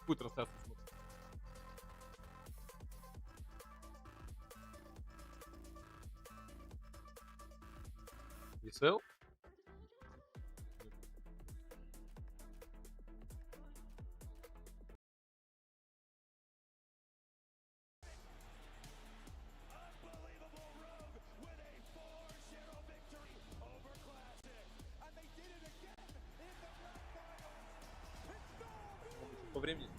будет трансляцию смотреть. ESL? По времени.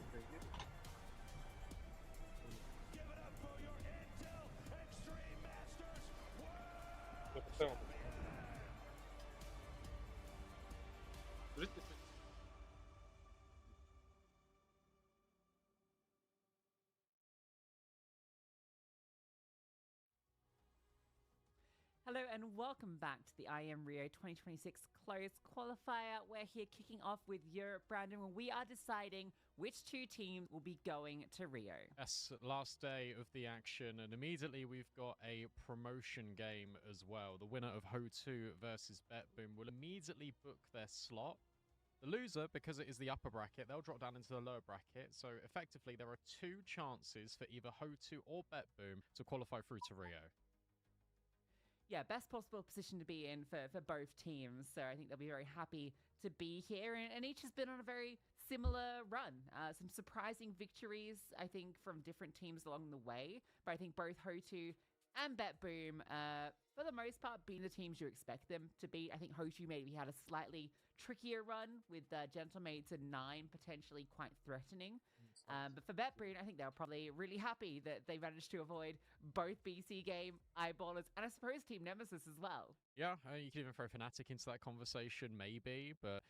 Я поставил. Скажите, Hello and welcome back to the IEM Rio 2026 Closed Qualifier. We're here kicking off with Europe, Brandon, when we are deciding which two teams will be going to Rio. Yes, last day of the action, and immediately we've got a promotion game as well. The winner of HOTU versus BetBoom will immediately book their slot. The loser, because it is the upper bracket, they'll drop down into the lower bracket. So effectively, there are two chances for either HOTU or BetBoom to qualify through to Rio. Yeah, best possible position to be in for both teams. So I think they'll be very happy to be here. And each has been on a very similar run. Some surprising victories, I think, from different teams along the way. But I think both HOTU and BetBoom, for the most part, being the teams you expect them to be. I think HOTU maybe had a slightly trickier run with Gentlemates and 9 potentially quite threatening. But for BetBoom, I think they're probably really happy that they managed to avoid both BC game, Eyeballers, and I suppose Team Nemesis as well. Yeah, you could even throw Fnatic into that conversation, maybe, but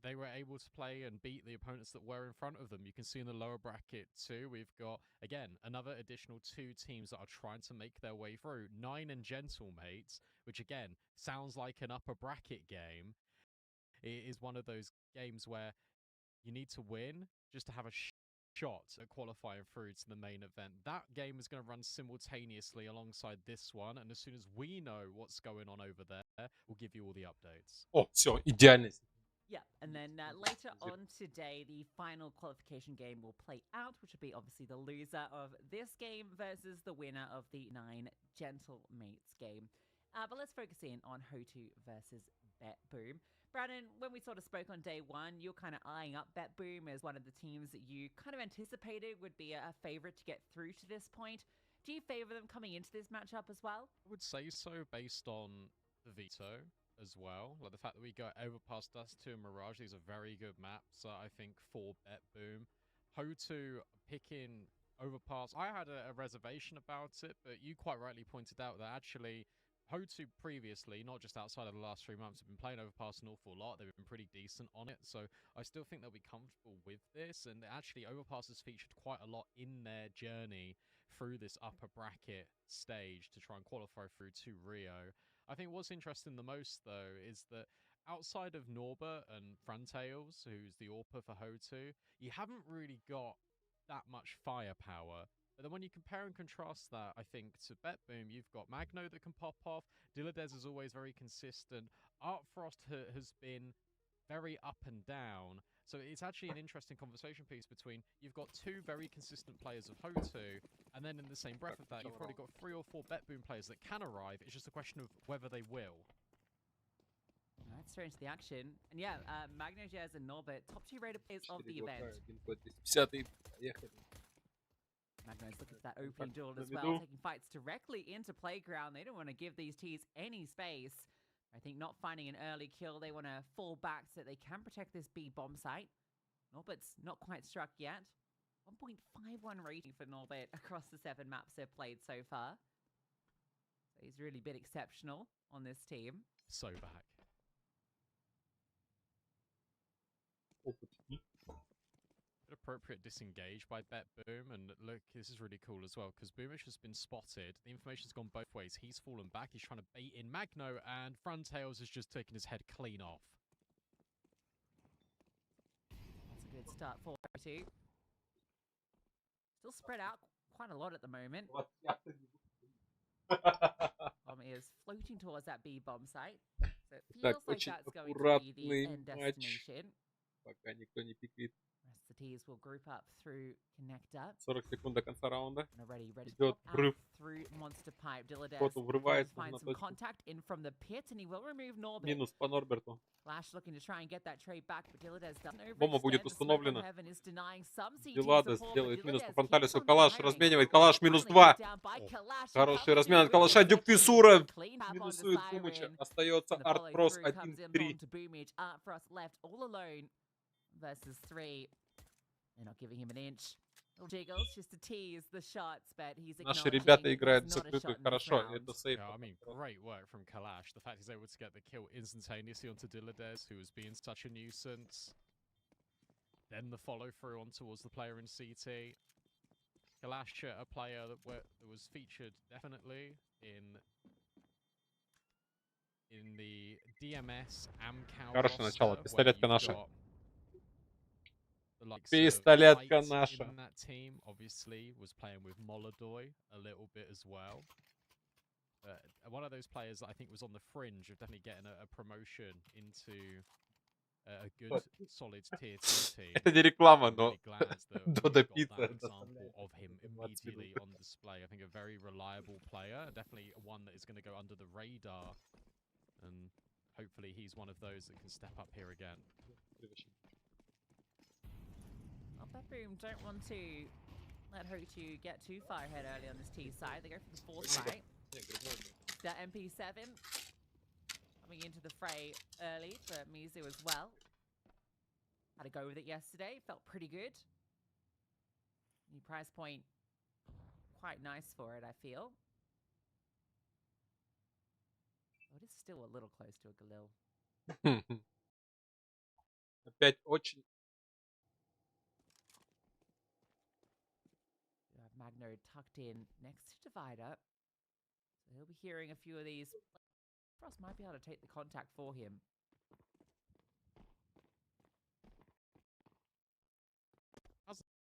they were able to play and beat the opponents that were in front of them. You can see in the lower bracket too, we've got, again, another additional 2 teams that are trying to make their way through. 9 and Gentlemates, which again, sounds like an upper bracket game. It is one of those games where you need to win just to have a shot at qualifying through to the main event. That game is going to run simultaneously alongside this one, and as soon as we know what's going on over there, we'll give you all the updates. О, все, идеально. Yeah, and then later on today, the final qualification game will play out, which will be obviously the loser of this game versus the winner of the 9 Gentlemates game. But let's focus in on HOTU versus BetBoom. Brandon, when we sort of spoke on day one, you're kind of eyeing up BetBoom as one of the teams that you kind of anticipated would be a favorite to get through to this point. Do you favor them coming into this matchup as well? I would say so, based on the veto as well. Like the fact that we go Overpass, Dust 2 and Mirage, these are very good maps, I think, for BetBoom. HOTU picking Overpass, I had a reservation about it, but you quite rightly pointed out that actually HOTU previously, not just outside of the last 3 months, have been playing Overpass an awful lot. They've been pretty decent on it, so I still think they'll be comfortable with this. And actually, Overpass has featured quite a lot in their journey through this upper bracket stage to try and qualify through to Rio. I think what's interesting the most, though, is that outside of Norbert and Frontails, who's the AWPer for HOTU, you haven't really got that much firepower. But then when you compare and contrast that, I think, to BetBoom, you've got Magno that can pop off. Dilladez is always very consistent. Artfrost has been very up and down. So it's actually an interesting conversation piece between, you've got 2 very consistent players of HOTU, and then in the same breath of that, you've probably got 3 or 4 BetBoom players that can arrive. It's just a question of whether they will. Right, straight into the action. And yeah, Magno, Jazz, and Norbert, top 2 rated players of the event. Magno's looking for that opening duel as well, taking fights directly into Playground. They don't want to give these Ts any space. I think not finding an early kill, they want to fall back so that they can protect this B bomb site. Norbert's not quite struck yet. 1.51 rating for Norbert across the 7 maps they've played so far. So he's really been exceptional on this team. So back. Appropriate disengage by BetBoom, and look, this is really cool as well because Boomish has been spotted. The information's gone both ways. He's fallen back, he's trying to bait in Magno, and Frontails has just taken his head clean off. That's a good start for HOTU. Still spread out quite a lot at the moment. Is floating towards that B bomb site, so it feels like that's going to be the end destination. Пока никто не пикает. The T's will group up through connector. 40 секунд до конца раунда. And are ready to Идет pop out врыв. through monster pipe. Dilladez HOTU врывается find на some точку. contact in from the pit, and he will remove Norbert. Минус по Норберту. Flash looking to try and get that trade back, but Dilladez doesn't Бомба будет overextend. The smoke from установлена. heaven is denying some CT Диладес support, but делает минус по Dilladez Фронталису. keeps on Калаш firing. разменивает. Калаш минус Finally 2. put down by Kalash. Хороший Comes размен от through with Калаша. the Дюктисура victory. Clean tap onto минусует Фумыча. Siren. Остается And the Артпрос follow-through comes in 1-3. onto Boomage. Artfrost left all alone versus 3. They're not giving him an inch. Little jiggles just to tease the shots, but he's Наши acknowledging ребята играют в it's not a shot закрытую in this хорошо. round. Это сейф. Yeah, I mean, great work from Kalash. The fact he's able to get the kill instantaneously onto Dilladez, who was being such a nuisance. Then the follow through on towards the player in CT. Kalash, a player that was featured definitely in the DMS AmCal Хорошее начало. roster, where Пистолетка you've наша. got the likes of Пистолетка Fight наша. in that team, obviously, was playing with Molodoy a little bit as well. One of those players that I think was on the fringe of definitely getting a promotion into a good, solid tier 2 team. Это не реклама, но Really glad that Додо we've got Пицца that это example of him 20 immediately минут. on display. I think a very reliable player, definitely one that is going to go under the radar, and hopefully he's one of those that can step up here again. Well, Boom don't want to let HOTU get too far ahead early on this T side. They go for the fourth fight. That MP7 coming into the fray early for Mizu as well. Had a go with it yesterday. Felt pretty good. New price point. Quite nice for it, I feel. Oh, it is still a little close to a Galil. Опять очень... You have Magno tucked in next to Divider. So he'll be hearing a few of these. Frost might be able to take the contact for him.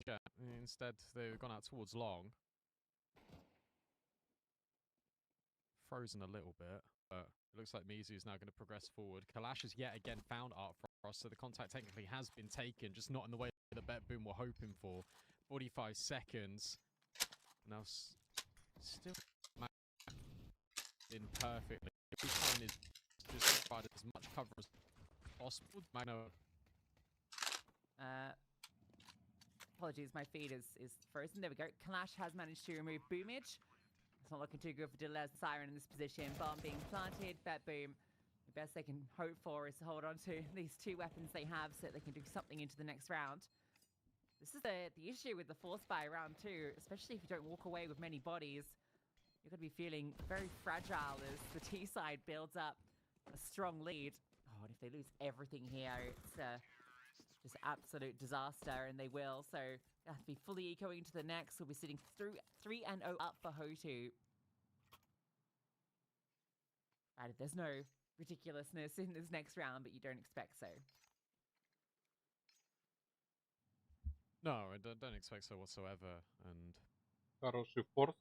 Yeah, instead they've gone out towards long. Frozen a little bit, but it looks like Mizu's now going to progress forward. Kalash has yet again found Artfrost, so the contact technically has been taken, just not in the way that Bet Boom were hoping for. 45 seconds. Now still in perfectly. Every time is just provided as much cover as possible. Magno. Apologies, my feed is frozen. There we go. Kalash has managed to remove Boomage. It's not looking too good for Dilladez. Siren in this position. Bomb being planted. Bet Boom. The best they can hope for is to hold on to these two weapons they have so that they can do something into the next round. This is the issue with the force by round 2, especially if you don't walk away with many bodies. You're going to be feeling very fragile as the T side builds up a strong lead. Oh, and if they lose everything here, it's just absolute disaster, and they will. So they have to be fully ecoing into the next. We'll be sitting through 3-0 up for HOTU. Right, there's no ridiculousness in this next round, but you don't expect so. No, I don't expect so whatsoever. And Хороший форс.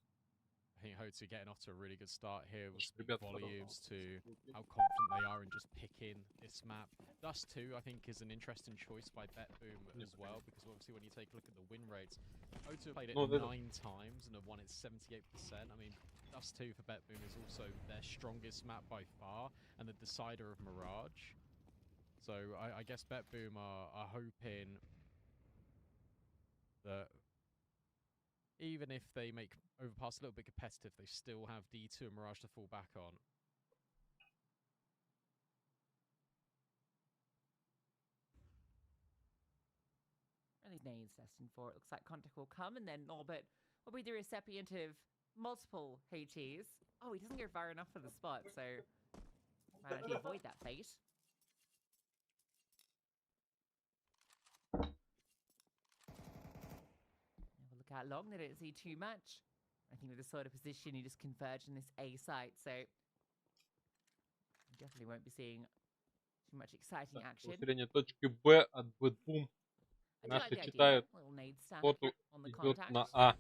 I think HOTU getting off to a really good start here will Слушай, speak ребята, volumes to how confident they are in just picking this map. Dust 2, I think, is an interesting choice by Bet Boom as well, because obviously when you take a look at the win rates, HOTU have played it 9 times and have won it 78%. I mean, Dust 2 for Bet Boom is also their strongest map by far, and the decider of Mirage. So I guess Bet Boom are hoping that even if they make Overpass a little bit competitive, they still have D2 and Mirage to fall back on. Really needs destined for it. Looks like contact will come, and then Norbert will be the recipient of multiple HEs. Oh, he doesn't go far enough for the spot, so might actually avoid that fate. Look out long, they don't see too much. I think with this sort of position, you just converge on this A site, so you definitely won't be seeing too much exciting action. Усиление точки Б от Бэтбум. Наши читают. HOTU идет на А.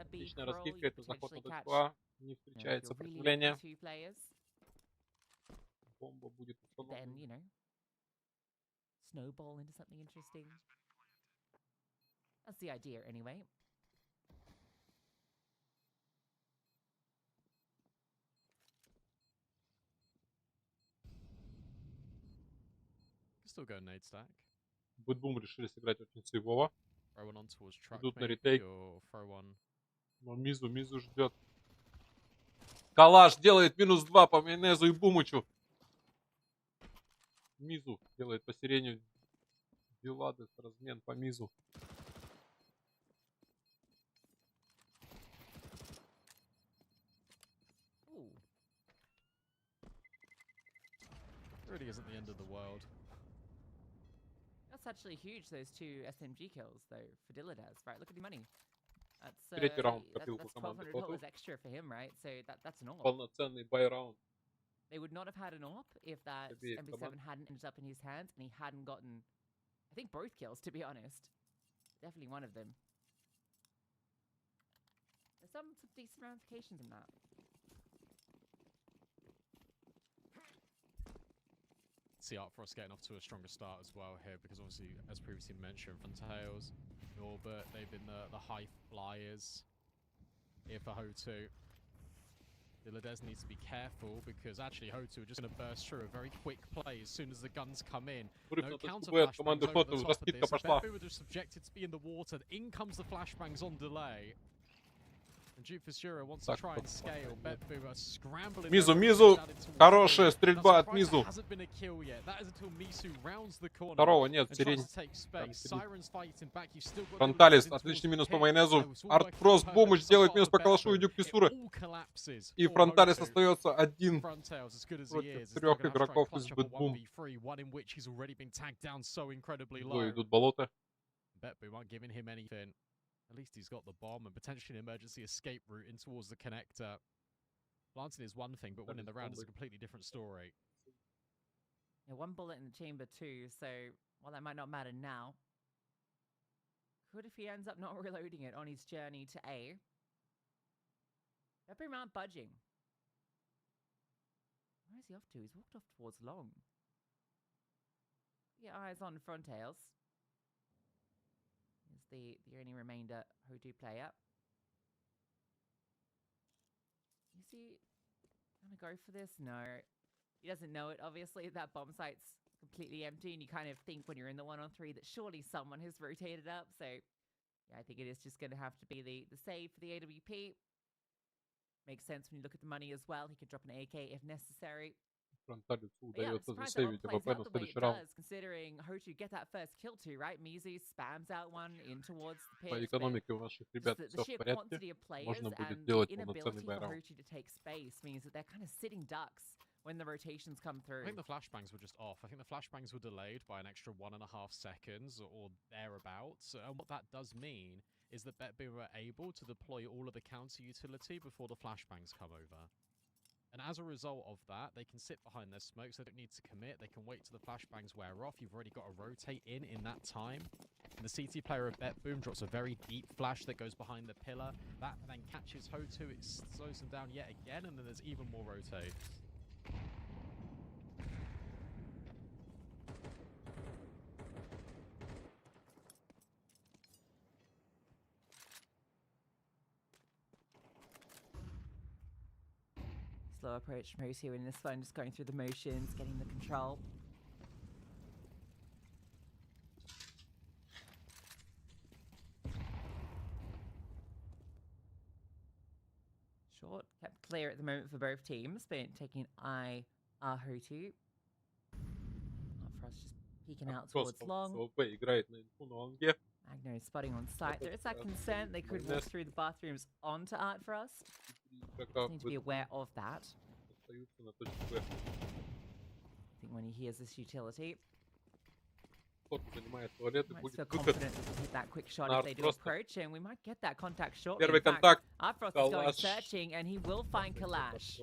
Отличная раскидка, это заход на точку А. Не встречает сопротивления. Бомба будет установлена. snowball into something interesting. That's the idea, anyway. Still go nade stack. Бэтбум решили сыграть очень сейвово. Throw one on towards truck Идут на maybe, ретейк. or throw one. Но Мизу ждет. Калаш делает -2 по майонезу и Бумычу. Мизу делает по сирению. Виладес, размен по Мизу. Really isn't the end of the world. That's actually huge, those 2 SMG kills, though, for Diladez, right? Look at the money. That's, Третий раунд that's копил у команды $1,200 HOTU. extra for him, right? So that's an AWP. Полноценный бай-раунд. They would not have had an AWP if that Обеих MP7 команд. hadn't ended up in his hands and he hadn't gotten, I think, both kills, to be honest. Definitely one of them. There's some decent ramifications in that. See Artfrost getting off to a stronger start as well here, because obviously, as previously mentioned, Frontails, Norbert, they've been the high flyers here for HOTU. Diladez needs to be careful, because actually HOTU are just going to burst through a very quick play as soon as the guns come in. Врыв No на counter точку Б от flashbangs команды over the HOTU. top of Раскидка this. пошла. Betbu were just subjected to be in the water. In comes the flashbangs on delay. And Duke Fissura wants to try and scale. Betbu are scrambling. Мизу. Хорошая стрельба от Мизу. Hasn't been a kill yet. That is until Misu rounds the corner. Второго нет, And сирень. tries to take space. Sirens fighting back. You still got Фронталис, Diladez отличный towards минус по pit. майонезу. It was all Артфрост, working Бумыч perfect делает so минус far по for калашу и Betbu. Дюк It Фиссуры. all collapses И for Фронталис HOTU. остается один Frontails, as good as he против is, 3 игроков из Бэтбум. 1v3, one in which he's already been tagged down so incredibly low. Двое идут болото. Betbu aren't giving him anything. At least he's got the bomb and potentially an emergency escape route in towards the connector. Planting is one thing, but winning the round is a completely different story. Yeah, 1 bullet in the chamber too, so while that might not matter now, could if he ends up not reloading it on his journey to A. Betbu aren't budging. Where is he off to? He's walked off towards long. Yeah, eyes on Frontails. Is the only remainder HOTU player. Is he gonna go for this? No. He doesn't know it, obviously. That bomb site's completely empty, and you kind of think when you're in the 1-on-3 that surely someone has rotated up. So, yeah, I think it is just going to have to be the save for the AWP. Makes sense when you look at the money as well. He could drop an AK if necessary. Фронталису But yeah, I'm удается surprised that all засейвить plays АВП out на the way it следующий раунд. does, considering HOTU get that first kill too, right? Mizu spams out one in towards the По pit. экономике у наших ребят The все в sheer порядке. quantity of players Можно будет and делать the полноценный inability for бай-раунд. HOTU to take space means that they're kind of sitting ducks when the rotations come I through. think the flashbangs were just off. I think the flashbangs were delayed by an extra 1.5 seconds or thereabouts. And what that does mean is that Betbu were able to deploy all of the counter utility before the flashbangs come over. And as a result of that, they can sit behind their smokes. They don't need to commit. They can wait till the flashbangs wear off. You've already got to rotate in that time. And the CT player of Betboom drops a very deep flash that goes behind the pillar. That then catches HOTU. It slows them down yet again, and then there's even more rotates. Slow approach from HOTU in this one, just going through the motions, getting the control. Short, kept clear at the moment for both teams, but taking eye HOTU. Frost just peeking out towards long. АВП играет на инфу на лонге. Magno spotting on site. There is that concern they could walk through the bathrooms onto Art Frost. Need to be aware of that. Остаются на точке Б. I think when he hears this utility, HOTU занимает туалет и might будет feel выход. confident that he'll hit that quick shot на if they do Art Frost. approach, and we might get that contact shortly. Первый In fact, контакт. Art Frost is going Калаш. searching, and he will find Kalash.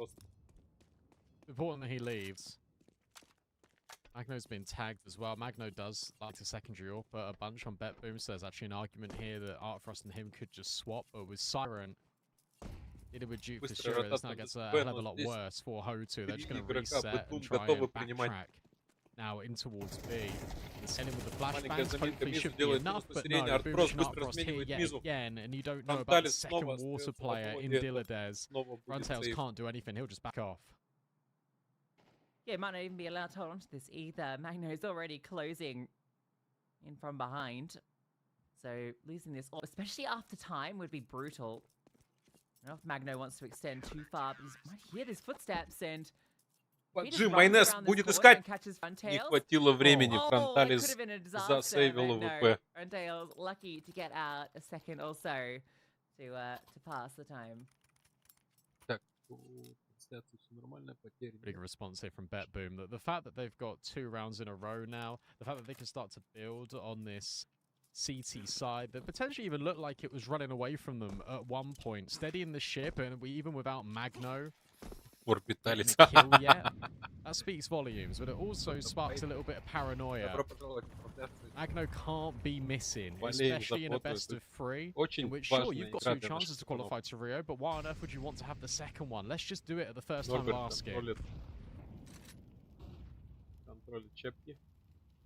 Important that he leaves. Magno's been tagged as well. Magno does like to secondary up a bunch on Betboom, so there's actually an argument here that Artfrost and him could just swap, but with Siren, did it with Duke for sure. This now gets a hell of a lot worse for HOTU. They're just going to reset and try and backtrack. now in towards B. They're sending with the Маленькая flashbangs, заминка, hopefully Мизу should be делает enough, but распределение, no, Артпрос Boomich and быстро Artfrost here сменивает yet Мизу. again, and you don't know about the Фронталис second снова water остается в player in обводе, это Dilladez. снова будет Frontails сейф. can't do anything, he'll just back off. Yeah, might not even be allowed to hold on to this either. Magno is already closing in from behind. So losing this, especially after time, would be brutal. I don't know if Magno wants to extend too far, but he might hear these footsteps and... Джим, майонез будет искать. Не хватило времени, Oh, Фронталис засейвил ВП. Frontails lucky to get out a second or so to pass the time. Так, трансляции все нормально, потери. Big response here from BetBoom. The fact that they've got 2 rounds in a row now, the fact that they can start to build on this CT side that potentially even looked like it was running away from them at one point, steadying the ship, and even without Magno. Орбиталис. That speaks volumes, but it also sparks a little bit of paranoia. Magno can't be missing, especially in a best of 3, in which, sure, you've got 2 chances to qualify to Rio, but why on earth would you want to have the second one? Let's just do it at the first time of asking.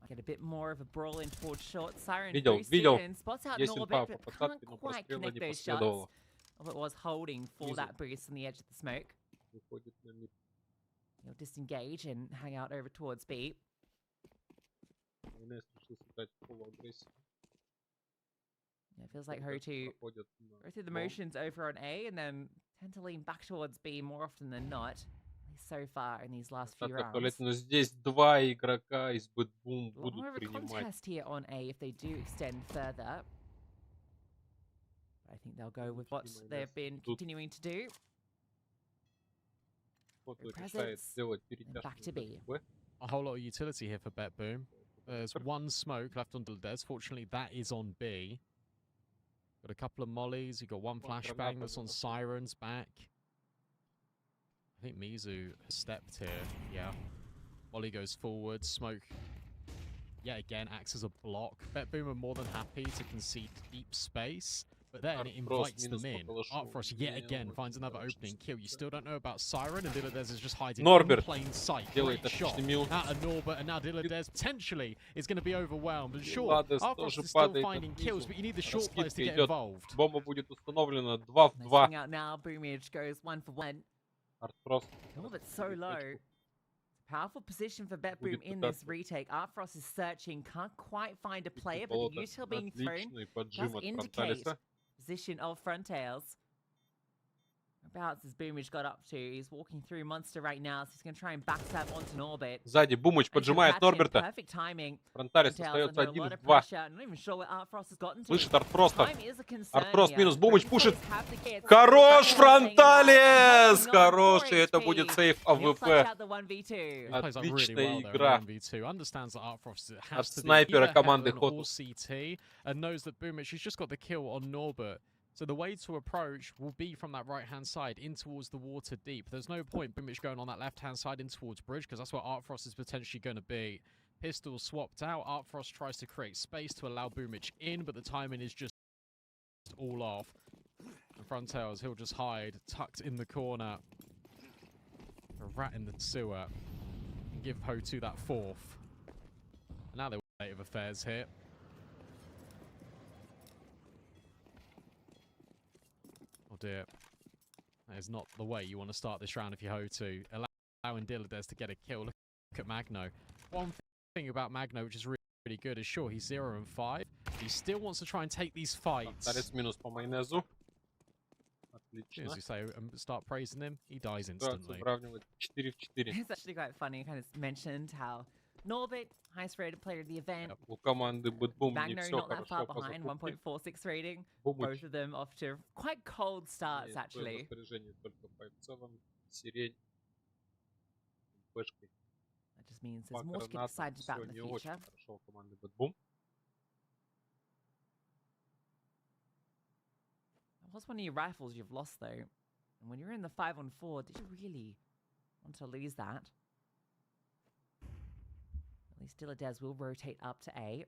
Get a bit more of a brawl in towards short. Siren Видел. and spots out Есть инфа Norbert, по but посадке, can't но quite прострела connect не those shots. последовало. Although it was holding for that boost on the edge of the smoke. Выходит на мид. He'll disengage and hang out over towards B. Майонез решил сыграть полуагрессию. Yeah, it feels like HOTU go through the motions over on A and then tend to lean back towards B more often than not. At least so far in these last few rounds. Но здесь 2 игрока из Бэтбум A lot more будут of a принимать. contest here on A if they do extend further. I think they'll go with what they've been continuing to do. Presence, and back to B. A whole lot of utility here for BetBoom. There's 1 smoke left on Dilladez. Fortunately, that is on B. Got a couple of mollies. You've got 1 flashbang that's on Siren's back. I think Mizu has stepped here. Yeah. Molly goes forward. Smoke, yet again, acts as a block. BetBoom are more than happy to concede deep space. But then it invites them in. Artfrost yet again finds another opening kill. You still don't know about Siren, and Dilladez is just hiding in plain sight. Great shot out of Norbert, and now Dilladez potentially is going to be overwhelmed. And sure, Artfrost is still finding kills, but you need the short players to get involved. Бомба будет установлена 2 в 2. Out now, Boomage goes 1 for 1. Артфрост. Norbert so low. Powerful position for BetBoom in this retake. Artfrost is searching, can't quite find a player, but the util being thrown does indicate position of Frontails. Whereabouts has Boomage got up to? He's walking through Monster right now, so he's going to try and backstab onto Norbert. Сзади Бумыч поджимает Норберта. Perfect timing. Фронталис остается 1 в 2. Слышит Артфроста. Артфрост минус Бумыч пушит. Хорош, Фронталис! Хороший, это будет сейф АВП. Отличная игра от снайпера команды HOTU. And knows that Boomich has just got the kill on Norbert. So the way to approach will be from that right-hand side in towards the water deep. There's no point Boomich going on that left-hand side in towards bridge, because that's where Artfrost is potentially going to be. Pistol swapped out. Artfrost tries to create space to allow Boomich in, but the timing is just all off. And Frontails, he'll just hide, tucked in the corner. A rat in the sewer. And give HOTU that 4th. And now they're state of affairs here. Dear. That is not the way you want to start this round if you're HOTU. Allowing Dilladez to get a kill. Look at Magno. One thing about Magno, which is really, really good, is sure, he's 0 and 5. He still wants to try and take these fights. Минус по майонезу. As you say, and start praising him, he dies instantly. 4 в 4. It's actually quite funny. Kind of mentioned how Norbert, highest rated player of the event. У команды Бэтбум не Magno все not that far хорошо по behind, закупке. 1.46 rating. Бумыч. Both of them off to quite cold starts, actually. Распоряжение только по в сирень. Пешкой. That just means there's more to get excited about in the future. Хорошо у команды Бэтбум. What's one of your rifles you've lost, though? And when you're in the 5-on-4, did you really want to lose that? At least Dilladez will rotate up to A.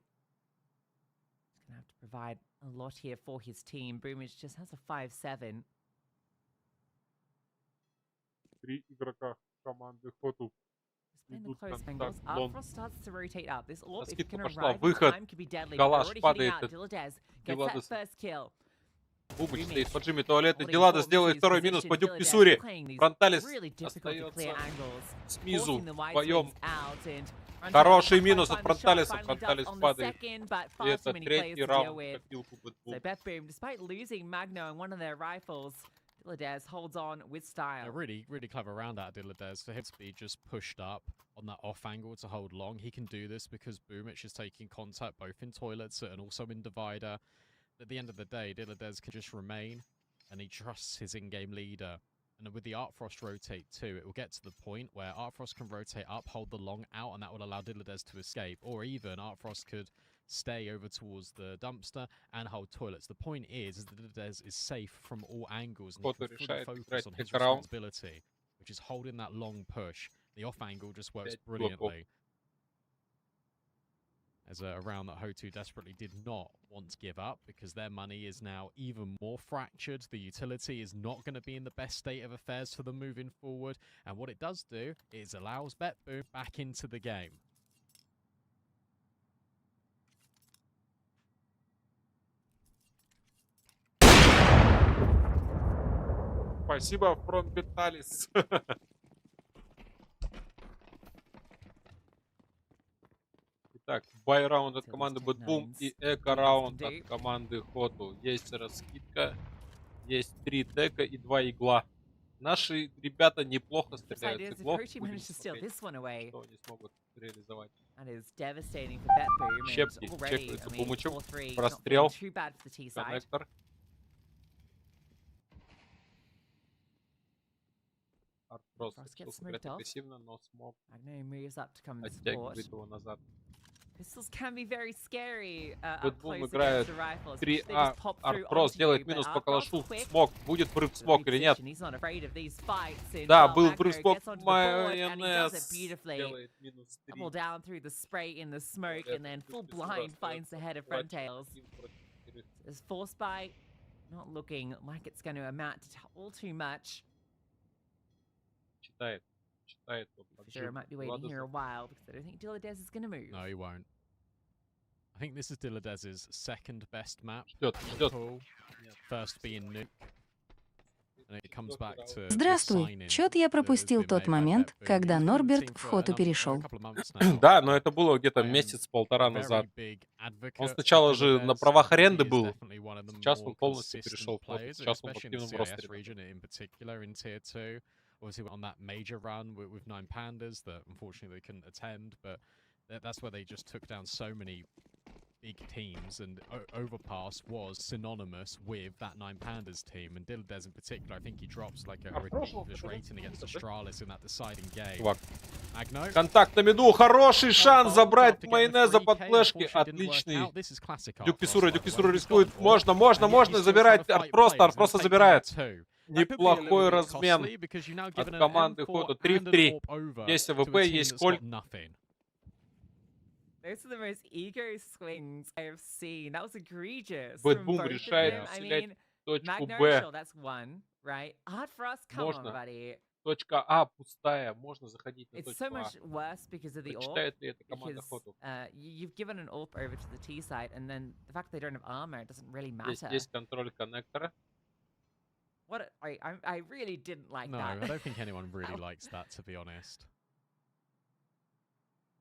He's going to have to provide a lot here for his team. Boomage just has a 5-7. 3 игрока команды HOTU. Playing the close Так, angles. лон. Frost starts to rotate up. This orb, if it Скидка can пошла. arrive in Выход. time, could be deadly. Калаш Already hitting падает. out. Diladez gets that Диладес. first kill. Бумыч стоит Румич. в поджиме туалета. Holding Диладес important делает to his второй минус position. по дюк Diladez Писури. playing these Фронталис really difficult to clear остается angles, снизу. forcing the wide Вдвоем. swings out, and Хороший Frontales минус finally от finds the shot, Фронталиса. finally Фронталис does on the падает. second, but И far too это many players третий to deal раунд with. копилку So Бэтбум. Betboom, despite losing Magno and one of their rifles, Diladez holds on with style. A really clever round out of Diladez for him to be just pushed up on that off angle to hold long. He can do this because Boomich is taking contact both in toilets and also in divider. At the end of the day, Diladez can just remain, and he trusts his in-game leader. And with the Art Frost rotate too, it will get to the point where Art Frost can rotate up, hold the long out, and that will allow Diladez to escape. Or even Art Frost could stay over towards the dumpster and hold toilets. The point is that Diladez is safe from all angles and he HOTU can fully решает focus играть on his пик-раунд. responsibility, which is holding that long push. The off angle just works 5 блоков. brilliantly. As a round that HOTU desperately did not want to give up because their money is now even more fractured. The utility is not going to be in the best state of affairs for them moving forward. And what it does do is allows Betboom back into the game. Спасибо, Фронталис. Итак, бай-раунд от команды Бэтбум и эко-раунд от команды HOTU. Есть раскидка, есть 3 дека и 2 игла. Наши ребята неплохо стреляют с иглов. Будем смотреть, что они смогут реализовать. Щепки чекаются Бумычем. Прострел. Коннектор. Арт просто сыграть агрессивно, но смог оттягивать его назад. Бэтбум играет 3А. Арт делает минус по калашу. Смог. Будет врыв смог или нет? Да, был врыв смог. Майонез делает минус 3. Читает. Sure, might be waiting here a while because I don't think Diladez is going to move. No, he won't. I think this is Diladez's second best map. Ждет. First being Nuke. Здравствуй. Чё-то я пропустил тот момент, когда Норберт в HOTU перешел. Да, но это было где-то месяц-полтора назад. Он сначала же на правах аренды был. Сейчас он полностью перешел в HOTU. Сейчас он в активном ростере. Obviously on that major run with 9 pandas that unfortunately they couldn't attend, but that's where they just took down so many big teams, and Overpass was synonymous with that 9 pandas team, and Diladez in particular, I think he drops like a ridiculous rating against Astralis in that deciding game. Magno. Контакт на миду, хороший шанс забрать майонеза под флешки, отличный. Дюк Писура рискует, можно, забирает Арт-Просто забирает. Неплохой размен от команды HOTU. 3 в 3. Есть АВП, есть Коль. Those are the most ego swings I have seen. That was egregious. Бэтбум решает вселять точку Б. Можно. Точка А пустая. Можно заходить на точку А. Прочитает ли это команда HOTU? You've given an AWP over to the T side, and then the fact they don't have armor doesn't really matter. Есть контроль коннектора. What I really didn't like no, that. No, I don't think anyone really likes that, to be honest.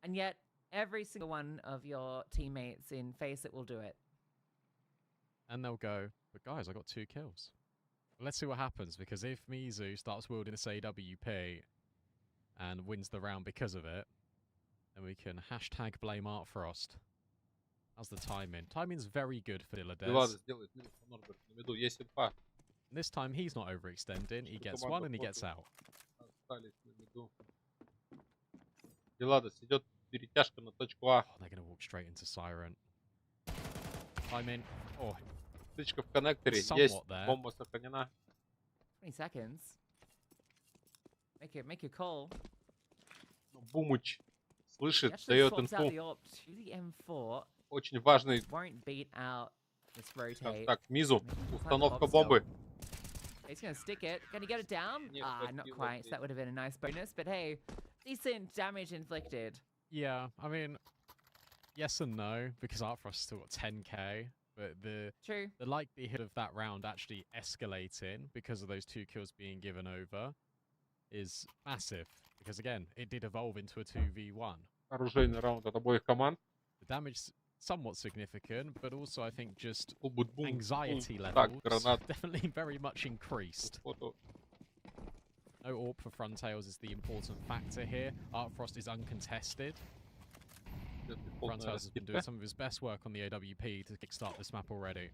And yet, every single one of your teammates in Faceit will do it. And they'll go, but guys, I got 2 kills. Let's see what happens, because if Mizu starts wielding this AWP and wins the round because of it, then we can hashtag blame Artfrost. How's the timing? Timing's very good for Diladez. This time he's not overextending, he gets 1 and he gets out. Diladez идет перетяжка на точку А. Oh, they're going to walk straight into Siren. Timing. Oh. Стычка в коннекторе. Есть. Бомба сохранена. 20 seconds. Make a call. Бумыч слышит, дает инфу. Очень важный. Так, Мизу. Установка бомбы. He's going to stick it. Can he get it down? Not quite. So that would have been a nice bonus. But hey, decent damage inflicted. Yeah, I mean, yes and no, because Artfrost still got 10k, but the likelihood of that round actually escalating because of those 2 kills being given over is massive. Because again, it did evolve into a 2v1. Оружейный раунд от обоих команд. The damage somewhat significant, but also I think just Бум-бум. anxiety Так, levels гранат. definitely very much increased. HOTU. No AWP for Frontails is the important factor here. Artfrost is uncontested. Frontails has been doing some of his best work on the AWP to kickstart this map already.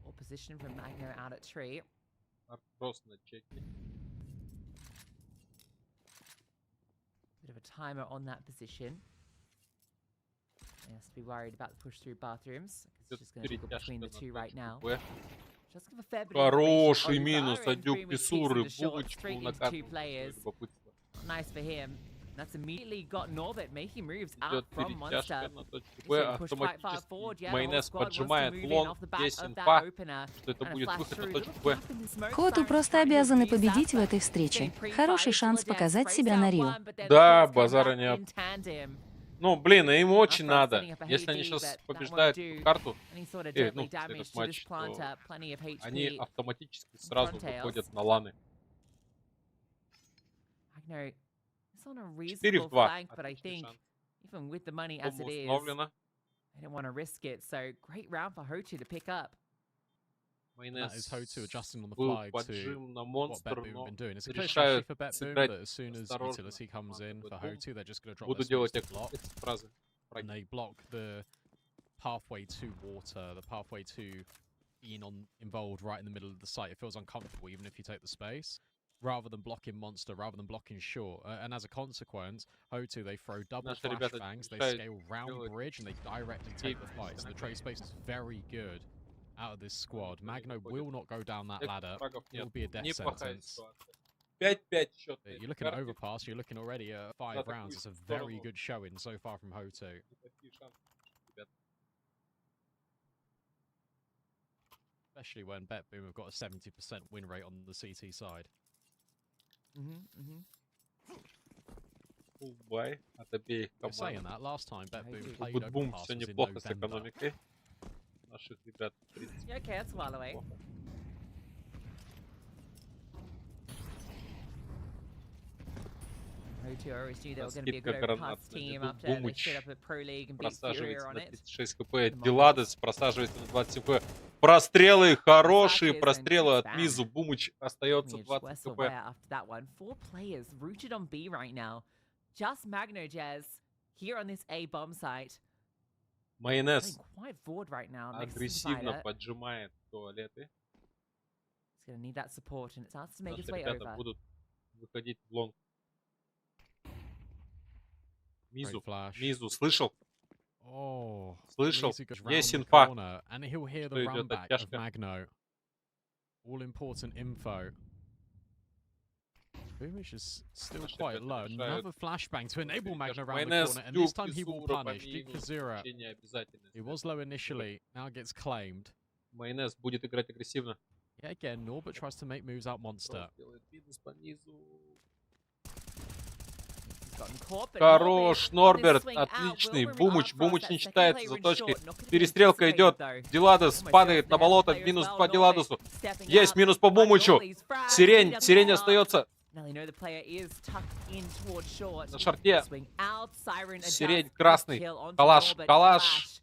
Or position from Magno out at tree. Artfrost на чеке. Bit of a timer on that position. He has to be worried about the push through bathrooms. It's just going to go between the two right now. Just give a fair bit of Хороший information минус over, от and Дюк Boomer Писуры. keeps it short, Бумыч straight был into накат. two players. Любопытство. Nice for him. That's immediately got Norbert making moves out Идет from перетяжка Monster. на точку He's Б. getting pushed quite far Автоматически forward. Yeah, the whole майонез squad wants to поджимает move in лонг. off the back Есть of that инфа, opener. что это And a будет flash выход на through. точку Little Б. gap in the smoke. HOTU Siren просто trying to обязаны use победить that, в but этой встрече. getting pre-fired. Хороший шанс Still показать against себя на Race Рио. out one, but then the Да, kills came базара back нет. in tandem. Ну, блин, им очень Artfrost надо. setting up a Если они HB, сейчас but that побеждают won't do эту карту, any sort of ну, deadly damage этот to this матч, то planter. Plenty of они HP. автоматически сразу Frontails. выходят на ланы. Magno is on a 4 reasonable в 2. flank, but I Отличный think шанс. even with the money as Бомба it is, установлена. they don't want to risk it. So great round for HOTU to pick up. That is HOTU adjusting on the Был fly to поджим на what Монстр, BetBoom но have been doing. It's a clear strategy решают for BetBoom сыграть that as soon as осторожно. utility comes in for Команда HOTU, they're just going to drop Буду their smokes делать to block, эти фразы. and they block the pathway to water, the pathway to being involved right in the middle of the site. It feels uncomfortable even if you take the space, rather than blocking Monster, rather than blocking short. And as a consequence, HOTU, they throw double Наши ребята flashbangs, they решают scale round делать bridge, and they directly take the fight. So the trade space is very good out of this squad. Magno will not go down that ladder. It will be a death Неплохая sentence. ситуация. 5-5 счет. You're looking at overpass, you're looking already at 5 rounds. It's a very good showing so far from HOTU. Especially when BetBoom have got a 70% win rate on the CT side. Фулбай от обеих You're saying команд. that last time BetBoom played Бум overpass все was in неплохо с November. экономикой. Наших ребят, в принципе, Yeah, okay, that's a while away. неплохо. HOTU always knew they were going to be a Скидка good overpass гранат на team виду. after they Бумыч stood up at Pro League and beat Furia просаживается on на it. 36 хп. Диладес просаживается на 27 хп. Прострелы хорошие, прострелы от Мизу. Бумыч остается Lineage 20 West хп. away after that one. 4 players rooted on B right now. Just Magno Jazz here on this A bomb site. Playing Майонез quite forward right now. Next to агрессивно Spider. поджимает туалеты. He's going to need that support and it starts to make Наши its way ребята over. будут выходить в лонг. Мизу, Great flash. Мизу, слышал? Oh, Слышал? Mizu goes round Есть the инфа. corner, and he'll hear Что the идет run back of оттяжка. Magno. All important info. Boomage is still Наши quite ребята low. решают Another flashbang to enable Magno around the Майонез, corner, and Дюк, this time he will Писура, punish. Duke помимо Kazura. исключения обязательно. He was low initially, now gets claimed. Майонез будет играть агрессивно. Yeah, again, Norbert tries to make moves out Monster. Делает минус по низу. Gotten caught, but Хорош, Norbert Норберт, on this swing out отличный. will Бумыч, remove Бумыч Artfrost. не That считается second за player in точки. short, not gonna be Перестрелка anticipated, идет. though. Диладес падает на болото. Минус по Диладесу. Есть минус по Бумычу. Сирень, сирень остается на шарте. Сирень красный. Калаш, калаш.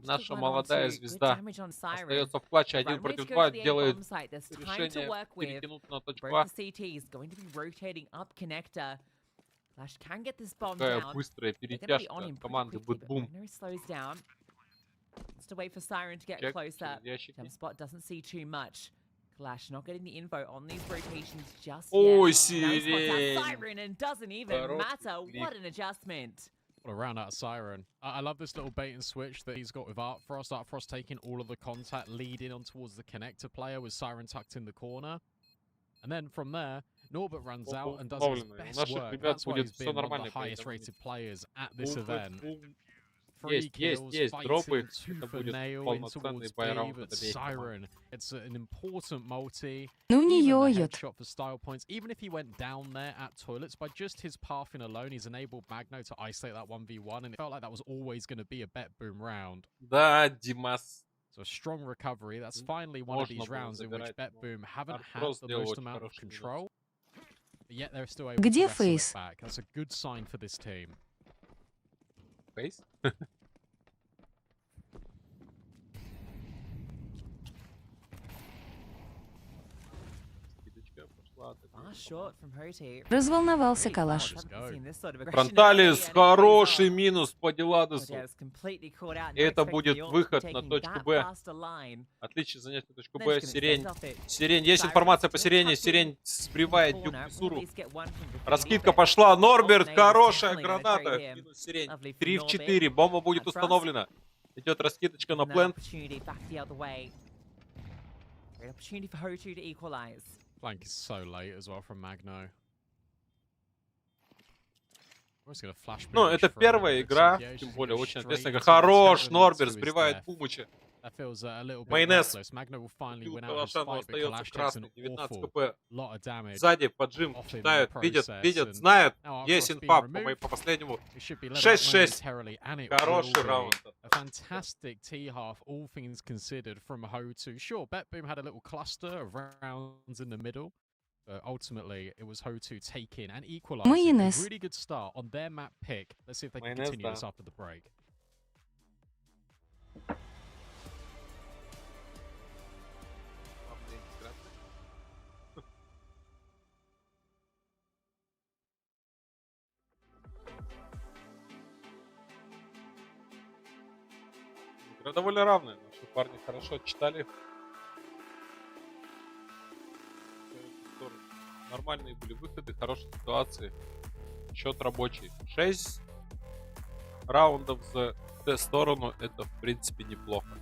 Наша молодая звезда остается в клатче 1 против 2. Делает решение перетянуть на точку А. Такая быстрая перетяжка от команды Бэтбум. To wait for Siren to get Check, closer. ящики. Jump spot doesn't see too much. Clash not getting the info on these rotations just Ой, yet. Now he spots out сирень. Siren and doesn't even Короткий matter. клик. What an adjustment. What a round out of Siren. I love this little bait and switch that he's got with Artfrost. Artfrost taking all of the contact, leading on towards the connector player with Siren tucked in the corner. And then from there, Norbert runs out and does his Установлено. У best наших work. ребят That's why будет he's все been one of the нормально. highest Поэтому rated players at this бум, event. бум. 3 Есть, kills, дропы. fighting tooth Это and будет nail in полноценный towards B, байраунд but от обеих команд. Siren, it's an important multi. Ну не Even the йоют. headshot for style points, even if he went down there at toilets, by just his pathing alone, he's enabled Magno to isolate that 1v1, and it felt like that was always going to be a bet boom round. Да, Димас. So a strong recovery. That's finally one of these rounds in which bet boom haven't had the most amount of control, but yet they're still able Где to wrestle it Фейс? back. That's a good sign for this team. Фейс? Скидочка пошла. Разволновался калаш. Фронталис, хороший минус по Деладосу. Это будет выход на точку Б. Отлично занятие точку Б. Сирень. Сирень. Есть информация по Сирене. Сирень сбривает Дюк Писуру. Раскидка пошла. Норберт, хорошая граната. Минус Сирень. 3 в 4. Бомба будет установлена. Идет раскидочка на плент. Flank is so late as well from Magno. Ну, это первая игра, тем более очень ответственная. Хорош, Норберт сбривает Пумыча. Майонез. Килл Калашану остается красный. 19 кп. Сзади поджим. Читают, видят, знают. Есть инфа по последнему. 6-6. Хороший раунд. A fantastic T-half, all things considered, from HOTU. Sure, BetBoom had a little cluster of rounds in the middle, but ultimately it was HOTU taking and equalizing. A really good start on their map pick. Let's see if they can continue this after the break. Игра довольно равная. Наши парни хорошо читали. Нормальные были выходы, хорошие ситуации. Счет рабочий. 6 раундов за Т-сторону. Это, в принципе, неплохо.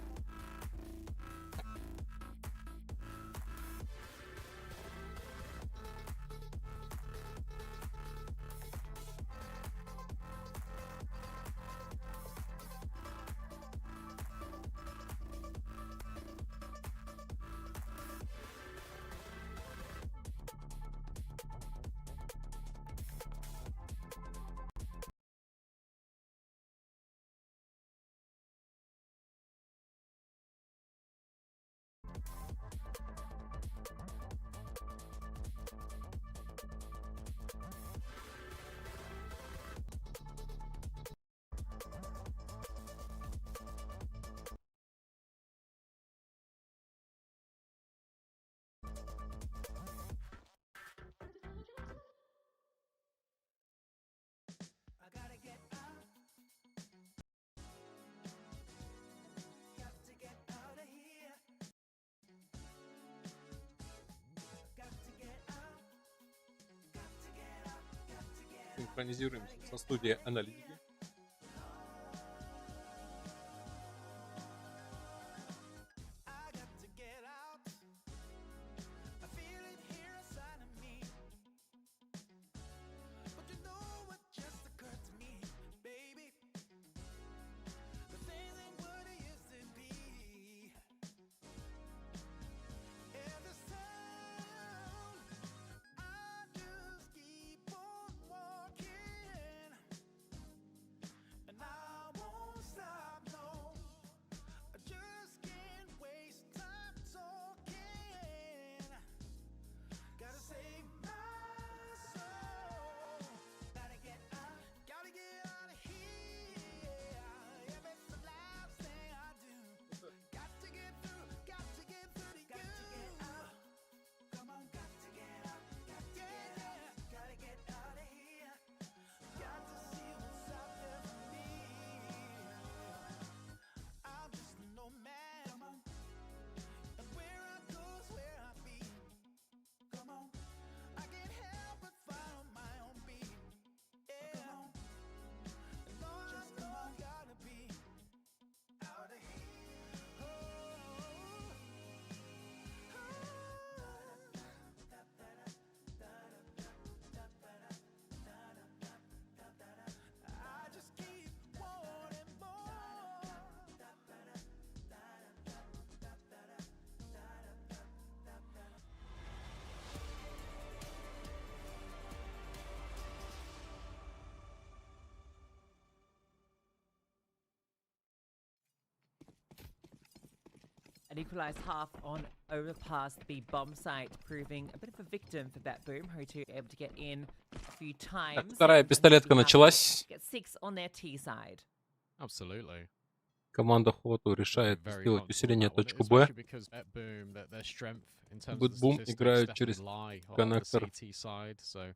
Синхронизируемся со студией аналитики. An equalized half on overpass the bomb site, proving a bit of a victim for BetBoom. HOTU able to get in a few times. Так, вторая пистолетка началась. Get 6 on their T side. Absolutely. Команда HOTU решает сделать усиление точку Б. Бэтбум играют через коннектор. The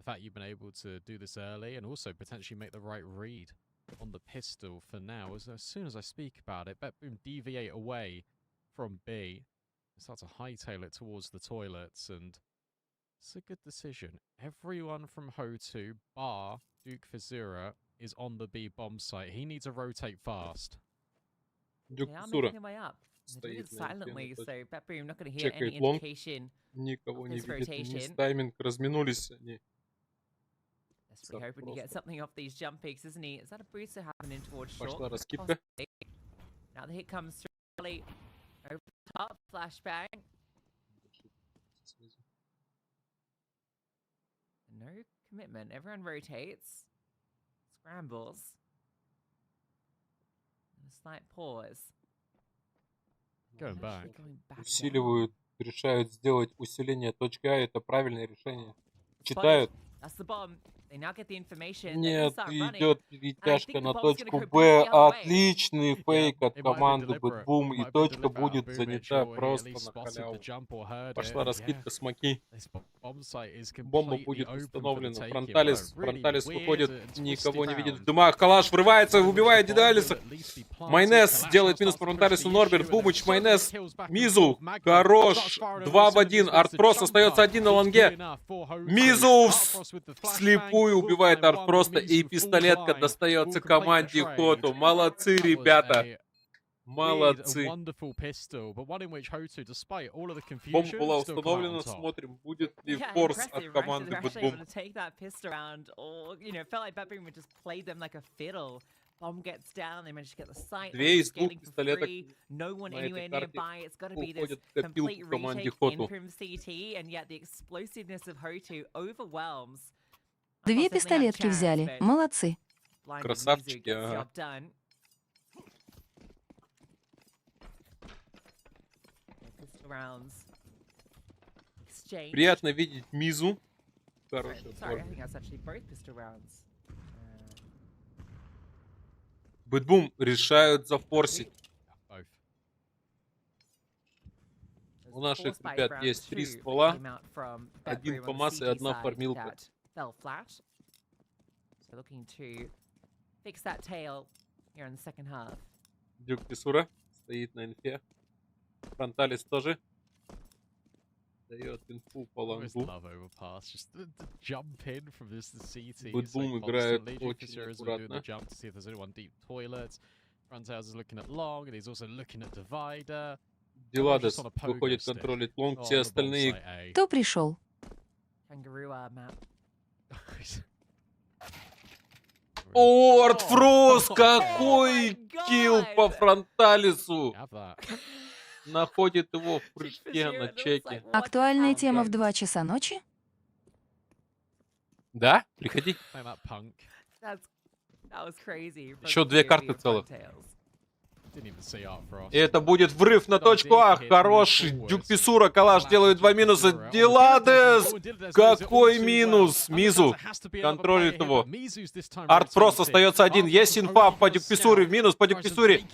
fact you've been able to do this early and also potentially make the right read on the pistol for now. As soon as I speak about it, BetBoom deviate away from B and start to hightail it towards the toilets, and it's a good decision. Everyone from HOTU, bar Duke Fizura, is on the B bomb site. He needs to rotate fast. Duke Fizura стоит на silently, точке. so BetBoom not going to hear any Чекает лонг. indication. Никого не видит. Мистайминг. Разминулись они. We're hoping to get something off these jump peaks, isn't he? Is that a booster happening towards short? Пошла раскидка. Now the hit comes through. Over the top, flashbang. No commitment. Everyone rotates. Scrambles. And a slight pause. Going back. Усиливают, решают сделать усиление точки А. Это правильное решение. Читают. Нет, идет перетяжка на точку Б. Отличный фейк от команды Бэтбум. И точка будет занята просто на халяву. Пошла раскидка смоки. Бомба будет установлена. Фронталис выходит, никого не видит в дымах. Калаш врывается, убивает Дедалиса. Майонез делает минус по Фронталису. Норберт, Бумыч, Майонез. Мизу, хорош. 2 в 1. Артпрос остается один на лонге. Мизу вслепую убивает Артпроста. И пистолетка достается команде HOTU. Молодцы, ребята. Молодцы. Бомба была установлена. Смотрим, будет ли форс от команды Бэтбум. Две из двух пистолеток на этой карте уходят в копилку команде HOTU. Две пистолетки взяли. Молодцы. Красавчики, ага. Приятно видеть Мизу. Хорошая форма. Бэтбум решают зафорсить. У наших ребят есть 3 ствола, 1 ФАМАС и 1 фармилка. Дюк Физура стоит на инфе. Фронталис тоже дает инфу по лонгу. Бэтбум играет очень аккуратно. Диладес выходит контролить лонг, все остальные... Кто пришел? О, Артфрост! Какой килл по Фронталису! Находит его в прыжке на чеке. Актуальная тема в 2 часа ночи? Да? Приходи. Еще 2 карты целых. И это будет врыв на точку А. Хороший. Дюк Физура, Калаш делают 2 минуса. Диладес! Какой минус? Мизу контролит его. Артфрост остается один. Есть инфа по Дюк Физуре. Минус по Дюк Физуре.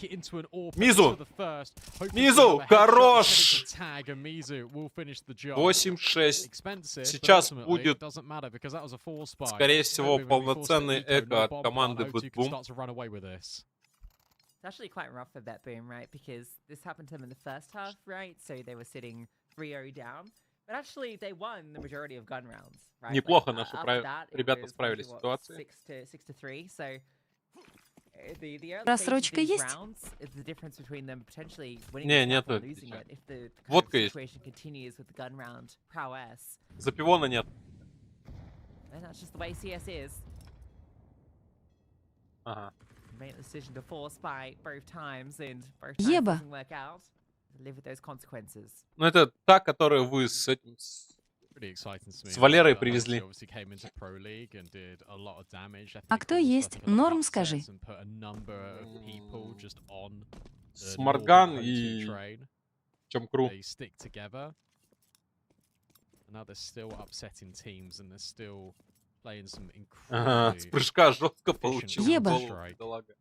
Мизу! Мизу! Хорош! 8-6. Сейчас будет, скорее всего, полноценный эко от команды Бэтбум. It's actually quite rough for BetBoom, right? Because this happened to them in the first half, right? So they were sitting 3-0 down. But actually, they won the majority of gun rounds, right? Неплохо наши ребята справились с ситуацией. 6-3, so Рассрочка есть? Не, нету. Водка есть. Запивона нет. Ага. Еба. Ну это та, которую вы с этим... С Валерой привезли. А кто есть? Норм, скажи. Сморган и чем Кру. they stick together. Now they're still upsetting teams and they're still playing some Ага, с incredibly прыжка жестко efficient получил в Еба. голову, strike. бедолага.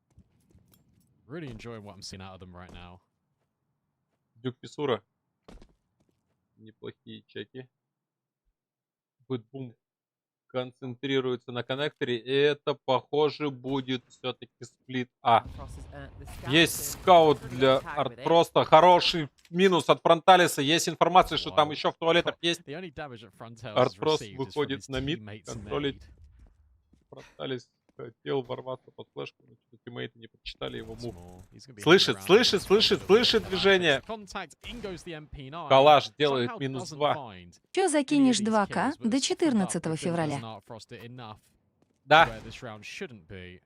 Really enjoying what I'm seeing out of them right now. Дюк Писура. Неплохие чеки. Бэтбум концентрируется на коннекторе. И это, похоже, будет все-таки сплит А. Есть скаут для Артфроста. Хороший минус от Фронталиса. Есть информация, что там еще в туалетах есть. The only damage that Frontales has Артфрост received is from выходит his на мид. teammates in Контролить. nade. Фронталис хотел ворваться под флешку, но что-то тиммейты не прочитали его мув. Small. He's gonna be Слышит, hanging around слышит, the слышит, corner. слышит движение. Contact, in goes the MP9. Калаш делает Somehow минус doesn't 2. find Чё any of закинешь these 2К kills, but до it's softened up 14 because февраля? doesn't outfrost it enough Да. where this round shouldn't be.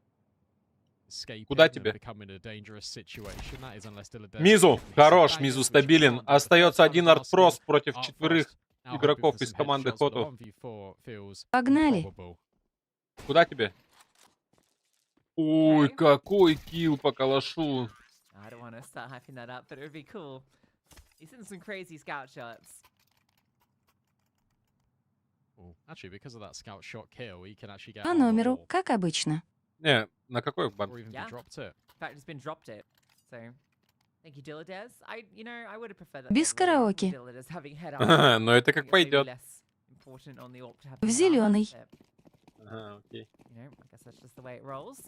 Escaping Куда and тебе? becoming a dangerous situation. That is unless still a dead Мизу. second. He's Хорош, bangers, Мизу which he стабилен. can't do. The Остается first один one is Артфрост asking. против Art 4 Frost now hoping игроков for из some команды headshots, but HOTU. 1v4 feels Погнали. improbable. Куда тебе? Ой, Okay. какой килл по калашу. I don't want to start hyping that up, but it would be cool. He's in some crazy scout shots. Well, actually, because of that scout shot kill, he can actually get По armor номеру, or как обычно. Не, на какой бан? even Yeah. be dropped it. In fact, it's been dropped it. So, thank you, Dilladez. I would have preferred that. Без the other way around, караоке. Dilladez having head up. Но это I как think it's maybe пойдет. less important on the AWP to have В the armor, зелёный. but, Ага, окей. I guess that's just the way it rolls.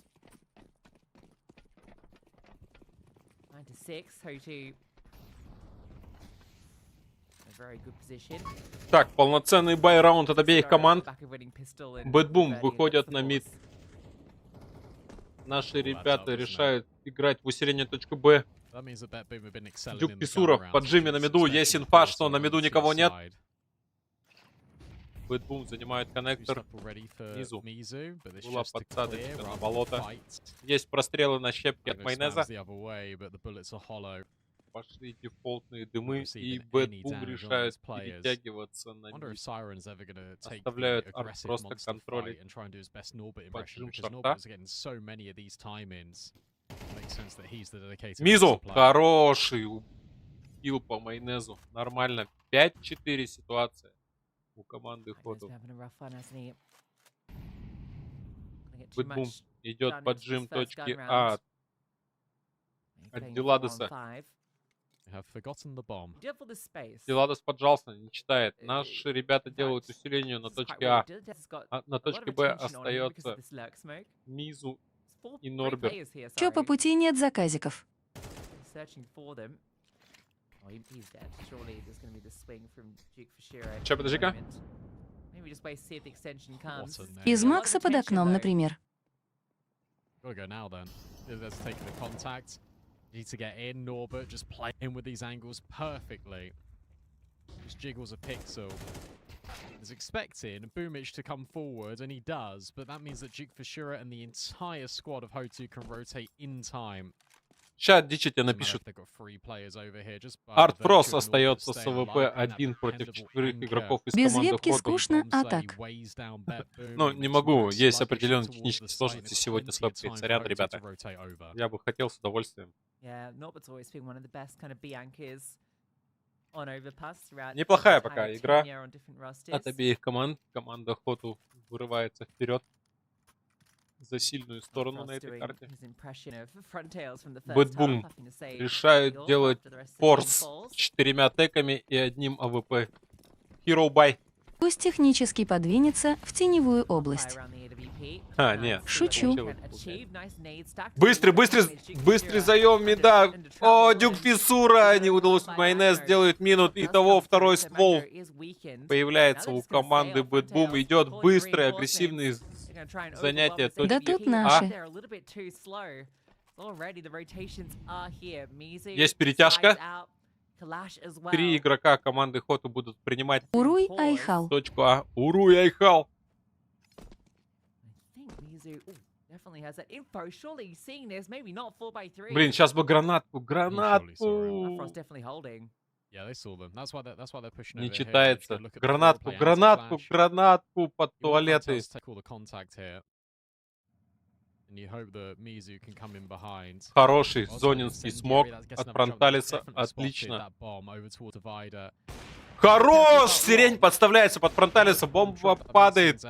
9-6, HOTU. A very good position. Так, полноценный бай-раунд от обеих команд. Back of winning pistol and Бэтбум converting it выходят to на мид. force. Наши Well, ребята that's решают играть в усиление точка Б. That means that BetBoom have been excelling Дюк in the gun Писуров rounds, под which Джимми is на миду. Есть especially инфа, important что на on миду the никого two нет. side. Бэтбум занимает Boost коннектор. up already for Mizu. Mizu, but this Была just to подсадочка clear на rather than болото. fight. Есть прострелы на щепки от It майонеза. spans the other way, but the bullets are hollow. Пошли дефолтные дымы. Receiving И any Бэтбум damage on решает these players. перетягиваться на Wonder if мид. Siren's ever going to take Оставляют the Арт aggressive просто monster контролить fight and try and do his best Norbert impression, поджим because шарта. Norbert is getting so many of these time-ins. Makes sense that he's the dedicated Мизу. player. Хороший килл по майонезу. Нормально. 5-4 ситуация у команды He's HOTU. been having a rough one, hasn't he? Gonna get too Бэтбум much идет done поджим into this first точки gun А. round. от Playing Диладоса. 4-on-5. They have forgotten the bomb. Deal for the space. Диладос поджался, не читает. Э, Наши ребята in делают fact, усиление на This is quite точке weird. А. Dilladez has got А на a lot точке of Б attention on him because of остается this lurk smoke. Мизу. There's и great Норберт. players here, Чё по sorry. пути нет заказиков? He's searching for them. Oh, he's dead. Surely there's going to be the swing from Duke for Shiro. Ща, подожди-ка. Maybe just wait to see if the extension comes. What a name. Из A lot of Макса под attention, окном, though. например. Gotta go now then. Let's take the contact. Need to get in. Norbert just playing with these angles perfectly. Just jiggles a pixel. Is expecting Boomich to come forward, and he does, but that means that Duke Fashura and the entire squad of HOTU can rotate in time. Сейчас Дичи тебе Doesn't matter напишет. if they've got 3 players over here, just by Арт the Фрост virtue of Norbert остается с staying АВП alive and that один против dependable 4 anchor. игроков из Без команды ветки HOTU. скучно, а так. Ну, не могу, есть определенные технические сложности сегодня с вебкой. Сорян, ребята. Я бы хотел с удовольствием. Yeah, Norbert's always been one of the best kind of B anchors on overpass throughout. Неплохая his пока entire игра tenure on different rosters. от обеих команд. Команда HOTU вырывается вперед за сильную сторону на этой карте. Бэтбум решает делать форс с 4 теками и одним АВП. Hero buy. Пусть технически подвинется в теневую область. А, нет. Шучу. Быстрый заем мида. О, Дюк Фиссура. Не удалось. Майонез делает минут. И того второй ствол появляется у команды Бэтбум. Идет быстрый, агрессивный занятие. Да тут наши. Есть перетяжка. 3 игрока команды HOTU будут принимать Уруй Айхал. точку А. Уруй Айхал. Блин, сейчас бы гранатку. Не читается. Гранатку под туалеты. Хороший зонинский смог от Фронталиса. Отлично. Хорош! Сирень подставляется под Фронталиса. Бомба падает.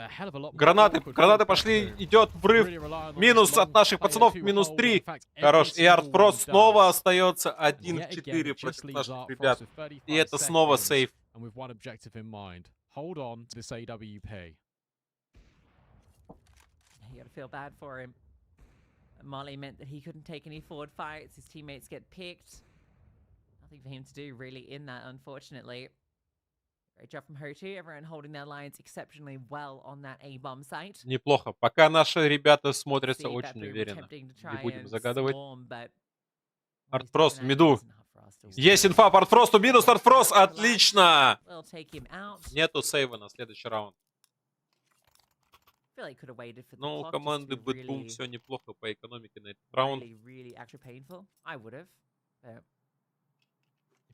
Гранаты пошли. Идет врыв. Минус от наших пацанов. Минус 3. Хорош. И Артфрост снова остается 1-4 против наших ребят. И это снова сейф. Molly meant that he couldn't take any forward fights. His teammates get picked. Nothing for him to do really in that, unfortunately. Great job from HOTU. Everyone holding their lines exceptionally well on that A-bomb site. Неплохо. Пока наши ребята смотрятся очень уверенно. Не будем загадывать. Артфрост в миду. Есть инфа по Артфросту. Минус Артфрост. Отлично! Нету сейва на следующий раунд. Но у команды Бэтбум все неплохо по экономике на этот раунд.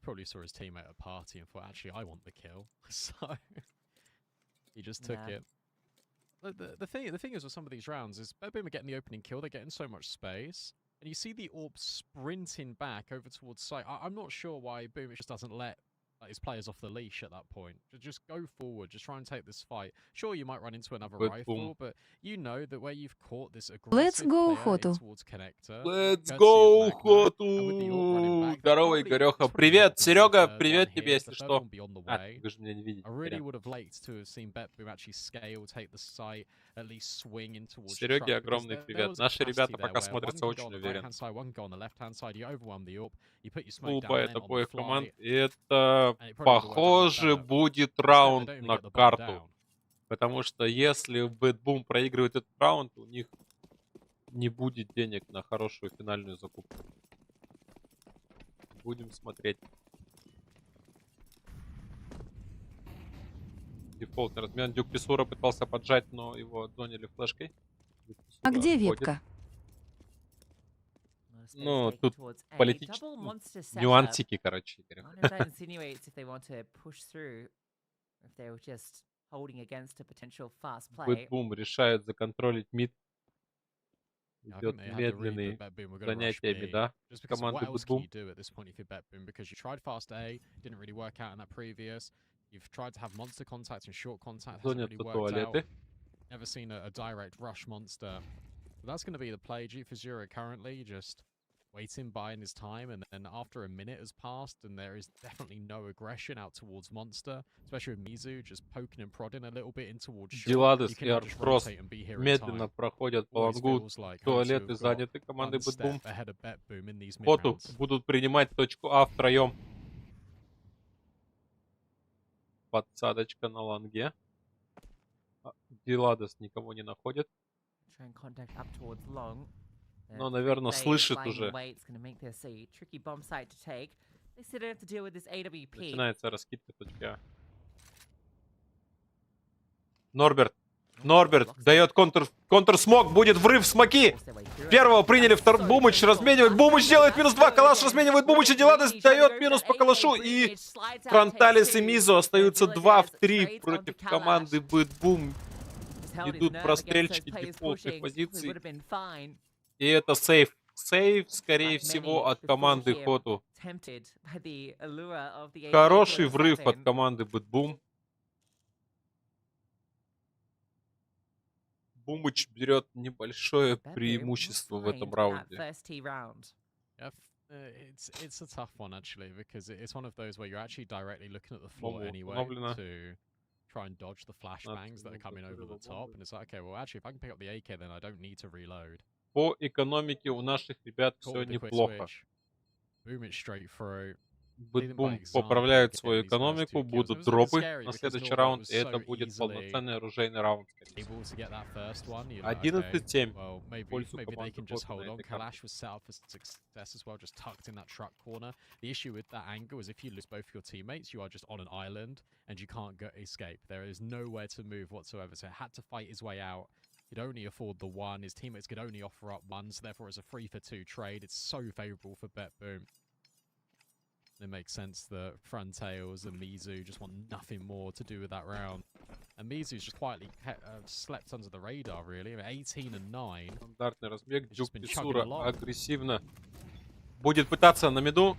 Probably saw his teammate at a party and thought, actually, I want the kill. So he just took it. The thing is with some of these rounds is Boom are getting the opening kill. They're getting so much space, and you see the AWP sprinting back over towards site. I'm not sure why Boom just doesn't let his players off the leash at that point. Just go forward. Just try and take this fight. Sure, you might run into another rifle, but you know that where you've caught this aggressive player towards connector. Let's go, HOTU! Здорово, Игореха. Привет, Серега. Привет тебе, если что. Вы же меня не видите. Сереге огромный привет. Наши ребята пока смотрятся очень уверенно. Клуба это обоих команд. И это, похоже, будет раунд на карту. Потому что если Бэтбум проигрывает этот раунд, у них не будет денег на хорошую финальную закупку. Будем смотреть. Дефолтный размен. Дюк Писура пытался поджать, но его отзонили флешкой. А где ветка? Ну, тут политические нюансики, короче. Бэтбум решает законтролить мид. Идет медленный занятие мида команды Бэтбум. Зонятся туалеты. That's going to be the play. G for Zero currently just waiting, buying his time, and then after a minute has passed, and there is definitely no aggression out towards Monster, especially with Mizu just poking and prodding a little bit in towards Short. Диладес и Артфрост медленно проходят по лангу. Туалеты заняты командой Бэтбум. HOTU будут принимать точку А втроем. Подсадочка на ланге. Диладес никого не находит. Но, наверное, слышит уже. Начинается раскидка точки А. Норберт дает контр-смок. Будет взрыв смоки. Первого приняли, второй Бумыч разменивает. Бумыч делает минус 2. Калаш разменивает Бумыч. И Диладес дает минус по калашу. И Фронталис и Мизу остаются 2 в 3 против команды Бэтбум. Идут прострельчики дефолтных позиций. И это сейф. Сейф, скорее всего, от команды HOTU. Хороший врыв от команды Бэтбум. Бумыч берет небольшое преимущество в этом раунде. It's a tough one actually because it's one of those where you're actually directly looking at the floor anyway to try and dodge the flashbangs that are coming over the top, and it's like, okay, well actually if I can pick up the AK then I don't need to reload. По экономике у наших ребят все неплохо. Бэтбум поправляют свою экономику, будут дропы на следующий раунд, и это будет полноценный оружейный раунд. 11-7 в пользу команды HOTU на этой карте. He'd only afford the one. His teammates could only offer up one, so therefore it's a 3-for-2 trade. It's so favorable for Bэтбум. It makes sense that Frontails and Mizu just want nothing more to do with that round. And Mizu's just quietly slept under the radar, really. 18 and 9. Стандартный разбег. Just Дюк been Писура chugging along. агрессивно будет пытаться на миду.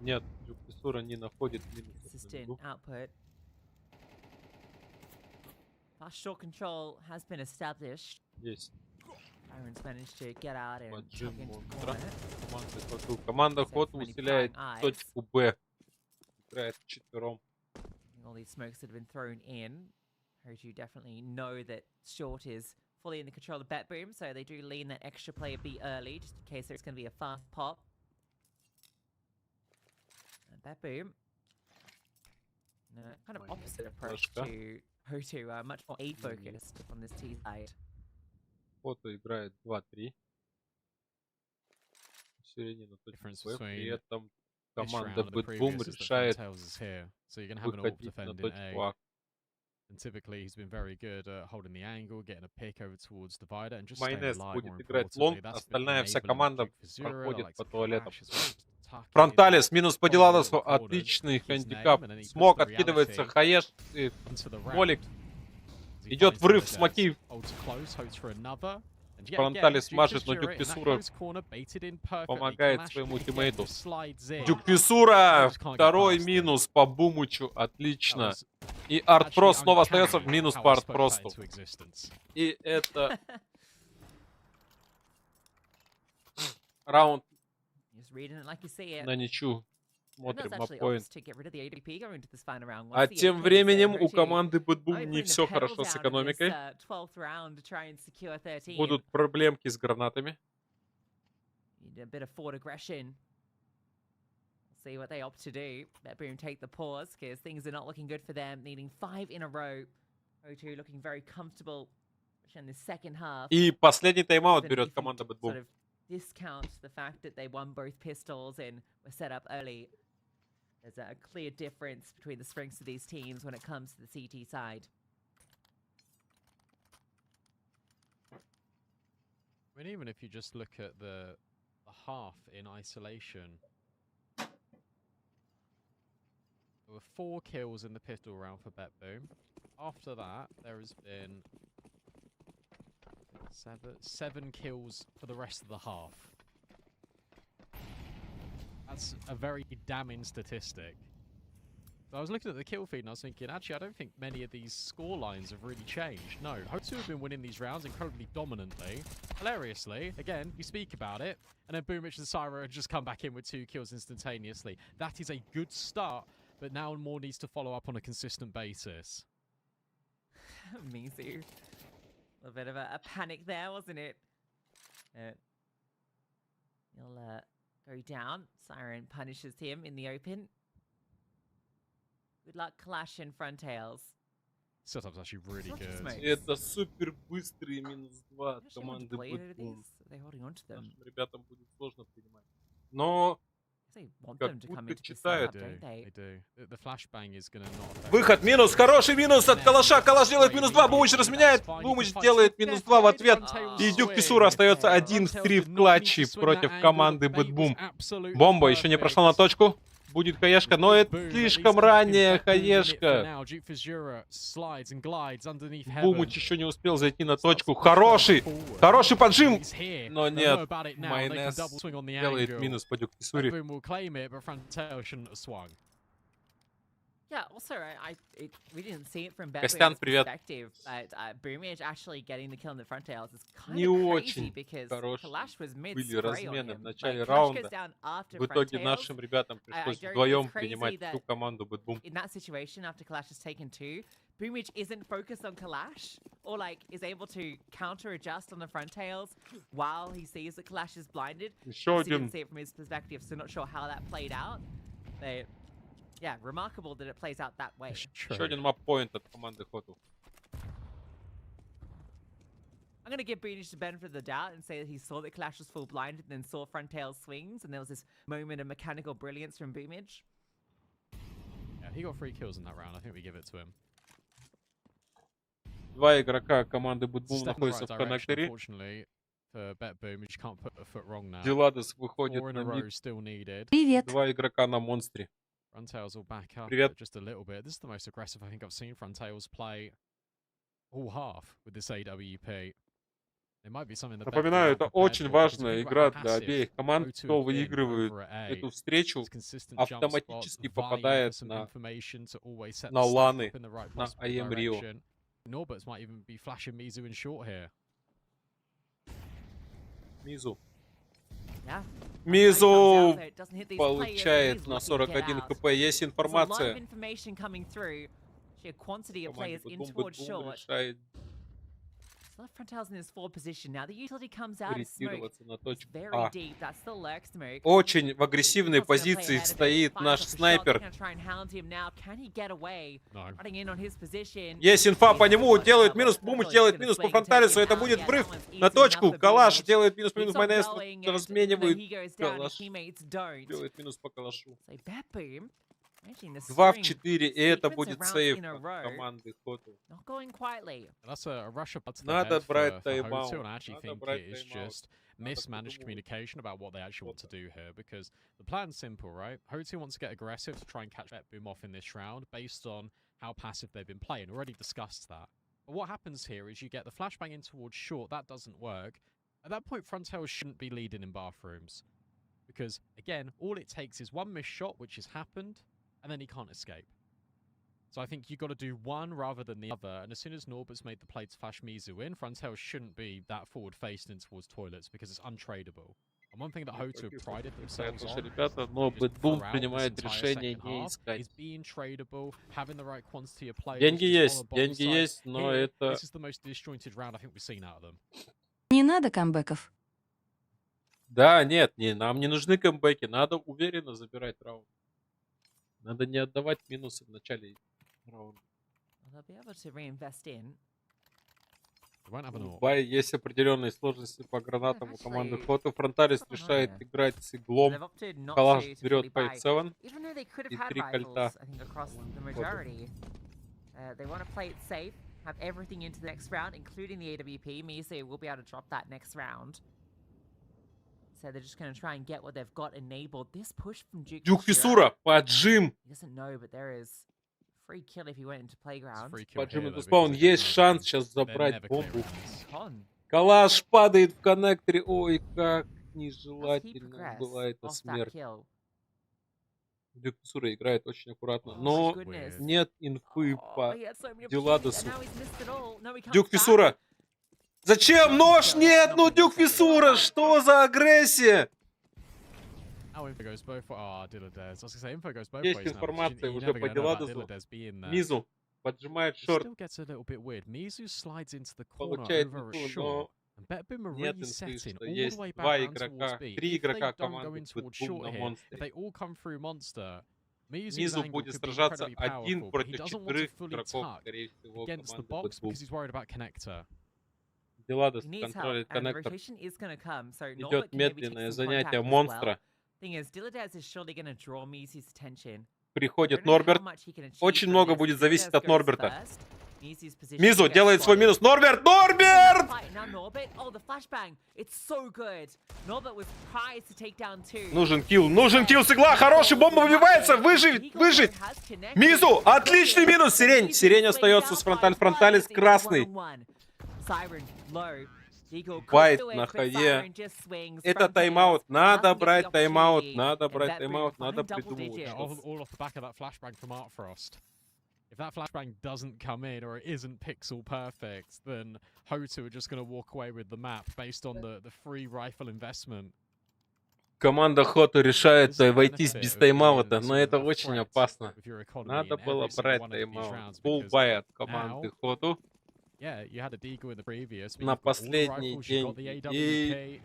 Нет, Дюк Писура не находит минус. Consistent output. Fast short control has been established. Есть. Iron's managed to get out and Поджим chug into the монстра. corner. Команда HOTU усиляет точку Б. Играет вчетвером. All these smokes that have been thrown in, HOTU definitely know that short is fully in the control of Betboom, so they do lean that extra player B early, just in case there's going to be a fast pop. And Betboom, kind of opposite approach to HOTU, much more A focused on this T side. HOTU играет 2-3. Усиление на точку Б. При этом команда Betboom решает выходить на точку А. And typically he's been very good at holding the angle, getting a pick over towards divider, and just Майонез staying alive. будет More играть importantly, лонг, that's остальная вся команда проходит по туалетам. Frontales Фронталис минус по Диладосу. Отличный хэндикап. Смог откидывается Хаеш. Молик. Идет врыв в смоки. Фронталис мажет, но Дюк Писура помогает своему тиммейту. Дюк Писура! Второй минус по Бумучу. Отлично. И Артпро снова остается в минус по Артпросту. И это раунд на ничью. Смотрим маппоинт. А тем временем у команды Betboom не все хорошо с экономикой. Будут проблемки с гранатами. See what they opt to do. Betboom take the pause because things are not looking good for them. Needing 5 in a row. HOTU looking very comfortable in the second half. И последний тайм-аут берет команда Betboom. Sort of discount the fact that they won both pistols and were set up early. There's a clear difference between the strengths of these teams when it comes to the CT side. I mean, even if you just look at the half in isolation, there were 4 kills in the pistol round for Betboom. After that, there has been 7 kills for the rest of the half. That's a very damning statistic. So I was looking at the kill feed and I was thinking, actually, I don't think many of these score lines have really changed. No, HOTU have been winning these rounds incredibly dominantly. Hilariously, again, you speak about it, and then Boomich and Syra have just come back in with 2 kills instantaneously. That is a good start, but now more needs to follow up on a consistent basis. Mizu. A bit of a panic there, wasn't it? He'll go down. Siren punishes him in the open. Good luck, Clash and Frontails. Setup's actually really good. Это супер быстрый минус 2 от команды Betboom. Нашим ребятам будет сложно принимать. Но как будто читают. Выход минус, хороший минус от Калаша. Калаш делает минус 2, Бумыч разменяет. Бумыч делает минус 2 в ответ. И Дюк Писура остается 1 в 3 в клатче против команды Betboom. Бомба еще не прошла на точку. Будет хаешка, но это слишком ранняя хаешка. Бумыч еще не успел зайти на точку. Хороший поджим. Но нет, Майонез делает минус по Дюк Писуре. Yeah, also, we didn't see it from Костян, Betboom's привет. perspective, but Boomich actually getting the kill in the Frontails is kind Не of crazy очень because хорошие Kalash was были mid-spray on размены him. в начале Like, Kalash раунда. goes down after В итоге Frontails. нашим ребятам пришлось It's вдвоем crazy принимать that всю команду Betboom. in that situation, after Kalash has taken 2, Boomich isn't focused on Kalash, or like is able to counter-adjust on the Frontails while he sees that Kalash is blinded. Еще He один. didn't see it from his perspective, so not sure how that played out. But yeah, remarkable that it plays out that way. Еще один маппоинт от команды HOTU. I'm going to give Boomich the benefit of the doubt and say that he saw that Kalash was full blinded and then saw Frontail swings, and there was this moment of mechanical brilliance from Boomich. Yeah, he got 3 kills in that round. I think we give it to him. 2 игрока команды Betboom находятся в коннекторе. for Bet Boom is you can't put a foot wrong now. Диладес выходит 4 in на a row мид. still needed. Привет. 2 игрока на монстре. Frontails will back up Привет. just a little bit. This is the most aggressive I think I've seen Frontails play all half with this AWP. It might be something that Напоминаю, это очень важная игра для обеих команд. Кто выигрывает эту встречу, автоматически попадает на ланы, на IEM Rio. Norberts might even be flashing Mizu in short here. Мизу. Мизу получает на 41 хп. Есть информация. Решает Frontails in his forward position now. The utility comes out as smoke. на точку Very А. deep. That's the lurk smoke. Очень в агрессивной позиции стоит наш снайпер. Есть инфа по нему, делает минус, Бумыч делает минус по Фронталису, это будет взрыв на точку. Калаш делает минус, майонез, разменивает. Калаш делает минус по Калашу. 2 в 4, и это будет сейф команды HOTU. Надо брать тайм-аут. Надо брать тайм-аут. Mismanaged communication about what they actually want to do here, because the plan's simple, right? HOTU wants to get aggressive to try and catch Bet Boom off in this round based on how passive they've been playing. Already discussed that. But what happens here is you get the flashbang in towards short. That doesn't work. At that point, Frontails shouldn't be leading in bathrooms, because again, all it takes is one missed shot, which has happened, and then he can't escape. So I think you've got to do one rather than the other, and as soon as Norbert's made the play to flash Mizu in, Frontails shouldn't be that forward-faced in towards toilets, because it's untradeable. And one thing that HOTU have prided themselves on ребята, но Бэтбум принимает решение не искать. is being tradable, having the right quantity of players. Деньги есть, но это... This is the most disjointed round I think we've seen out of them. Не надо камбэков. Да, нет, нам не нужны камбэки, надо уверенно забирать раунд. Надо не отдавать минусы в начале раунда. В бае есть определенные сложности по гранатам у команды HOTU. Фронталис решает играть с иглом. Калаш берет 5-7 и 3 кольта. Have everything into the next round, including the AWP. Mizu will be able to drop that next round. So they're just going to try and get what they've got enabled. This push from Дюк Фиссура, поджим. He doesn't know, but there is free kill if he went into playground. Поджим на спаун. Есть шанс сейчас забрать бомбу. Калаш падает в коннекторе. Ой, как нежелательно была эта смерть. Дюк Фиссура играет очень аккуратно, но нет инфы по Диладесу. Дюк Фиссура. Зачем нож? Нет, ну Дюк Фиссура, что за агрессия? Есть информация уже по Диладесу. Мизу поджимает шорт. Получает инфу, но нет инфы, что есть 2 игрока, 3 игрока команды Бэтбум на монстре. Мизу будет сражаться 1 против 4 игроков, скорее всего, команды Бэтбум. Диладес контролит коннектор. Идет медленное занятие монстра. Приходит Норберт. Очень много будет зависеть от Норберта. Мизу делает свой минус. Норберт! Норберт! Нужен килл с игла. Хороший, бомба выбивается. Выжить. Мизу! Отличный минус. Сирень остается с Фронталис красный. Байт на хае. Это тайм-аут. Надо брать тайм-аут. Надо придумывать. If that flashbang doesn't come in or it isn't pixel perfect, then HOTU are just going to walk away with the map based on the free rifle investment. Команда HOTU решает войтись без тайм-аута, но это очень опасно. Надо было брать тайм-аут. Фулл-бай от команды HOTU. На последние деньги. И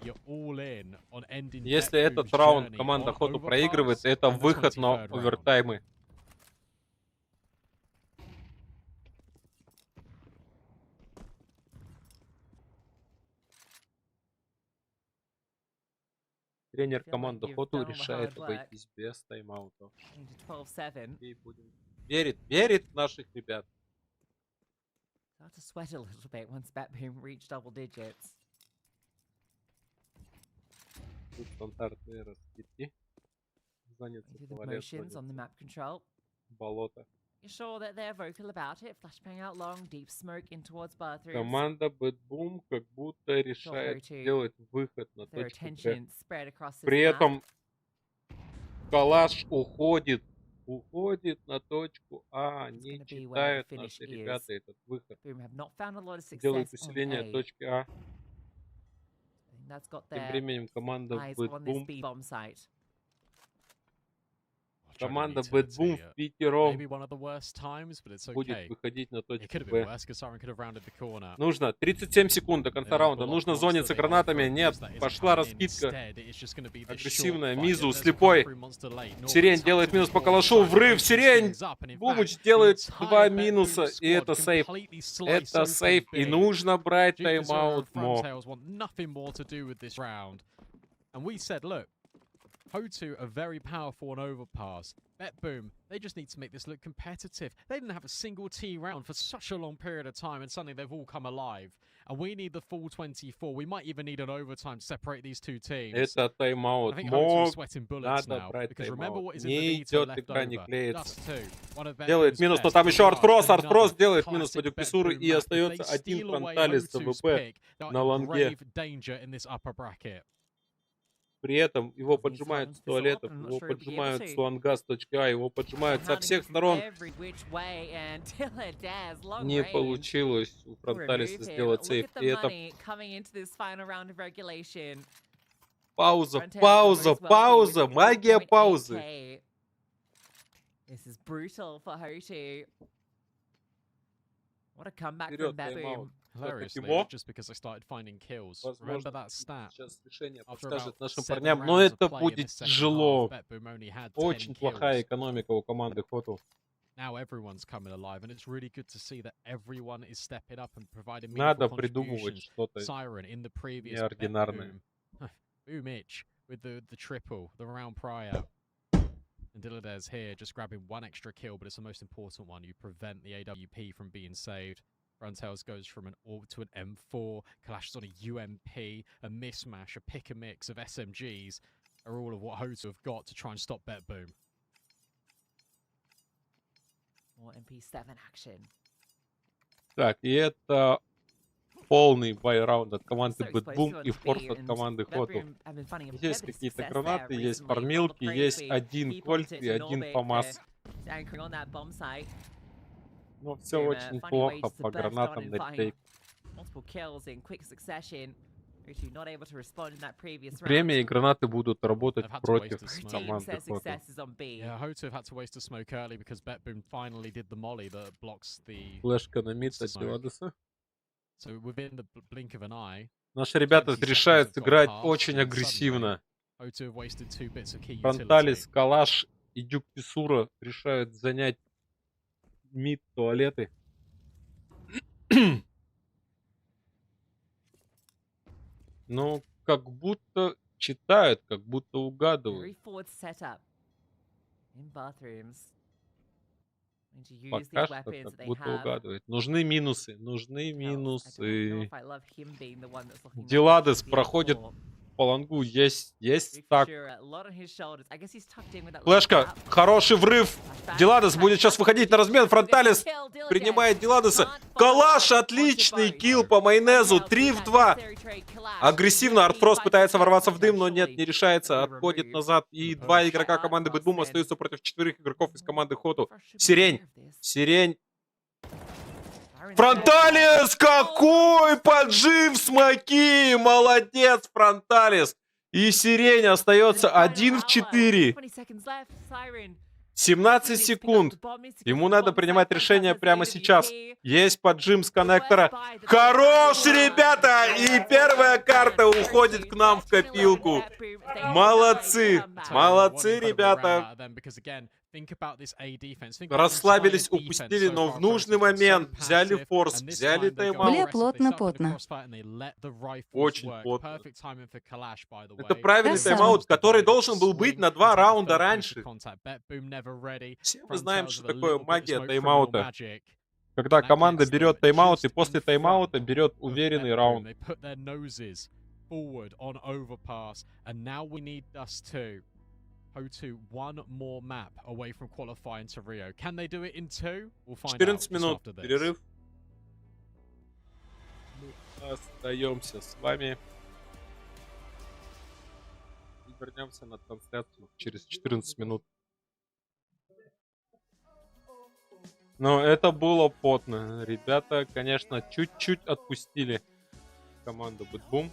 если этот раунд команда HOTU проигрывает, это выход на овертаймы. Тренер команды HOTU решает обойтись без тайм-аутов. Верит в наших ребят. Тут стандартные раскидки. Заняться туалет, болото. Команда Bad Boom как будто решает сделать выход на точку Б. При этом Калаш уходит на точку А. Не читают наши ребята этот выход. Делают усиление точки А. Тем временем команда Bad Boom. Команда Bad Boom в пятером будет выходить на точку Б. Нужно 37 секунд до конца раунда. Нужно зониться гранатами. Нет, пошла раскидка. Агрессивная. Мизу, слепой. Сирень делает минус по калашу. Врыв. Сирень. Бумыч делает 2 минуса. И это сейф. Это сейф. И нужно брать тайм-аут. HOTU are very powerful on overpass. BetBoom, they just need to make this look competitive. They didn't have a single T round for such a long period of time, and suddenly they've all come alive. And we need the full 24. We might even need an overtime to separate these two teams. Это тайм-аут. Надо брать тайм-аут. Не идет игра, не клеится. Делает минус, но там еще артфрост. Артфрост делает минус по дюписуру, и остается один фронталис ЦВП на лонге. При этом его поджимают с туалетов, его поджимают с лонга, с точки А, его поджимают со всех сторон. Не получилось у фронталиса сделать сейф. И это... Пауза, пауза, пауза, магия паузы. Вперед, тайм-аут. Возможно, сейчас решение подскажет нашим парням, но это будет тяжело. Очень плохая экономика у команды HOTU. Надо придумывать что-то неординарное. And Dilladez here just grabbing one extra kill, but it's the most important one. You prevent the AWP from being saved. Frontales goes from an AUG to an M4. Clashes on a UMP, a mismatch, a pick and mix of SMGs are all of what HOTU have got to try and stop BetBoom. More MP7 action. Так, и это полный бай-раунд от команды Bad Boom и форс от команды HOTU. Есть какие-то гранаты, есть фармилки, есть один кольт и один ФАМАС. Но все очень плохо по гранатам на ретейк. Время и гранаты будут работать против команды HOTU. Флешка на мид от Диладеса. Наши ребята решают играть очень агрессивно. Фронталис, Калаш и Дюк Писура решают занять мид, туалеты. Ну, как будто читают, как будто угадывают. Пока что как будто угадывает. Нужны минусы, нужны минусы. Диладес проходит по лонгу, есть так. Флешка, хороший врыв. Диладес будет сейчас выходить на размен. Фронталис принимает Диладеса. Калаш, отличный килл по майонезу. 3 в 2. Агрессивно. Артфрост пытается ворваться в дым, но нет, не решается. Отходит назад. И 2 игрока команды Bad Boom остаются против 4 игроков из команды HOTU. Сирень. Сирень. Фронталис! Какой поджим смоки! Молодец, Фронталис! И Сирень остается 1 в 4. 17 секунд. Ему надо принимать решение прямо сейчас. Есть поджим с коннектора. Хорош, ребята! И первая карта уходит к нам в копилку. Молодцы! Молодцы, ребята! Расслабились, упустили, но в нужный момент взяли форс, взяли тайм-аут. Плотно. Очень плотно. Это правильный тайм-аут, который должен был быть на 2 раунда раньше. Все мы знаем, что такое магия тайм-аута. Когда команда берет тайм-аут и после тайм-аута берет уверенный раунд. forward on overpass, and now we need Dust 2. HOTU, one more map away from qualifying to Rio. Can they do it in 2? We'll find out 14 just минут after this. перерыв. Мы остаемся с вами. И вернемся на трансляцию через 14 минут. Но это было потно. Ребята, конечно, чуть-чуть отпустили команду Бэтбум.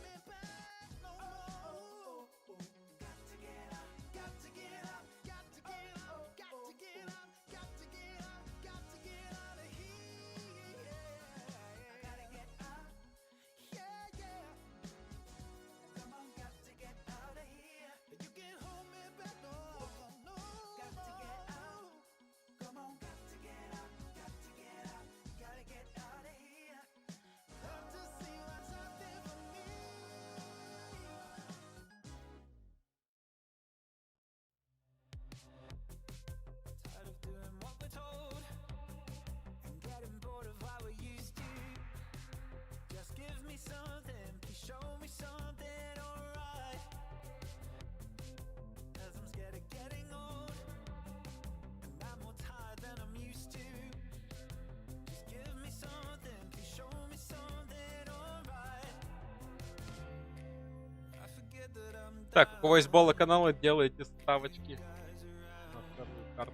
Так, у кого есть балла канала, делайте ставочки на вторую карту.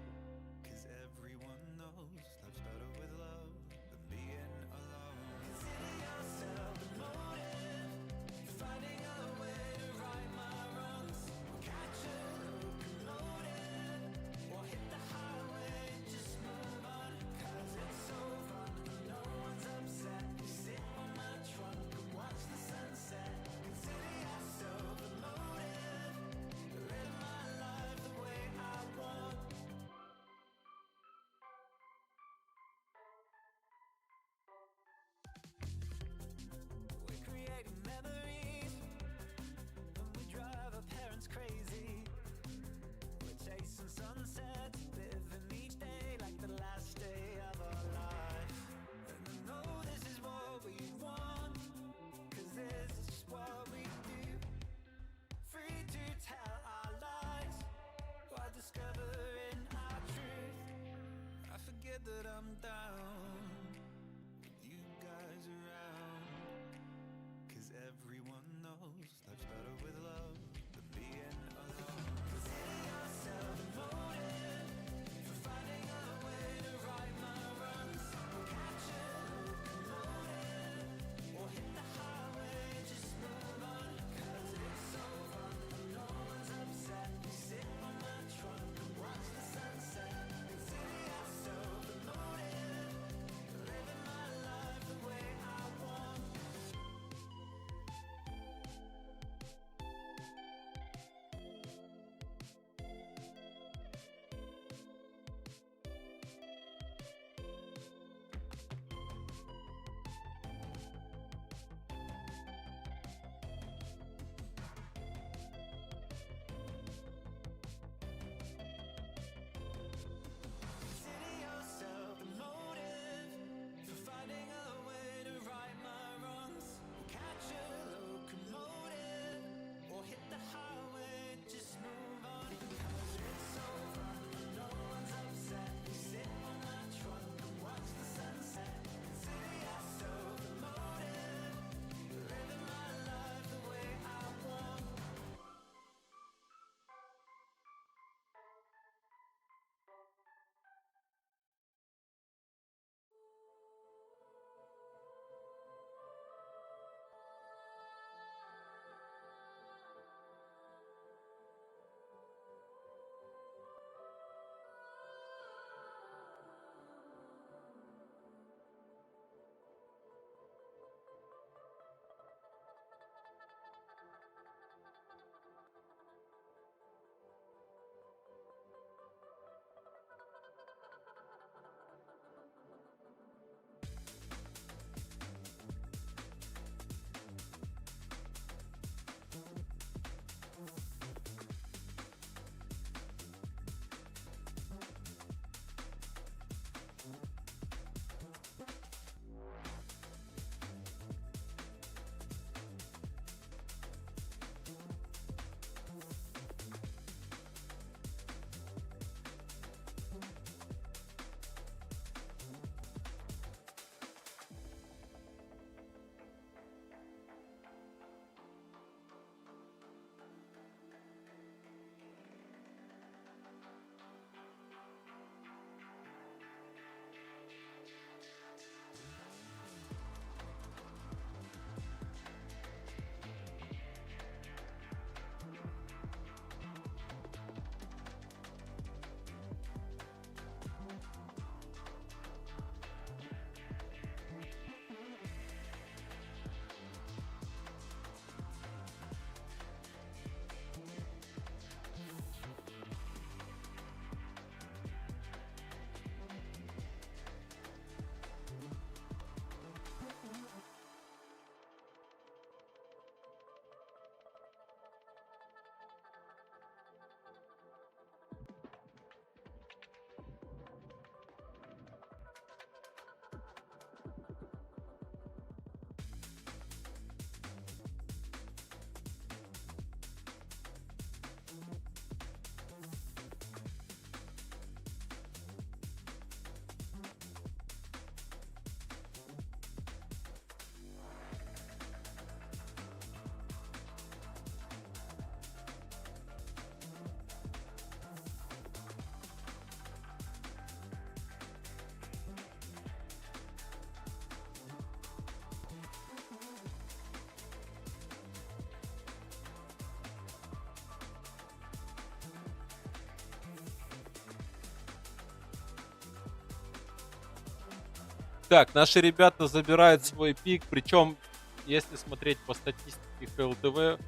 Так, наши ребята забирают свой пик, причем, если смотреть по статистике ХЛТВ,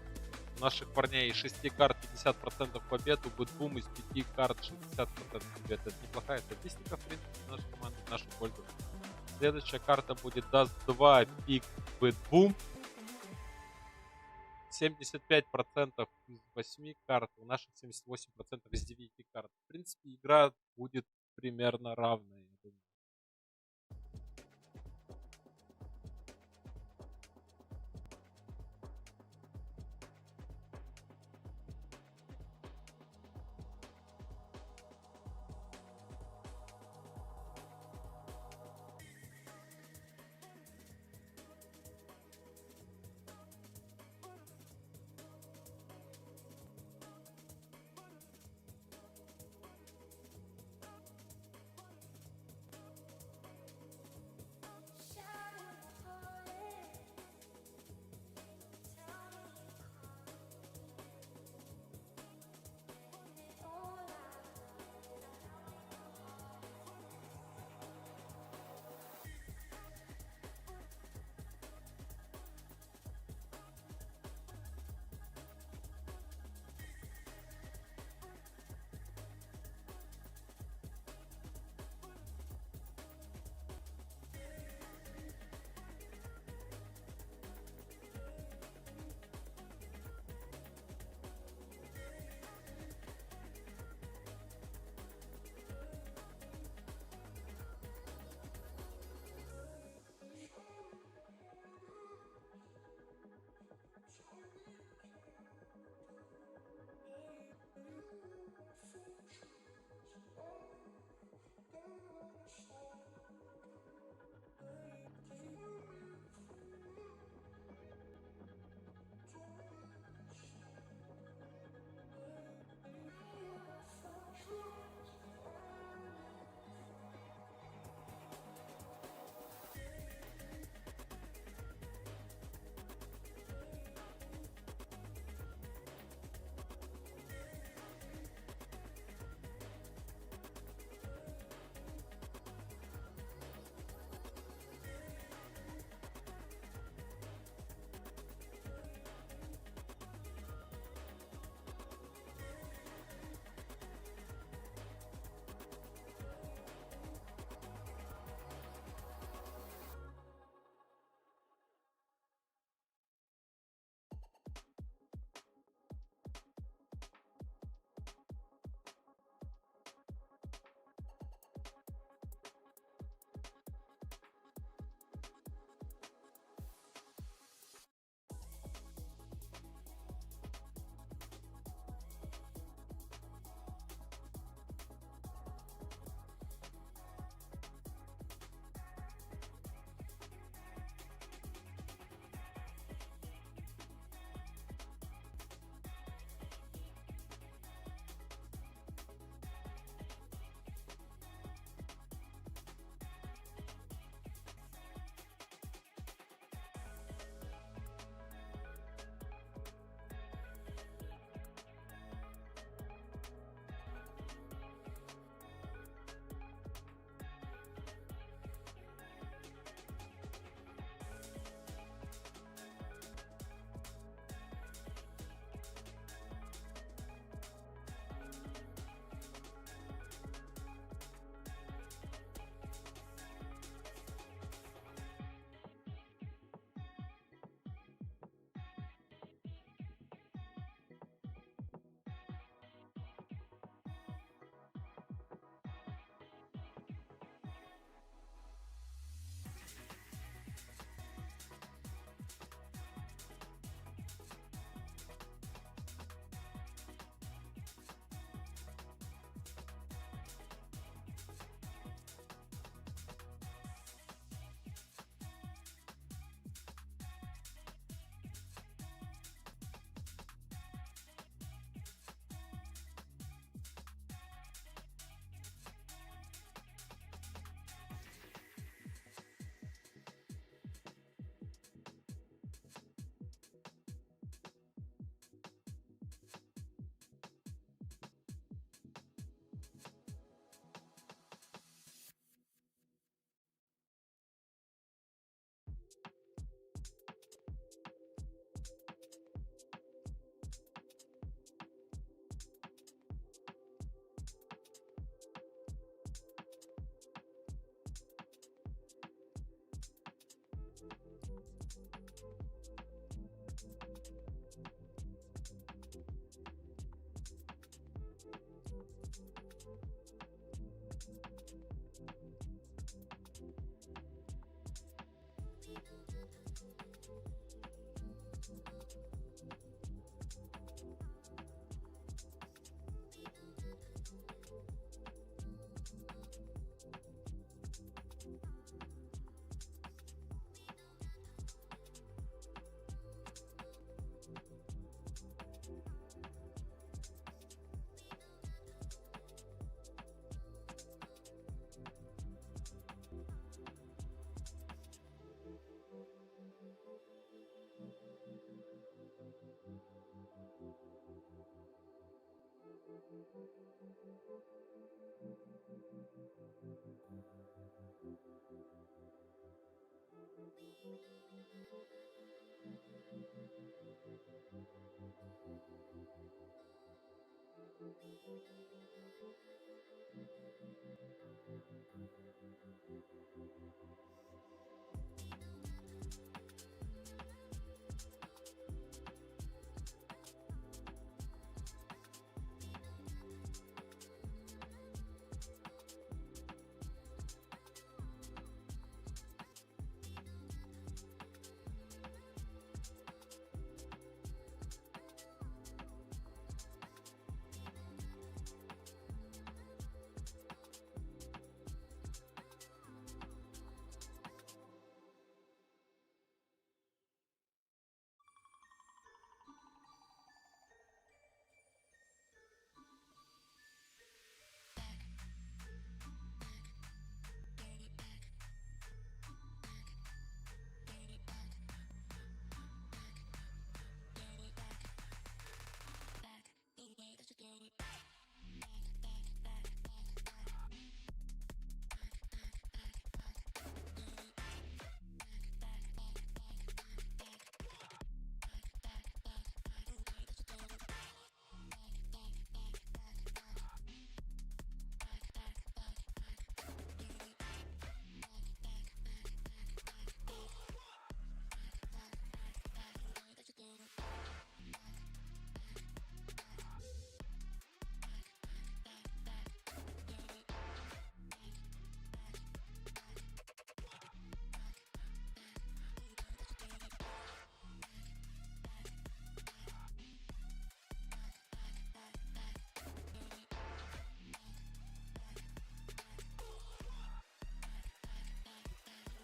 у наших парней из 6 карт 50% побед, у Бэтбум из 5 карт 60% побед. Это неплохая статистика, в принципе, нашей команды, в нашу пользу. Следующая карта будет Даст 2, пик Бэтбум. 75% из 8 карт, у наших 78% из 9 карт. В принципе, игра будет примерно равная, я думаю.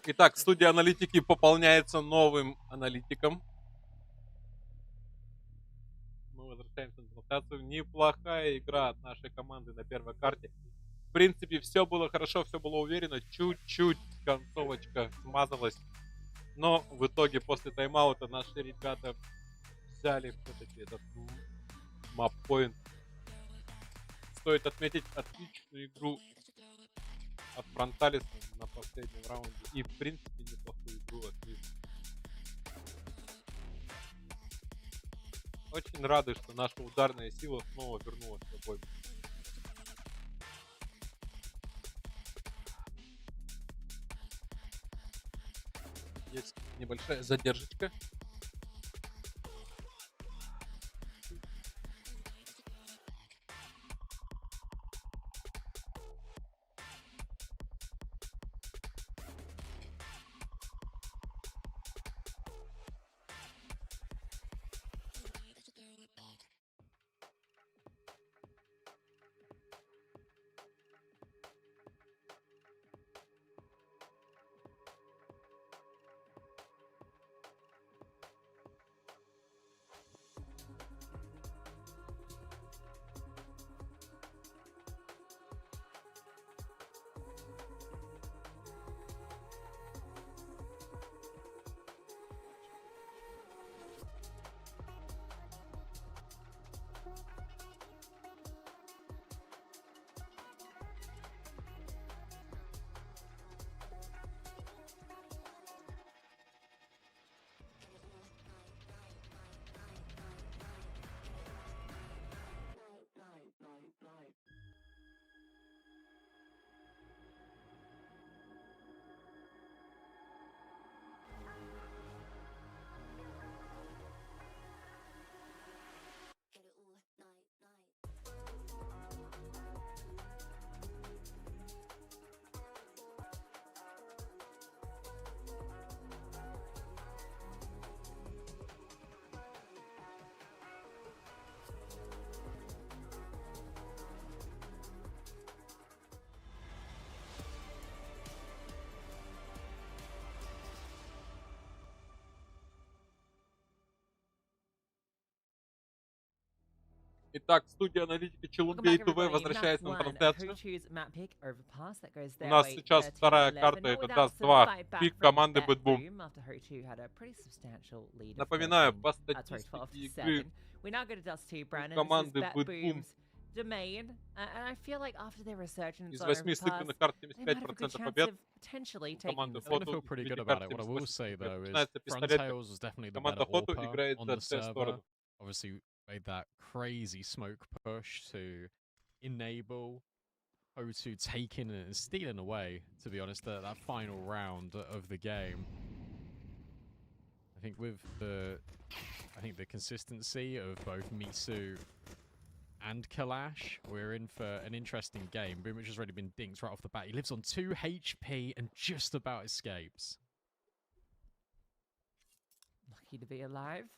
Итак, студия аналитики пополняется новым аналитиком. Мы возвращаемся на трансляцию. Неплохая игра от нашей команды на первой карте. В принципе, все было хорошо, все было уверенно. Чуть-чуть концовочка смазалась. Но в итоге после тайм-аута наши ребята взяли все-таки этот мап-поинт. Стоит отметить отличную игру от Фронталиса на последнем раунде. И в принципе неплохую игру от них. Очень рады, что наша ударная сила снова вернулась в бой. Есть небольшая задержечка. Итак, студия аналитики Челумбей ТВ возвращается на трансляцию. У нас сейчас вторая карта, это Dust 2, пик команды Бэтбум. Напоминаю, по статистике игры команды Бэтбум из 8 сыгранных карт 75% побед. Команда HOTU начинается пистолет. Команда HOTU играет за Т-сторону. Obviously made that crazy smoke push to enable HOTU taking and stealing away, to be honest, that final round of the game. I think with the consistency of both Misu and Kalash, we're in for an interesting game. Boomich has already been dinked right off the bat. He lives on 2 HP and just about escapes. Lucky to be alive.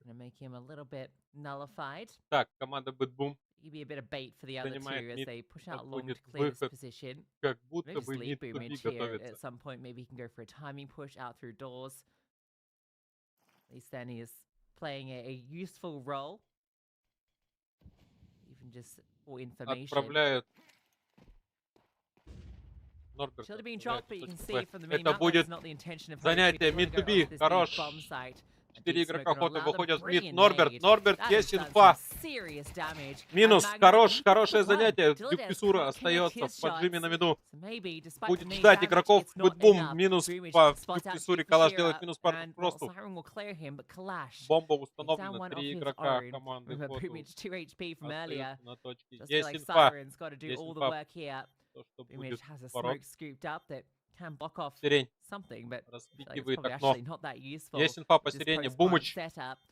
Gonna make him a little bit nullified. Так, команда Бэтбум Be a bit of bait for the other two as they push out long to будет clear this выход, position. как Maybe будто just бы leave мид to Boomich be here at готовится. some point. Maybe he can go for a timing push out through doors. At least then he is playing a useful role. Even just for information. Отправляют Норберт. Should have been dropped, but you can see from the minimap Это будет that's not the intention of занятие HOTU to mid go to be. off this Хорош. bomb site. 4 игрока HOTU выходят в мид. Nord, Норберт, есть инфа. Минус, хорошее занятие. Дюк Писура остается в поджиме на миду. Будет ждать игроков Бэтбум. Минус по Дюк Писуре. Калаш делает минус по просто. Бомба установлена. 3 игрока команды HOTU остаются на точке. Есть инфа. Есть инфа. То, что будет ворот. Сирень распикивает окно. Есть инфа по сирене. Бумыч.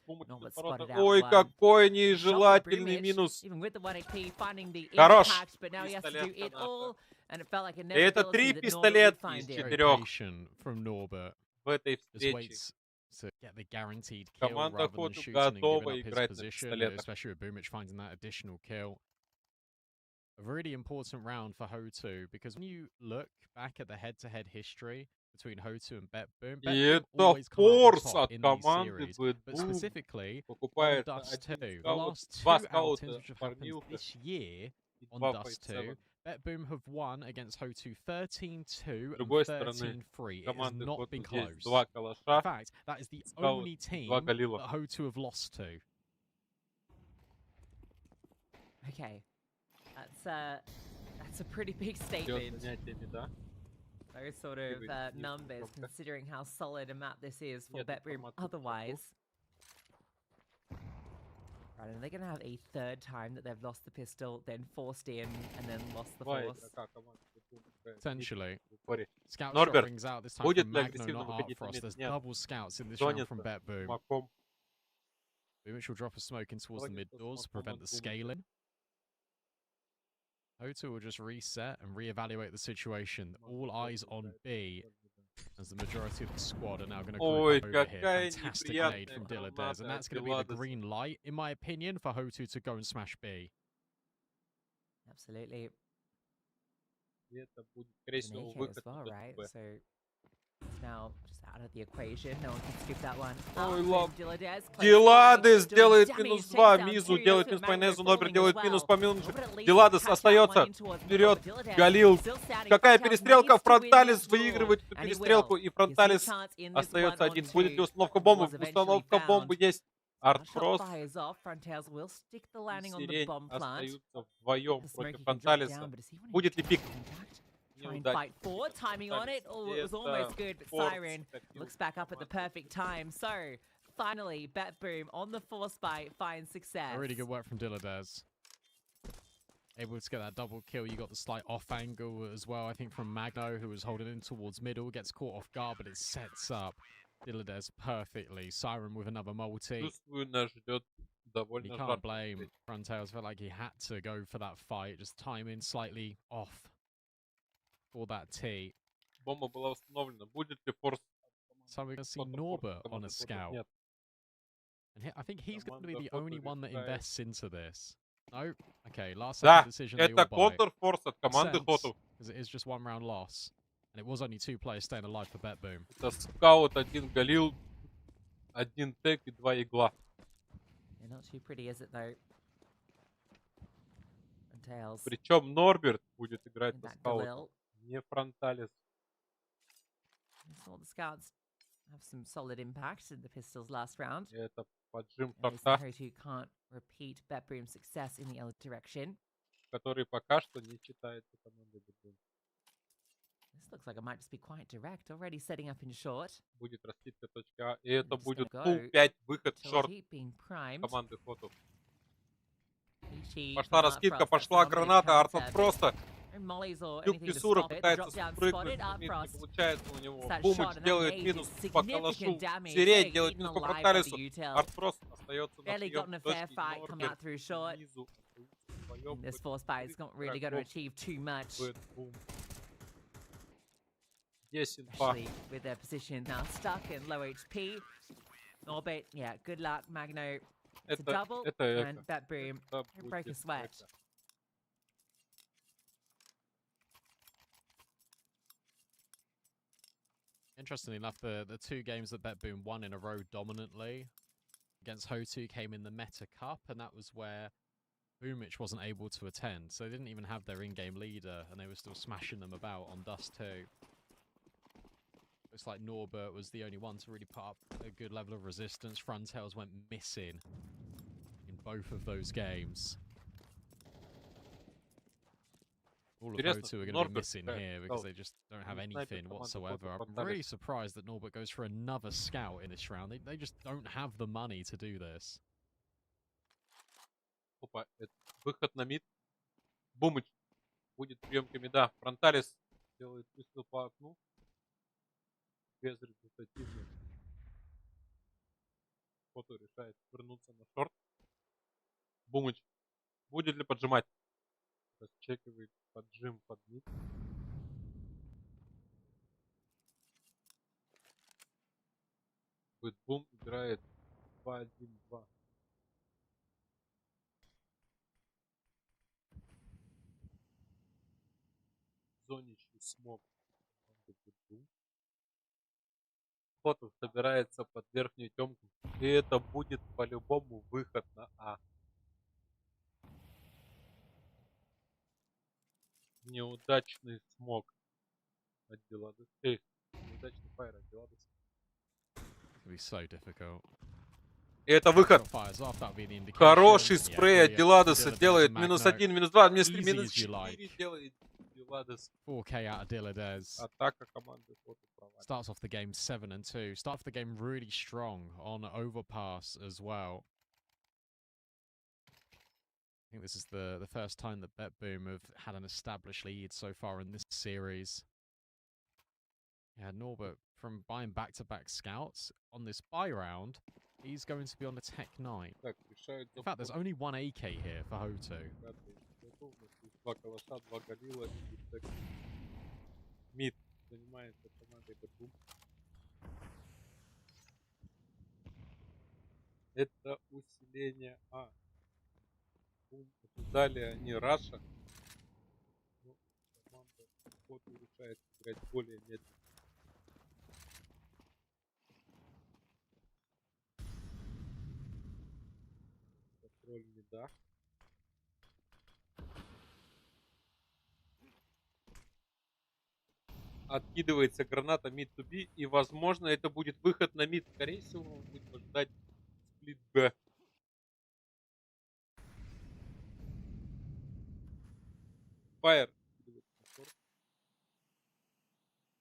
Ой, какой нежелательный минус. Хорош. И это 3 пистолета из 4 в этой встрече. Команда HOTU готова играть на пистолетах. A really important round for HOTU because when you look back at the head-to-head history between HOTU and BetBoom, И BetBoom это always come out on форс top от in these команды series, but Бэтбум. specifically on Покупает Dust 2. The скаут, last 2 два outings скаута, which have happened парнилка this year и on 2 Dust 2, файтсевена. BetBoom have won against HOTU 13-2 С and другой стороны, 13-3. It has команды not been HOTU есть close. 2 In калаша, fact, that is the скаут only и team 2 that галила. HOTU have lost to. Okay, that's a pretty big statement. Those sort of numbers, considering how solid a map this is for BetBoom otherwise. Right, and they're going to have a third time that they've lost the pistol, then forced in, and then lost the force. Potentially. Scout shot Норберт, rings out this time будет from ли Magno, агрессивно not выходить на Artfrost. мид? There's Нет. double scouts in this round from Зонится BetBoom. маком. Boomich will drop a smoke in towards the mid doors to prevent the scaling. HOTU will just reset and reevaluate the situation. All eyes on B, as the majority of the squad are now going to Ой, group over here. какая Fantastic неприятная nade from Dilladez, граната and that's от going to be the Dilladez. green light, in my opinion, for HOTU to go and smash B. Absolutely. И это будет, скорее An всего, AK выход as well, на right? Б. So it's now just out of the equation. No one can skip that one. Ой, лап. Dilladez Диладес делает минус 2, Мизу делает минус по Инезу, Норберт делает минус по Минусу. Диладес остается вперед, Галил. Какая перестрелка, Фронталис выигрывает эту перестрелку, и Фронталис остается один. Будет ли установка бомбы? Установка бомбы есть. Артфрост и Сирень остаются вдвоем против Фронталиса. Будет ли пик? Fight forward, timing on it. Oh, it was almost good, but Siren looks back up at the perfect time. So, finally, BetBoom on the force bite finds success. A really good work from Dilladez. Able to get that double kill. You got the slight off angle as well, I think, from Magno, who was holding in towards middle. Gets caught off guard, but it sets up Dilladez perfectly. Siren with another multi. Чувствую, нас ждет You довольно can't жарко. blame Frontails. Felt like he had to go for that fight. Just timing slightly off for that T. Бомба была установлена. Будет ли форс? So we're going to see Norbert on a scout. Нет. And I think he's going to be the only one that invests into this. No? Okay, last Да, second decision they это all buy. контр-форс от команды HOTU. Because it is just one round loss. And it was only 2 players staying alive for BetBoom. Это скаут, один Галил. 1 тег и 2 игла. Yeah, not too pretty, is it, though? And Tails. Причем Норберт будет играть And на back to скаута, Lil. не фронталис. We saw the scouts have some solid impact in the pistols last round. Это поджим At least шорта, HOTU can't repeat Betboom's success in the other direction. который пока что не читается командой Бэтбум. This looks like it might just be quite direct, already setting up in short. Будет раскидка точки А, и это Just будет gonna пул go 5, выход в шорт Torty being primed. команды HOTU. Peachy Пошла from раскидка, Artfrost, that's пошла the one with граната, Арт counter, от but просто. no mollies or Люк anything to Писура stop it. The пытается drop down спрыгнуть, spotted. но не Artfrost. получается у него. That Бумыч shot and that делает nade минус is по significant калашу. damage. Сирень Getting делает eaten минус по alive by the фронталису. util. Артфрост остается на Barely прием gotten a fair точки. fight coming out through short. Снизу остаются вдвоем. This force fight is not really going to achieve too much. Бэтбум. Есть инфа. Especially with their position now stuck in low HP. Orbit, yeah, good luck, Magno. It's a double, Это and эко. Betboom, Это don't break a будет sweat. эко. Interestingly enough, the two games that Betboom won in a row dominantly against HOTU came in the Meta Cup, and that was where Boomich wasn't able to attend. So they didn't even have their in-game leader, and they were still smashing them about on Dust 2. Looks like Norbert was the only one to really put up a good level of resistance. Frontails went missing in both of those games. All of Интересно, HOTU are going to be Norbert missing играет here в because скаут. they just don't have Не снайпер anything команды whatsoever. HOTU I'm фронталис. really surprised that Norbert goes for another scout in this round. They just don't have the money to do this. Опа, это выход на мид. Бумыч будет приемка мида. Фронталис делает выстрел по окну. Безрезультативно. HOTU решает вернуться на шорт. Бумыч будет ли поджимать? Расчекивает поджим под мид. Бэтбум играет 2-1-2. Зоничный смог команды Бэтбум. HOTU собирается под верхнюю темку. И это будет по-любому выход на А. Неудачный смог от Деладос. Неудачный файр от Деладос. It's going to be so difficult. И это выход. Fires off, that'll be the indication. Хороший Yeah, спрей от brilliant. Деладоса. Dillade's Делает Magno. минус 1, минус 2, минус 3, Easy минус as you 4. like. Делает Деладос. 4K out of Dillade's. Атака команды HOTU провалена. Starts off the game 7-2. Starts off the game really strong on overpass as well. I think this is the first time that Betboom have had an established lead so far in this series. Yeah, Norbert, from buying back-to-back scouts on this buy round, he's going to be on the Tech 9. Так, решают In fact, there's only one AK here for HOTU. Два калаша, два горилла и так. Мид занимается командой Бэтбум. Это усиление А. Ожидали они Раша. Но команда HOTU решает играть более медленно. Контроль мида. Откидывается граната mid to B, и возможно это будет выход на мид. Скорее всего, мы будем ожидать сплит Б. Фаер.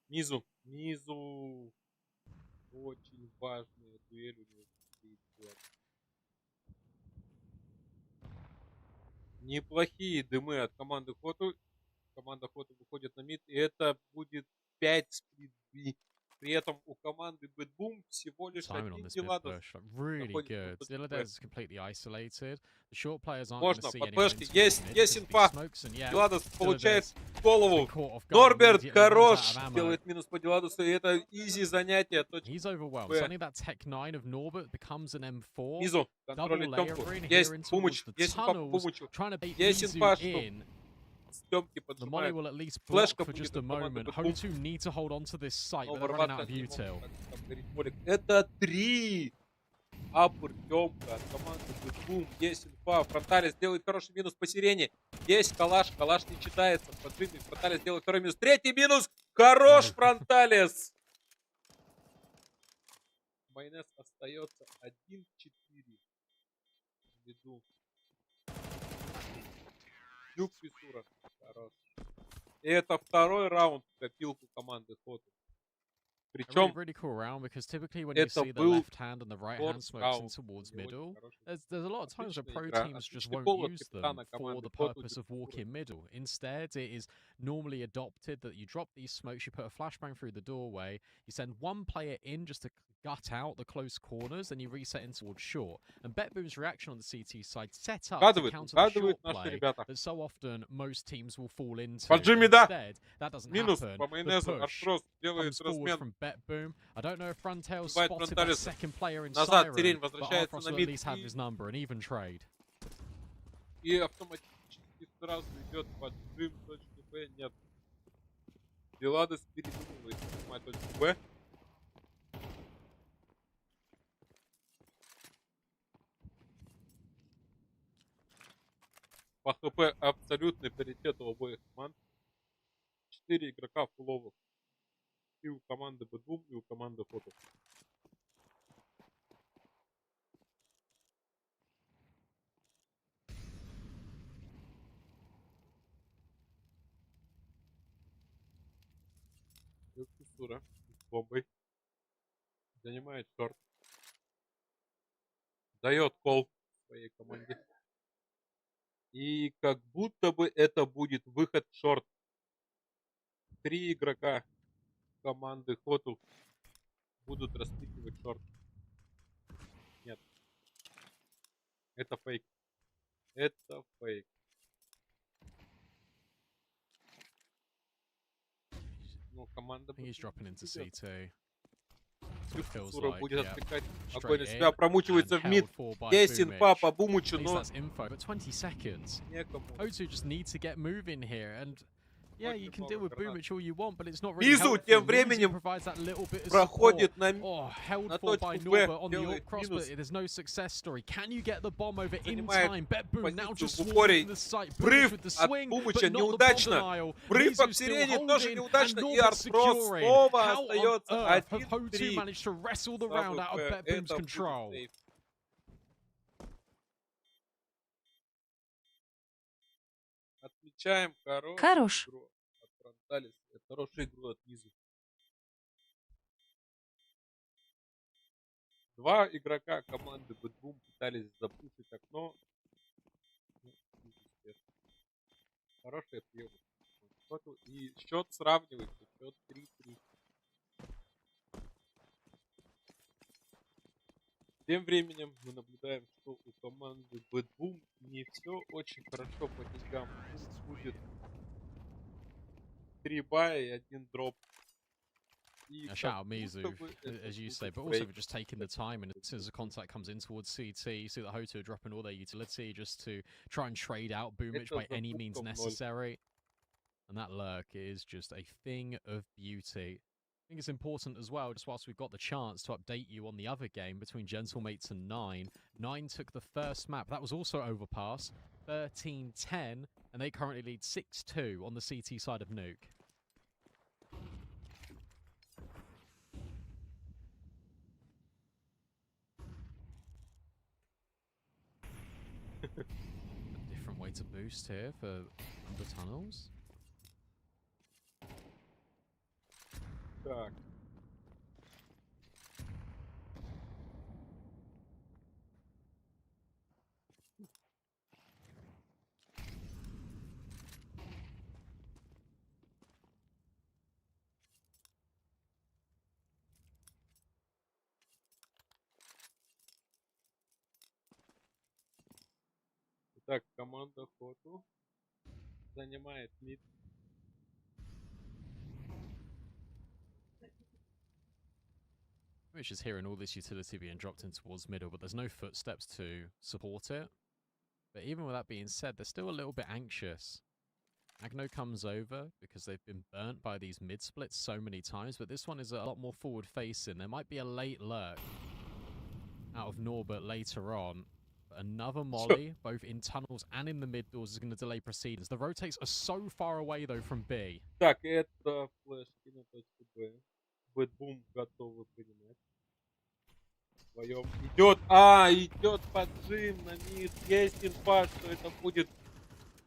Низу. Низу. Очень важная дуэль у него. Неплохие дымы от команды HOTU. Команда HOTU выходит на мид, и это будет 5 сплит B. При этом у команды Бэтбум всего лишь Timing on один this mid Деладос. push, like, really good. Dillade's is completely isolated. The short players aren't going to Можно, see под anyone флешки. into Есть, mid есть because инфа. he smokes, and yeah, Деладос получает Dillade's голову. been caught off guard, Норберт immediately runs хорош. out of ammo. Делает минус по Деладосу, и это изи занятие. He's overwhelmed. Б. Suddenly that Tech 9 of Norbert becomes an M4. Низу. Double Контролит темку. layering Есть here into Бумыч. the Есть инфа по tunnels, Бумычу. trying to bait Есть Mizu инфа, что in. с темки The molly поджимает. will at least block Флешка for будет just a от команды moment. Бэтбум. HOTU need to hold on to this site, Но but they're running out ворваться of не util. могут. Там горит молик. Это 3 Апр, Тёмка от команды Бэтбум. Есть инфа. Фронталис делает хороший минус по сирене. Есть калаш. Калаш не читается. Поджимник. Фронталис делает второй минус. Третий минус. Хорош, Фронталис. Майонез остается 1-4. Веду. Дюк Писура. Хорош. И это второй раунд в копилку команды HOTU. Причем really cool round because typically when you это see the был left hand and the right hand форс smokes in раунд. towards Не очень middle, хороший. there's a lot of times where Отличная pro игра. teams just Отличный won't пол от use them капитана for команды the HOTU purpose of Дюк Писура. walking middle. Instead, it is normally adopted that you drop these smokes, you put a flashbang through the doorway, you send one player in just to gut out the close corners, and you reset in towards short. And BetBoom's reaction on the CT side set up to counter the short наши play ребята. that so often most teams will fall into. Поджими, да. Instead, that doesn't Минус happen. по The майонезу. push Артрос делает comes forward размен. from BetBoom. I don't know if Frontail Сбивает spotted that Фронталиса. second player in Назад Siren, сирень. but Возвращается Arthros на will at мид. least have his number, an even trade. И автоматически сразу идет поджим точки Б. Нет. Деладес передумывает снимать точку Б. По ХП абсолютный паритет у обоих команд. 4 игрока фуловых. И у команды Бэтбум, и у команды HOTU. Сура с бомбой. Занимает шорт. Дает кол своей команде. И как будто бы это будет выход в шорт. 3 игрока команды HOTU будут распикивать шорт. Нет. Это фейк. Это фейк. Но команда... I think he's dropping into CT. Сура будет отвлекать огонь на Straight себя, in промучивается and в мид. held for by Есть инфа Boomich. по Бумычу, At least но that's info, but 20 seconds. некому. HOTU just need to get moving here, and yeah, you can deal with Много Boomich all you want, but it's not really Мизу helpful. тем Mizzy временем provides that little bit of проходит support. на Oh, held на for by точку Б, Norbert on the делает York cross, минус. but there's no success story. Can you get the bomb over in Занимает time? BetBoom now позицию just в упоре. swarming the site. Врыв Boomich with the от swing, Бумыча but not the bomb неудачно. denial. Врыв Mizu от still сирени тоже holding, неудачно. and И Norbert Артрос securing. снова How on остается earth have HOTU 1-3. managed to wrestle the round out of BetBoom's Это будет control? сейф. Отмечаем Хорош. игру от Фронталис. Хорошую игру от Мизу. 2 игрока команды Бэтбум пытались запушить окно. Ну, безуспешно. Хорошая приема. И счет сравнивается. Счет 3-3. Тем временем мы наблюдаем, что у команды Бэтбум не все очень хорошо по деньгам. Будет 3 бая и 1 дроп. Yeah, shout out Mizu, as you say, but also for just taking the time, and as soon as the contact comes in towards CT, you see that HOTU are dropping all their utility just to try and trade out Boomich by any means necessary. And that lurk is just a thing of beauty. I think it's important as well, just whilst we've got the chance to update you on the other game between Gentlemates and 9. 9 took the first map. That was also Overpass, 13-10, and they currently lead 6-2 on the CT side of Nuke. A different way to boost here for under tunnels. Так. Итак, команда HOTU занимает мид. Which is hearing all this utility being dropped in towards middle, but there's no footsteps to support it. But even with that being said, they're still a little bit anxious. Agno comes over because they've been burnt by these mid splits so many times, but this one is a lot more forward facing. There might be a late lurk. out of Norbert later on. Another molly, both in tunnels and in the mid doors, is going to delay proceedings. The rotates are so far away, though, from B. Так, это флешки на точку Б. Бэтбум готовы принимать. Вдвоем идет. Идет поджим на мид. Есть инфа, что это будет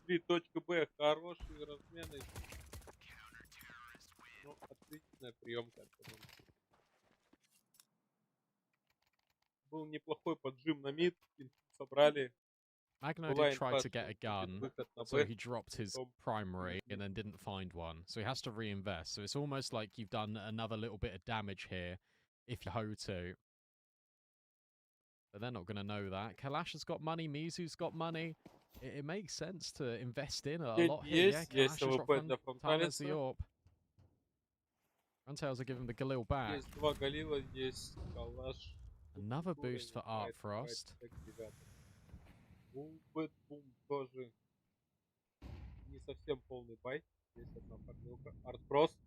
3.Б. Хорошие размены. Ну, отличная приемка. Был неплохой поджим на мид. Собрали. Magno did try to get a gun, so he dropped his primary and then didn't find one. So he has to reinvest. So it's almost like you've done another little bit of damage here if you HOTU. But they're not going to know that. Kalash has got money. Mizu's got money. It makes sense to invest in a lot here. Yeah, Kalash has dropped Tyler's the AWP. Runtails are giving the Galil back. Есть два Галила, есть Калаш. Another boost for Art Frost. Бэтбум тоже не совсем полный бай. Здесь одна фармилка. Артфрост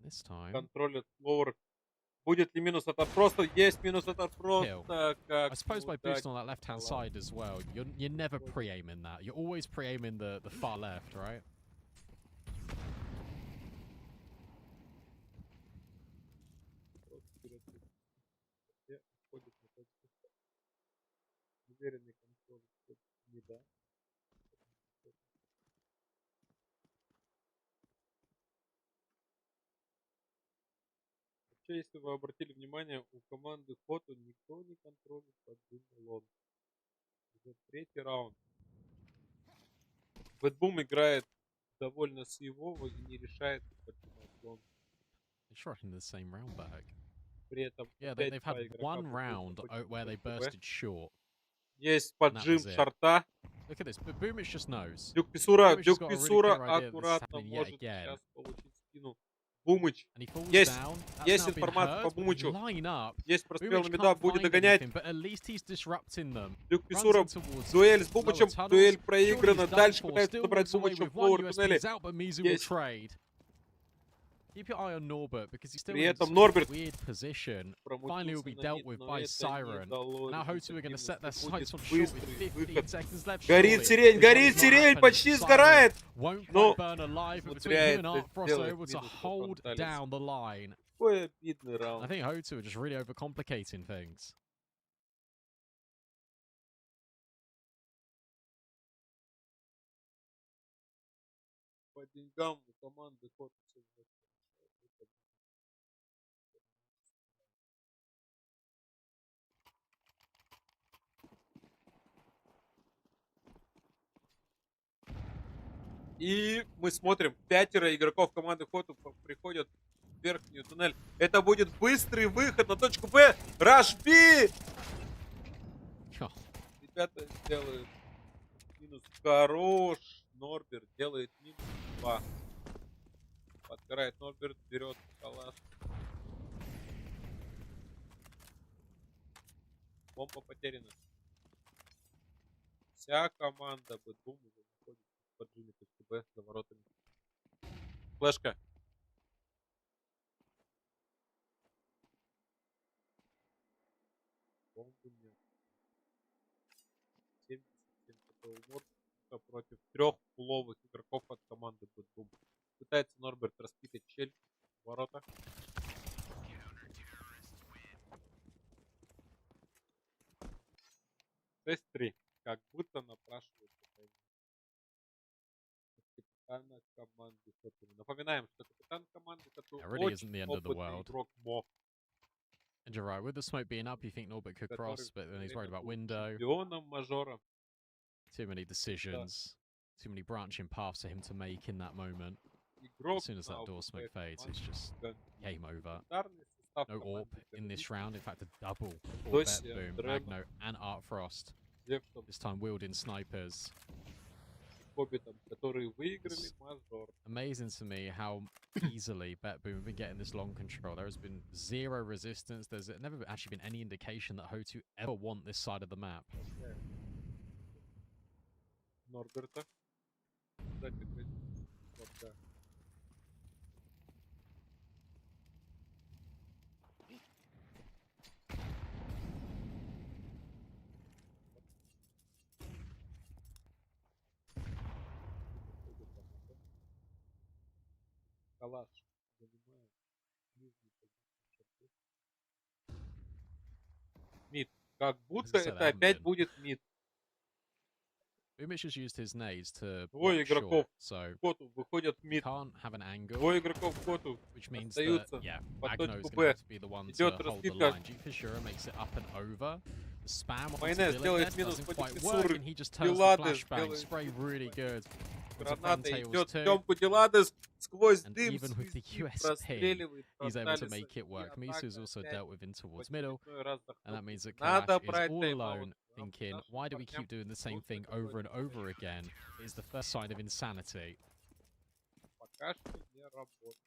контролит лоур. Будет ли минус от Артфроста? Есть минус от Артфроста. I suppose by boosting on that left-hand side as well, you're never pre-aiming that. You're always pre-aiming the far left, right? Уверенный контроль не да. Вообще, если вы обратили внимание, у команды HOTU никто не контролит поджим лон. Это третий раунд. Бэтбум играет довольно сейвово и не решает поджимать лон. The same round back. При этом they've had one round where they bursted short. Есть поджим шорта. Look at this, but Boomich just knows. Дюк Писура аккуратно может сейчас получить спину. Бумыч. Есть информация по Бумычу. Есть прострел на мида, будет догонять. Дюк Писура, дуэль с Бумычем, дуэль проиграна. Дальше пытается забрать Бумыча в лоуэр туннеле. Есть. Keep your eye on Norbert because he's still При in этом a Norbert weird position. Finally will be dealt with by Siren. Now HOTU are going to set their sights on short with 15 seconds left. Горит сирень, почти сгорает. Won't quite burn alive, but between him and Art Frost are able to hold down the line. Какой обидный раунд. I think HOTU are just really overcomplicating things. По деньгам у команды HOTU. И мы смотрим, 5 игроков команды HOTU приходят в верхнюю туннель. Это будет быстрый выход на точку Б. Раш Би! Ребята делают минус. Хорош. Норберт делает минус 2. Подгорает Норберт, берет калаш. Бомба потеряна. Вся команда Бэтбум уже находится в поджиме точки Б за воротами. Флешка. Бомбы нет. 77 умор против 3 фуловых игроков от команды Бэтбум. Пытается Норберт распикать щель в ворота. 6-3. Как будто напрашивается капитана команды HOTU. Напоминаем, что капитан команды HOTU очень опытный игрок МО. And you're right, with the smoke being up, you think Norbert could cross, but then he's worried about window. Мажора. Too many decisions, too many branching paths for him to make in that moment. As soon as that door smoke fades, it's just game over. No AWP in this round, in fact a double for Boom, Magno and Art Frost. This time wielding snipers. Amazing to me how easily BetBoom have been getting this long control. There has been zero resistance. There's never actually been any indication that HOTU ever want this side of the map. Норберта. Калаш занимает нижнюю позицию. Мид. Как будто это опять будет мид. Boomich has used his nades to Двое block игроков short, so в хоту выходят в you мид. can't have an angle, Двое игроков в хоту which means that, остаются yeah, по Magno's точку going to Б. have to be the one to Идет hold the раскидка. line. G4 makes it up and over. The spam on Майонез Billet делает минус doesn't против quite фиссуры. work, and he just turns the Деладес flashbang. делает Spray really good. граната. Tails Идет too. Тёмку Деладес сквозь And дым even with the свистит, USP, простреливает. he's able to Фронталиса make it и work. атака Misu's also опять dealt with in в towards middle, очередной раз and that means захлопнется. that Kalash Надо is брать all тайм-аут. alone, thinking, why do we keep doing the same thing over and over again? It's the first sign of insanity. Пока что не работает.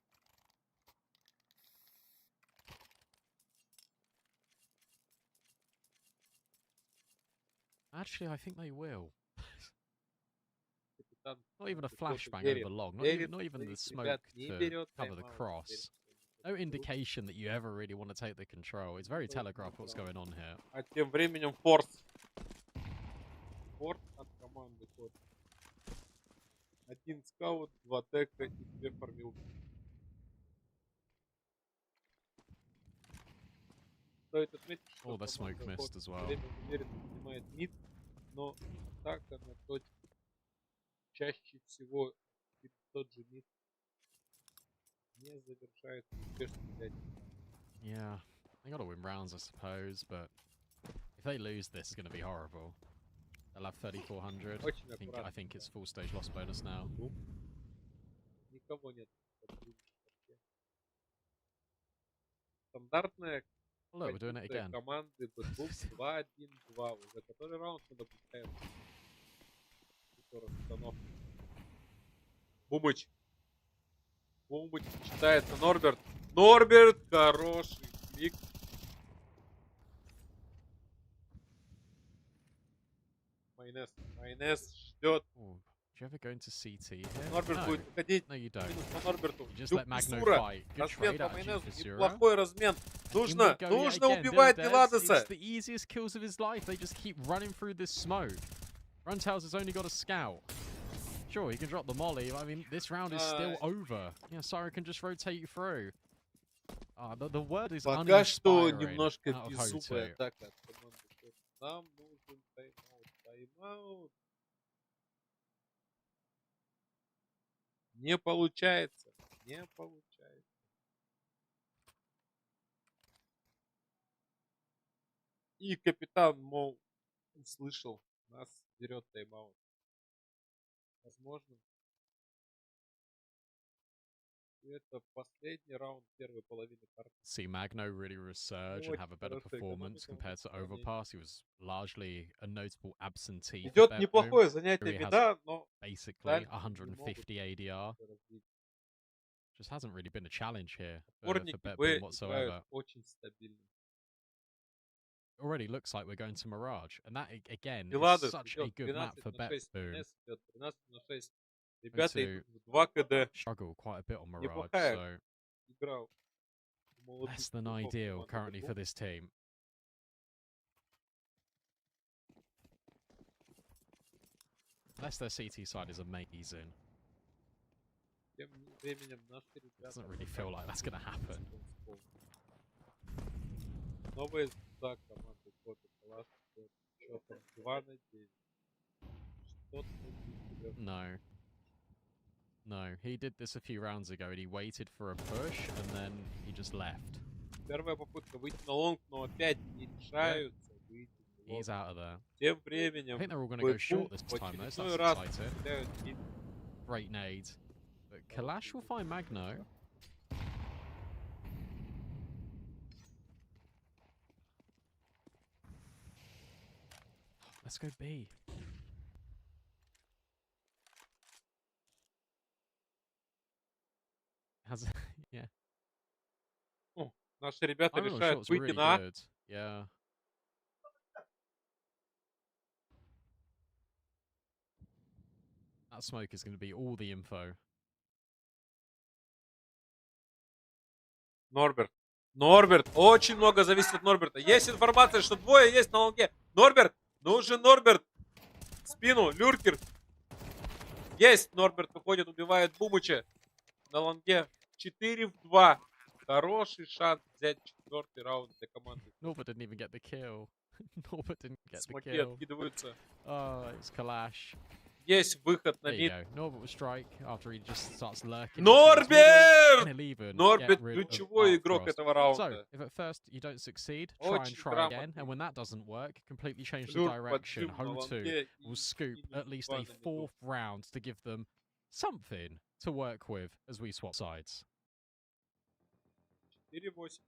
Actually, I think they will. Капитан Not even a команды Хоту flashbang верит, over long. верит Not even в the своих smoke ребят, не to берет cover the тайм-аут, cross. верит в No своих игроков. indication that you ever really want to take the control. It's very telegraphed what's going on here. А тем временем форс. Форс от команды Хоту. Один скаут, 2 дека и 2 формилки. Стоит отметить, что Oh, the smoke команда missed Хоту as все well. время уверенно занимает мид, но атака на точке чаще всего через тот же мид не завершается успешным взятием. Yeah, they got to win rounds, I suppose, but if they lose, this is going to be horrible. They'll have 3,400. Очень I аккуратно. think it's full stage loss bonus now. Никого нет. Стандартная Look, we're doing it позиция again. команды Бэтбук 2-1-2. Уже который раунд мы допускаем расстановку. Бумыч. Бумыч читается. Норберт. Норберт. Хороший клик. Майонез. Майонез ждет. Oh, do you ever go into CT here? Норберт No, будет выходить. no, you don't. Минус по Норберту. You just Люк let Magno Фиссура. fight. Good Размен trade по out of майонезу. G4. Неплохой размен. In Нужно we go yet нужно again. убивать It's Деладеса. the easiest kills of his life. They just keep running through this smoke. Runtails has only got a scout. Sure, he can drop the molly. I mean, this round is still over. Yeah, Siren can just rotate you through. The word is Пока что uninspiring немножко out of беззубая HOTU. атака от команды. Нам нужен тайм-аут. Тайм-аут. Не получается. Не получается. И капитан, мол, услышал. Нас берет тайм-аут. Возможно. И это последний раунд первой половины карты. See Magno really resurge and have a better performance compared to Overpass. He was largely a notable absentee. for Идет Bet неплохое Boom. занятие He has мида, но basically дальше не могут 150 ADR. это развить. Just hasn't really been a challenge here for Опорники Bet Б Boom whatsoever. играют очень стабильно. Already looks like we're going to Mirage, and that again is Деладес such a идет good map 12 for на Bet 6. Boom. Майонез идет 13 на 6. Ребята HOTU идут в 2 КД. struggle quite a bit on Mirage, Неплохая so игра. less than ideal currently for this team. Unless their CT side is amazing. Тем временем наши ребята Doesn't really feel like that's going to happen. Новая звезда команды Хоту Калаш счетом 2-9. Что-то No. No, he did this a few rounds ago and he waited for a push and then he just left. Первая попытка выйти на лонг, но опять не решаются выйти на He's лонг. out of there. Тем I временем think they're all going to go short this в time though, so очередной that's раз exciting. стреляют мид. Great nade. But Kalash will find Magno. Let's go B. Has yeah. Наши ребята I don't know, решают shot's выйти really на А. good. Yeah. That smoke is going to be all the info. Норберт. Норберт. Очень много зависит от Норберта. Есть информация, что двое есть на лонге. Норберт. Нужен Норберт. В спину. Люркер. Есть. Норберт выходит, убивает Бумыча. На лонге. 4-2. Хороший шанс взять 4-й раунд для команды. Norbert didn't even get the kill. Norbert didn't get the Смоки kill. откидываются. Oh, it's Kalash. Есть выход на There you мид. go. Norbert will strike after he just starts lurking. Норберт! Норберт Норберт ключевой игрок этого So, раунда. if at first you don't succeed, try and Очень try again. грамотный. And when that doesn't work, completely change the Люр direction. поджим на HOTU лонге will и scoop минус at least 2 a на миду. 4th round to give them something to work with as we swap sides. 4-8.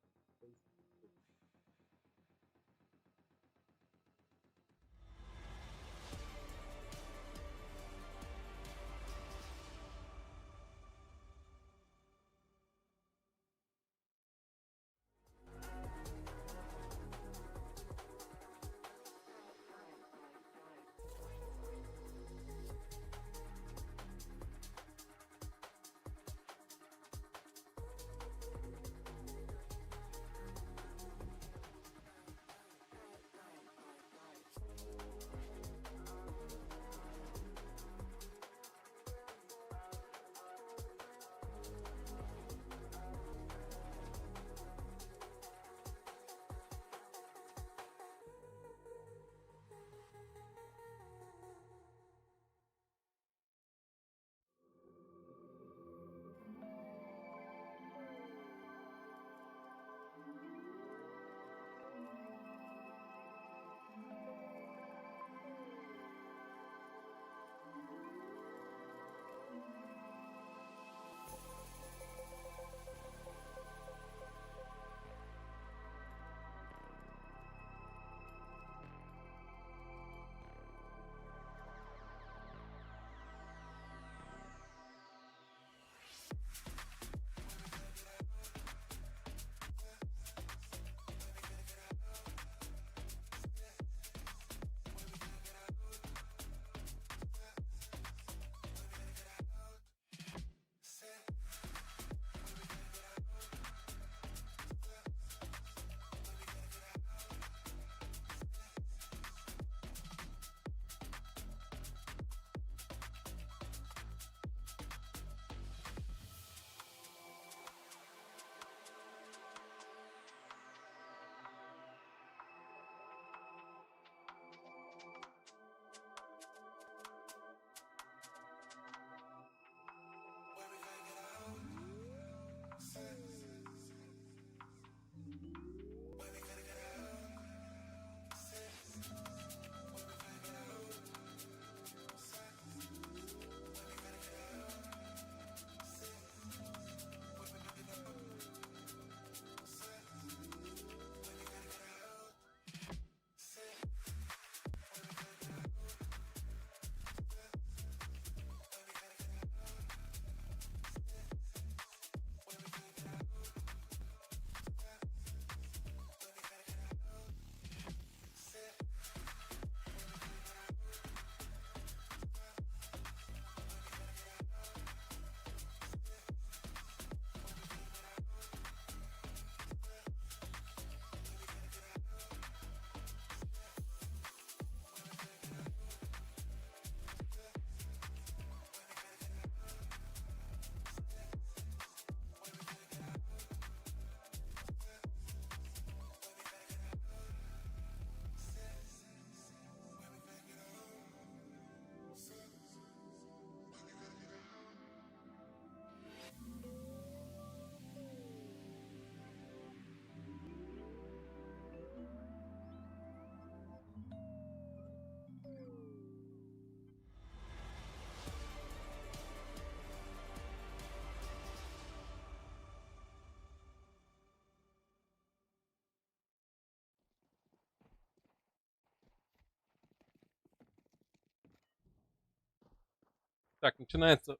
Так, начинается...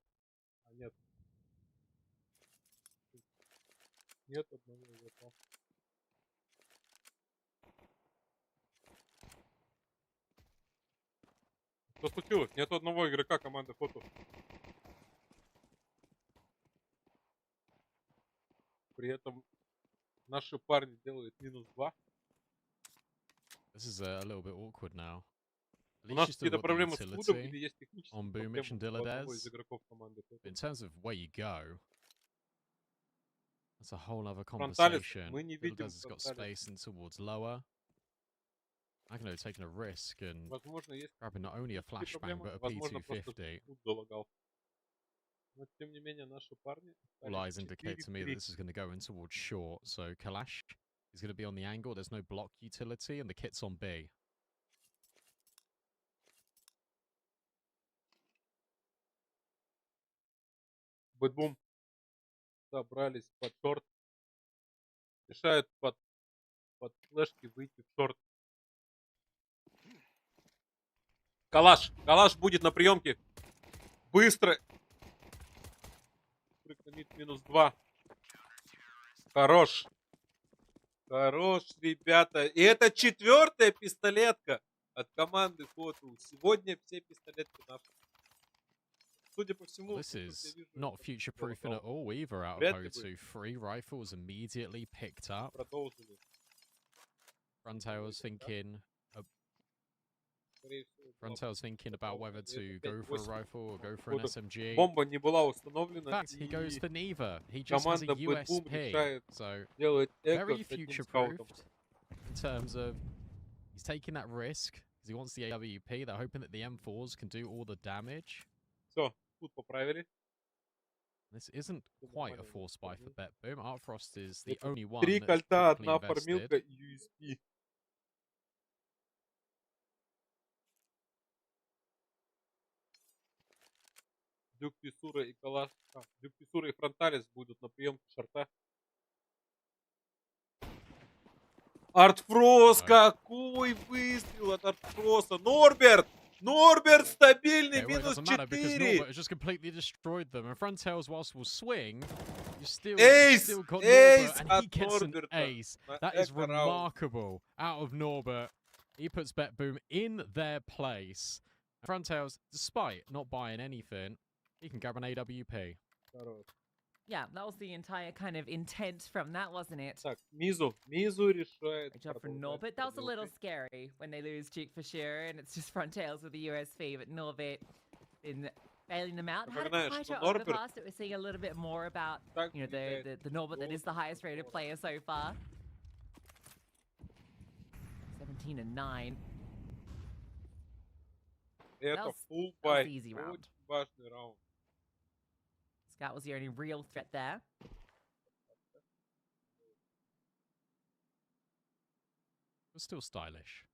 А, нет. Нет одного игрока. Что случилось? Нет одного игрока команды HOTU. При этом наши парни делают -2. This is a little bit awkward now. At У least нас you still какие-то got the проблемы с фудом или utility есть технические on проблемы Boomich and у одного из Dilladez. игроков команды HOTU. In terms of where you go, That's a whole other Фронталис conversation. мы не Little видим. Des has got Фронталис. space in towards lower. Agno taking a risk and Возможно, есть grabbing not only a технические flashbang проблемы, but a возможно, просто P250. тут залагал. Но, тем не менее, наши парни All eyes остались indicate to me that 4-3. this is going to go in towards short. So Kalash is going to be on the angle. There's no block utility and the kit's on B. Бэтбум собрались под шорт. Решают под флешки выйти в шорт. Калаш! Калаш будет на приемке. Быстро. Прыгнет -2. Хорош. Хорош, ребята. И это 4-я пистолетка от команды HOTU. Сегодня все пистолетки наши. Судя по всему, This is not future-proofing at all either out of HOTU. 3 rifles immediately picked up. Продолжили. Frontail's thinking about whether to go for a rifle or go for an SMG. Бомба не была установлена. In fact, he goes for neither. He just has a Команда Бэтбум USP. решает So делать эко very с одним скаутом. future-proofed in terms of he's taking that risk because he wants the AWP. They're hoping that the M4s can do all the damage. Все, тут поправили. This isn't quite a force buy for BetBoom. Artfrost is the only one 3 that's кольта, typically одна фармилка invested. и USP. Дюк Писура и Калаш. Дюк Писура и Фронталис будут на приемке шорта. Артфрост! Какой выстрел от Артфроста! Норберт! Норберт стабильный, Okay, well, it минус doesn't matter because 4! Norbert has just completely destroyed them. And Frontails, whilst will swing, you still Ace! got Ace Norbert, and he от gets an Норберта. ace. На That is эко-раунд. remarkable out of Norbert. He puts BetBoom in their place. And Frontails, despite not buying anything, he can grab an AWP. Хорош. Yeah, that was the entire kind of intent from that, wasn't it? Так, Мизу решает. Great job from продолжать Norbert. That was a little пробелки. scary when they lose Duke for sure, and it's just Frontails with the USP, but Norbert in bailing them out. Had a Напоминаю, quieter что over the Norbert past that we're seeing a little bit more about, так you know, влияет the Norbert that is the highest rated player so far. 17 and 9. Это was- full that was buy. the easy round. Очень важный раунд. Scout was the only real threat there. But still stylish.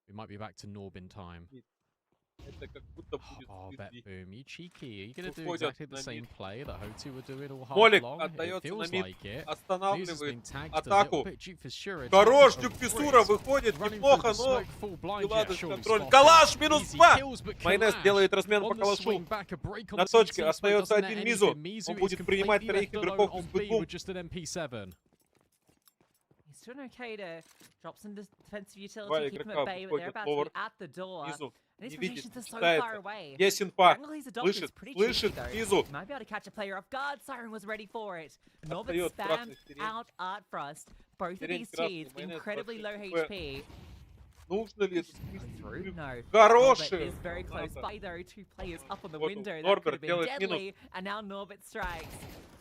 We might be back to Norb in time. Это как будто будет Oh, впереди. BetBoom, you cheeky. Are you going to do Выходят exactly the на same мид. play that HOTU were doing all half Молик long? It отдается на feels мид, like it. News has останавливает been tagged a little атаку. bit. Duke for sure. Хорош, taking a Дюк Писура risk. выходит Running неплохо, through the но smoke, full blind Пилат jet, surely контроль. spotted. Калаш минус Easy 2! kills, but Майонез Kalash делает размен по on the калашу. swing back, a break on На the точке CT, but остается doesn't один net Мизу. anything. Mizu Он is будет принимать completely троих left alone игроков on из B Бэтбум. with just an MP7. He's doing okay to drop some defensive Два utility, keep him игрока at bay, but they're выходят about to ловер. be at the door. Мизу And his не видит, rotations are не so far читается. away. Есть инфа. Angle he's adopted is Слышит, pretty tricky слышит though. Мизу. He might be able to catch a player off guard. Siren was ready for it. Norbert Отдает красный spammed сирень. out Artfrost. Both of Сирень these красный, teams майонез incredibly low 26 хп. HP. Нужно ли это Through? спустить? No. Norbert Хорошая is very close граната. by though. Two players up on the Вот он, window. That could Норберт have been делает минус. deadly. And now Norbert strikes.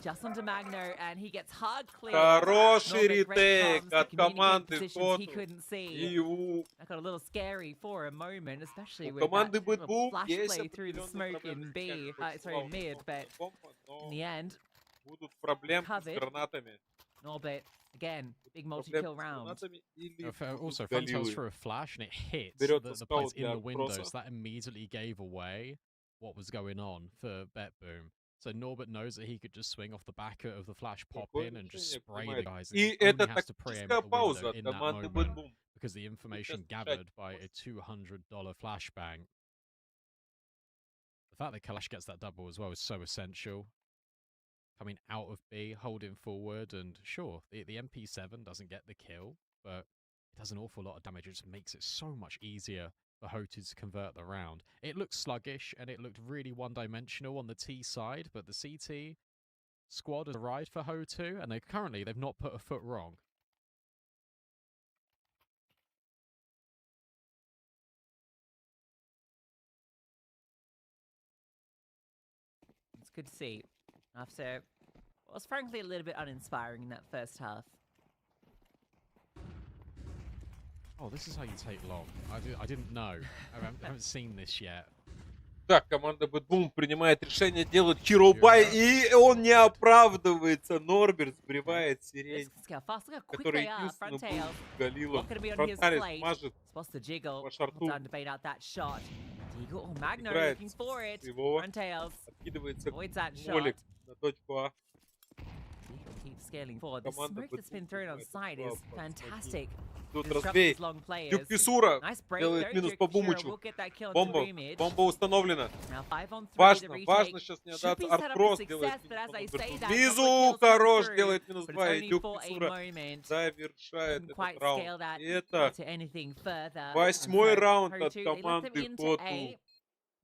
Just onto Magno, and he gets hard cleared. Хороший Norbert, great ретейк comms to от communicate команды positions he HOTU. couldn't see. И у That got a little scary for a moment, especially У with that команды little Бэтбум flash есть play through the определенные smoke проблемы in с B, тем, хоть sorry, слава mid, богу, but бомба, in но the end, будут проблемы с covered. гранатами. Norbert, again, big Проблемы multi-kill с round. гранатами или Also, будут Frontails галивы. threw a flash and it hit Берется the place скаут in для the window, Артфроса. so that immediately gave away what was going on for BetBoom. So Norbert knows that he could just swing off the back of the flash pop Какое in and just решение spray the принимает? guys. And И he это only has to preempt тактическая the пауза window от in that команды moment Бэтбум. because the information Сейчас gathered решать by a $200 flashbang. The fact that Kalash gets that double as well is so essential. Coming out of B, holding forward, and sure, the MP7 doesn't get the kill, but it does an awful lot of damage. It just makes it so much easier for HOTU to convert the round. It looked sluggish, and it looked really one-dimensional on the T side, but the CT squad has arrived for HOTU, and they've not put a foot wrong. It's good to see. After what was frankly a little bit uninspiring in that first half. Oh, this is how you take long. I didn't know. I haven't seen this yet. Так, команда Бэтбум принимает решение делать Hero Buy, и он не оправдывается. Норберт сбривает сирень, который единственно был Галилом. Фронталис мажет по шарту. Играет его, откидывается молик на точку А. Keeps scaling forward. The smoke that's been thrown on side is fantastic. Тут разбей. Дюк Фисура делает минус по Бумычу. Бомба установлена. Важно сейчас не отдаться. Арткросс делает минус по Норберту. Визу хорош делает минус 2. И Дюк Фисура завершает этот раунд. И это 8-й раунд от команды HOTU.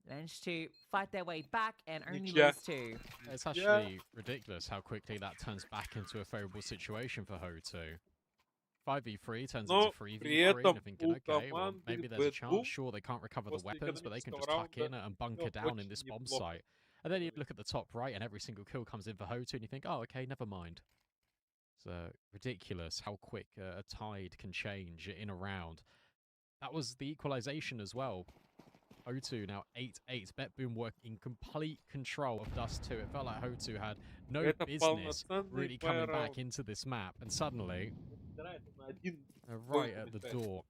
Managed to fight their way back and only Ничья. lose 2. It's actually ridiculous how quickly that turns back into a favorable situation for HOTU. 5v3 turns into 3v3, and thinking, okay, well, maybe there's a chance. Sure, they can't recover the weapons, but they can just tuck in and bunker down in this bomb site. And then you look at the top right, and every single kill comes in for HOTU, and you think, oh, okay, never mind. It's ridiculous how quick a tide can change in a round. That was the equalization as well. HOTU now 8-8. BetBoom were in complete control of Dust 2. It felt like HOTU had no business really coming back into this map. And suddenly, they're right at the door.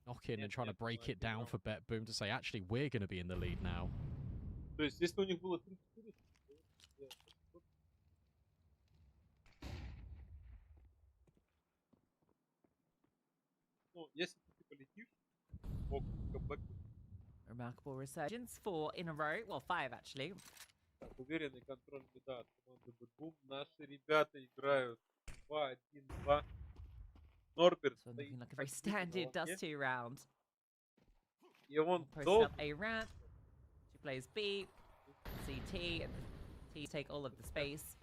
Knocking and trying to break it down for BetBoom to say, actually, we're going to be in the lead now. Remarkable resurgence, 4 in a row. Well, 5 actually. Уверенный контроль беда от команды Бэтбум. Наши ребята играют 2-1-2. Норберт стоит. Like a very standard Dust 2 round. И он Posting up A ramp. She plays B, CT, and T take all of the space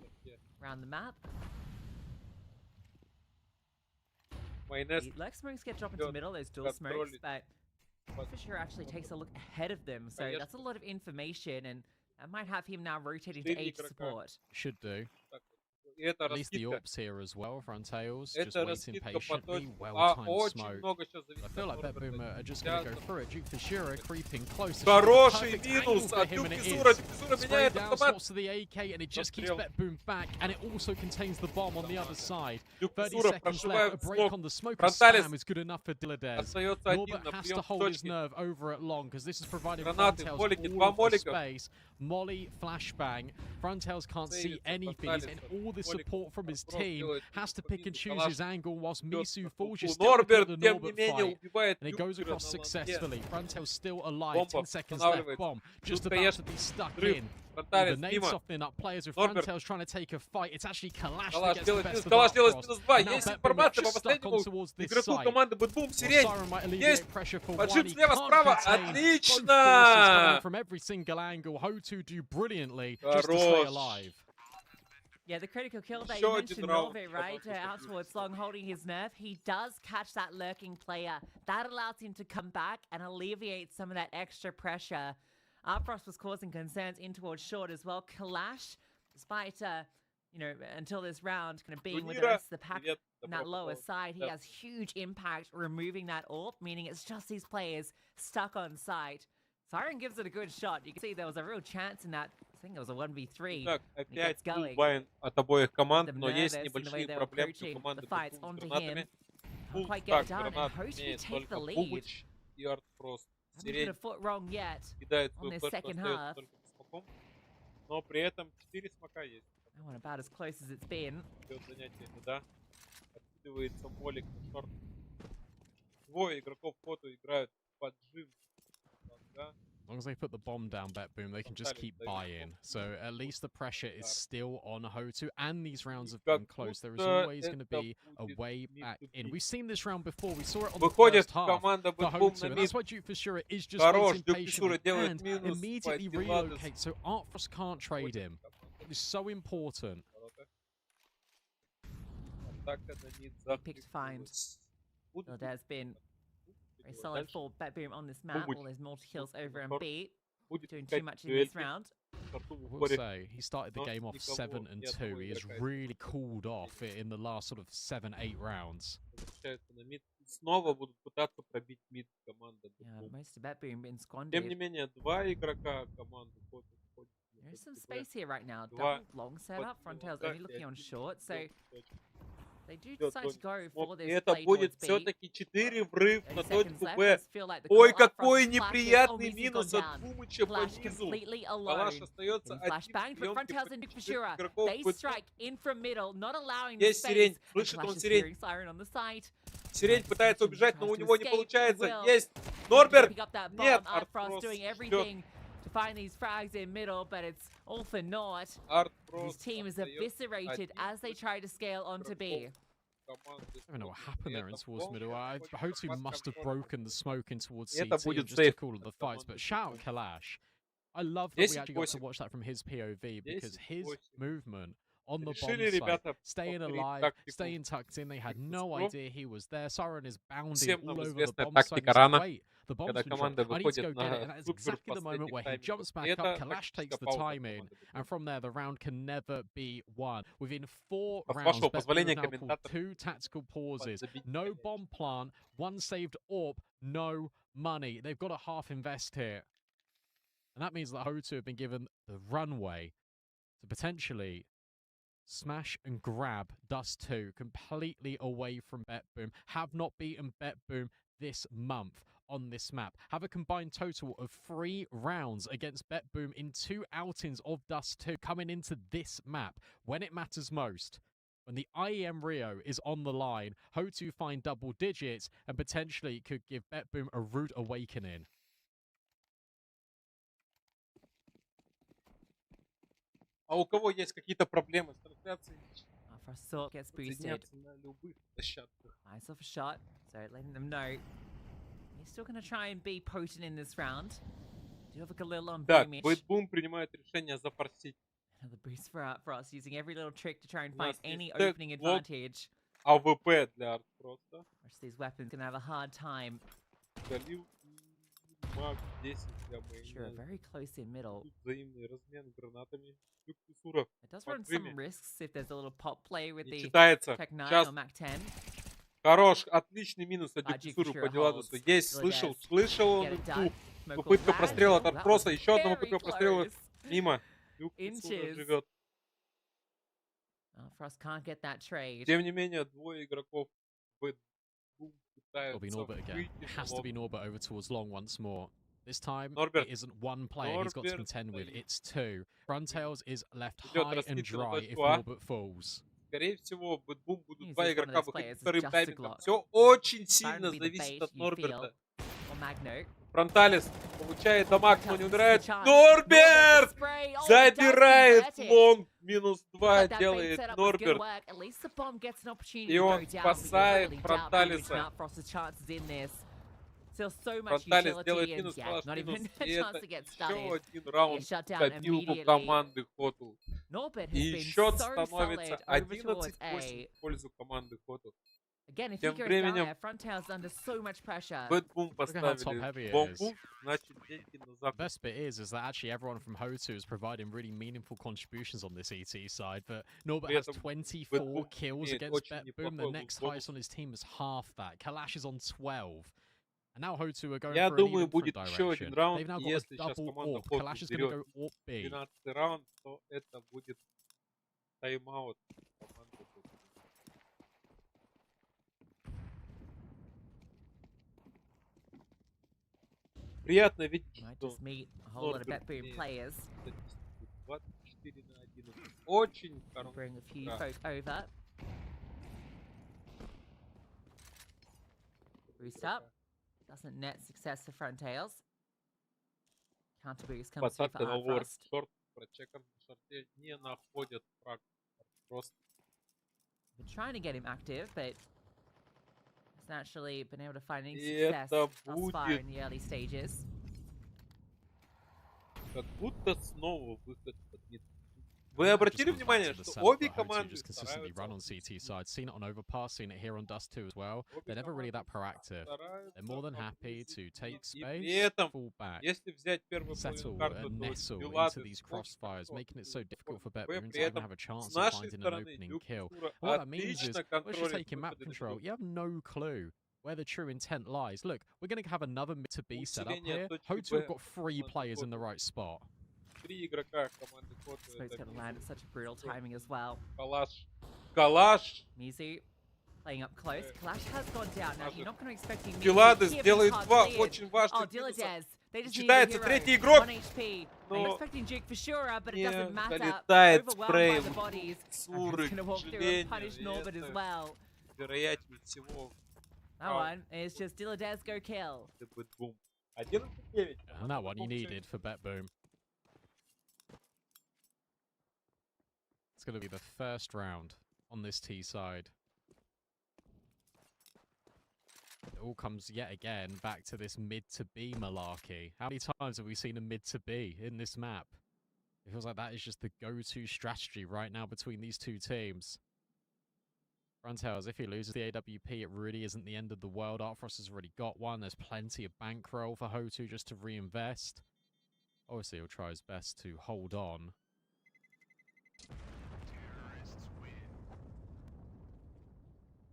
around the map. The lurk smokes get dropped into the middle, those dual smokes, but Fisher actually takes a look ahead of them, so that's a lot of information, and that might have him now rotating to H support. Should do. At least the AWPs here as well, Frontails, just waiting patiently, well-timed smoke. I feel like BetBoom are just going to go through it. Duke Fishura creeping close. Хороший минус от Дюк Фисура. Фисура меняет автомат. To the AK, and it just keeps BetBoom back, and it also contains the bomb on the other side. Дюк 30 Фисура seconds left. A прошивает break on the smoke Фронталис spam is good enough for Diladez. остается один Norbert на has прием to в hold his точке. nerve over at long, because this is providing Гранаты, Frontails молики, all два of the молика. space. Molly, flashbang. Frontails can't see anything. He's getting all the support from his team. Has to pick and choose his angle whilst Misu falls. You're still looking at the Norbert fight. And it goes across successfully. Frontails still alive. 10 seconds left. Bomb just about to be stuck in. The nade softening up players with Frontails trying to take a fight. It's actually Kalash that gets the best of Калаш делает Artfrost. минус 2. And now Есть BetBoom информация по just stuck on последнему towards this игроку side. команды Бэтбум. Well, Сирень. Siren might Есть. alleviate pressure for one. Поджим He слева, can't справа. contain. Отлично. Both forces coming from every single angle. HOTU do brilliantly just to stay alive. Yeah, the critical kill that you mentioned, Norve, right? Out towards long, holding his nerve. He does catch that lurking player. That allows him to come back and alleviate some of that extra pressure. Artfrost was causing concerns in towards short as well. Kalash, despite, you know, until this round, kind of being with the rest of the pack on that lower side, he has huge impact removing that AWP, meaning it's just these players stuck on site. Siren gives it a good shot. You can see there was a real chance in that. I think it was a 1v3. Так, опять фулбайн от обоих команд, но есть небольшие проблемы у команды Бэтбум с гранатами. Так, гранат имеет только Бубыч и Артфрост. Сирень кидает свой флеш, остается только по смоком. Но при этом 4 смока есть. About as close as it's been. Идет занятие да. Откидывается молик на шорт. Двое игроков HOTU играют поджим. As long as they put the bomb down, BetBoom, they can just keep buying. So at least the pressure is still on HOTU, and these rounds have been close. There is always going to be a way back in. We've seen this round before. We saw it on the first half for HOTU, and that's why Duke Fishura is just waiting patiently and immediately relocates, so Artfrost can't trade him. It is so important. Pick to find. Well, there's been very solid for BetBoom on this map. All those multi-kills over and B. Doing too much in this round. Арту в I would упоре. say he started the Но game off никого, 7 and ни 2. одного He has игрока really cooled off in the last sort of 7-8 rounds. возвращаются на мид. И снова будут пытаться пробить мид команда. Yeah, most of that being been Тем squandered. не менее, два игрока команды HOTU входят на There's some точку Б. space here right now. Два Double long setup. под Frontail's лонга only и looking on один short, so идет в точку. they do Идет decide to go Дони for смог. И this это play будет towards B. все-таки 4 врыв 30 на seconds точку left. Б. Does feel like the Ой, call out from какой Flashes. Oh, неприятный Mizu's gone минус от down. Думыча по Flash низу. completely Калаш alone. остается Getting один в flashbanged, but приемке Frontail's into против 4 Kushura. игроков. They strike in from middle, not allowing the Есть space. сирень. And Слышит он Clash is сирень. hearing siren on the side. Сирень пытается Fortune убежать, но tries у to него не escape. получается. Will. Есть. Trying to Норберт. pick up that Нет. bomb. Artfrost Артфрост doing ждет. everything to find these frags in middle, but it's all for naught. His Артфрост team is остается eviscerated один as they try to scale onto B. команды I don't know what HOTU. happened there in Это towards middle. полная HOTU под must have контролем. broken the smoke in towards И это CT будет just to сейф call the от fights. команды But shout out HOTU. Kalash. I love that we actually got to 10-8. watch that from his POV because his 10-8. movement on the bomb Решили site, ребята staying повторить alive, тактику staying tucked in. They had Victus no Pro. idea he was there. Siren is bounding Всем all нам over the известная bomb site. тактика He's like, рана, wait, the bomb's когда been dropped. команда I need to go выходит get it. And на that's супер exactly the moment последних where he таймингах. jumps back Это up. Kalash takes тактическая the пауза time in. команды And HOTU. from there, the round can never be won. Within 4 С rounds, вашего Betbury позволения, have now called комментатор, 2 tactical pauses. подзабить No конечно. bomb plant, 1 saved AWP, no money. They've got a half invest here. And that means that HOTU have been given the runway to potentially smash and grab Dust 2 completely away from BetBoom. Have not beaten BetBoom this month on this map. Have a combined total of 3 rounds against BetBoom in 2 outings of Dust 2 coming into this map when it matters most. When the IEM Rio is on the line, HOTU find double digits and potentially could give BetBoom a rude awakening. А у кого есть какие-то проблемы с трансляцией, Frost gets boosted. соединяться на любых площадках. Eyes off a shot, so letting them know he's still going to try and be potent in this round. Do have a little on Так, Boomish. Бэтбум принимает решение зафорсить. Another boost for us, using every little trick to try and У find нас any есть opening блок, advantage. АВП для Артфроста. Rest of these weapons going to have a hard time. Залил и маг 10 для Sure, мейна. very close in middle. Тут взаимный размен гранатами. Люк It does под run some время. risks if there's a little pop play with Не the читается. Tech 9 Сейчас or Mac 10. хорош, отличный минус от А Дюксуру Дюксура по Деладусу. holds. Есть, Gilades. слышал он Get it инфу. done. Smoke Попытка will прострела от land. That Артфроста. was Еще одна very попытка прострела close. мимо. Дюксура Inches. живет. Frost can't get that trade. Тем не менее, двое игроков Бэтбум It'll be пытаются Norbert again. выйти It на has to be лоб. Norbert over towards long once more. This time, Norbert. it isn't one player he's got to Norbert contend with, стоит. it's 2. Frontails is left Идет high and раскидка на dry if точку А. Norbert falls. Скорее всего, Бэтбум будут He's два just one of игрока those выходить players вторым that's just a таймингом. Glock. Все очень Bound сильно to be the зависит bait от you Норберта. feel. Or Magno. Фронталис получает дамаг, но не Frontalis умирает. has a chance. Норберт! Spray. Oh, it does Забирает convert it. лонг. Минус 2 But that bait делает setup was good Норберт. work. At least the bomb gets an opportunity И to он go down. спасает Because I really doubt Фронталиса. Boomish and Frost's chances in this. Still so much Фронталис делает utility and минус, yeah, Калаш not минус. even И a chance это to get еще stunned. один раунд shut down в копилку immediately. команды HOTU. Norbert has И been счет so становится solid over towards 11-8 A. в пользу команды HOTU. Again, if he Тем goes down временем there, Frontail's under so much pressure. Бэтбум Look at how top поставили heavy it бомбу, is. значит деньги на The закуп. best bit is that actually everyone from HOTU is providing really meaningful contributions on this ET side, but Norbert При has этом 24 Бэтбум kills имеет against очень BetBoom. The неплохой next лут-бонус. highest on his team is half that. Kalash is on 12. And now HOTU are going Я for an думаю, even будет different еще direction. один раунд. They've now И got a если сейчас double команда AWP. HOTU Kalash is going to берет go AWP B. 12 раунд, то это будет тайм-аут команды HOTU. Приятно видеть, Might что just meet a whole lot of Norbert BetBoom имеет players. статистику 24 на 11. Очень хорошая Bring a few игра. folk over. Boost up. Doesn't net success for Frontails. Counter boost comes through Подсадка for на лор. Frost. Шорт прочекан на шорте. Не находят фраг. Просто Been trying to get him active, but hasn't actually been able to find any И success это thus far будет- in the early stages. как будто снова выход под мид. Вы обратили внимание, что обе команды just consistently run on стараются CT side. Seen it on Overpass, seen it here on Dust 2 as well. They're never really that proactive. They're more than happy to take И при space, этом, fall back, если взять первую settle половину карты, and то nestle into Белады these очень crossfires, хорошо making it so difficult for Б, BetBoom при to even этом have a с chance of нашей finding an стороны opening Дюк kill. Писура What that means is, отлично once you're контролит taking map выходы на control, беду. you have no clue where the true intent lies. Look, we're going to have another mid to B set up Усиление here. точки HOTU have Б got 3 команды players in the HOTU. right spot. 3 игрока команды HOTU. Smoke's Это gonna land at such a brutal timing as well. Калаш. Mizu playing up close. Kalash has gone down. Now, you're not going to expect Mizu. Пиладес Here делает from два cleared. очень Oh, важных минуса. Dilladez. They just need a Читается hero. третий игрок. 1 HP. Now, Но you're expecting Duke for sure, but it не doesn't matter. долетает Overwhelmed спрей by the bodies. Суры, He's going to к walk through and punish сожалению. Norbert as Это well. вероятнее всего. That one is just Dilladez go kill. Бум. 11-9. And that one you needed for BetBoom. It's going to be the first round on this T side. It all comes yet again back to this mid to B malarkey. How many times have we seen a mid to B in this map? It feels like that is just the go-to strategy right now between these two teams. Frontales, if he loses the AWP, it really isn't the end of the world. Artfrost has already got one. There's plenty of bankroll for HOTU just to reinvest. Obviously, he'll try his best to hold on.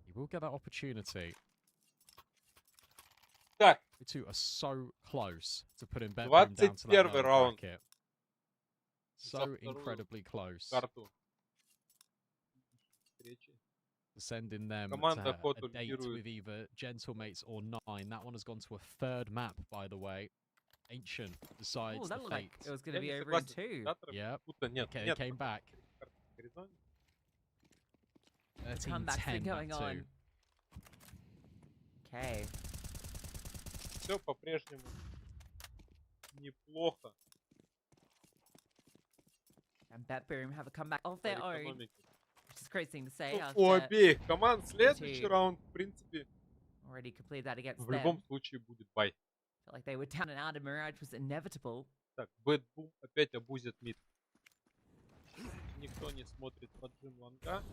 He will get that opportunity. Так, The two are so close to putting BetBoom down to that 21 lower раунд. bracket. За So вторую incredibly close. карту встречи. Sending them Команда to HOTU a date лидирует. with either Gentlemates or 9. That one has gone to a third map, by the way. Ancient decides Oh, the that looked like fate. it was going to be Я не over in согласен с 2. комментаторами, Yep. будто нет, Okay, нет they came back. карты в горизонте. Comebacks been 13-10 going map 2. on. Okay. Все по-прежнему неплохо. And BetBoom have a comeback of their по own, экономике. which is a crazy thing to say Ну, after у обеих команд следующий раунд, в принципе, already completed that against в them. любом случае будет бай. Felt like they were down and out, and Mirage was inevitable. Так, Бэтбум опять обузит мид. Никто не смотрит поджим лонга.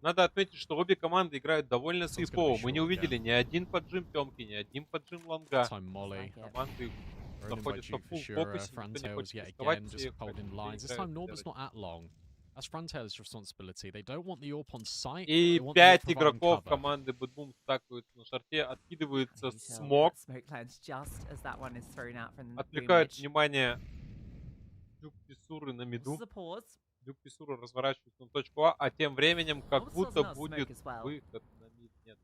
Надо отметить, что обе команды играют довольно сейфово. Мы не увидели ни один поджим Тёмки, ни один поджим лонга. Time Molly. Команды Thrown in by находятся Duke в for фулл sure. фокусе, никто не Frontales хочет yet рисковать, again, все just holding lines. This time Norbert's not at long. That's Frontales' responsibility. They don't want the AWP on site. И They want the AWP 5 providing игроков cover. команды Бэтбум стакаются на шарте, откидывается You tell смог, that smoke lands just as that one is thrown out from the отвлекают boomage. внимание Дюк Писуры на This миду. is a pause. Дюк Писура разворачивается на точку А тем временем как Also будто not будет smoke as well. выход на мид. Нет,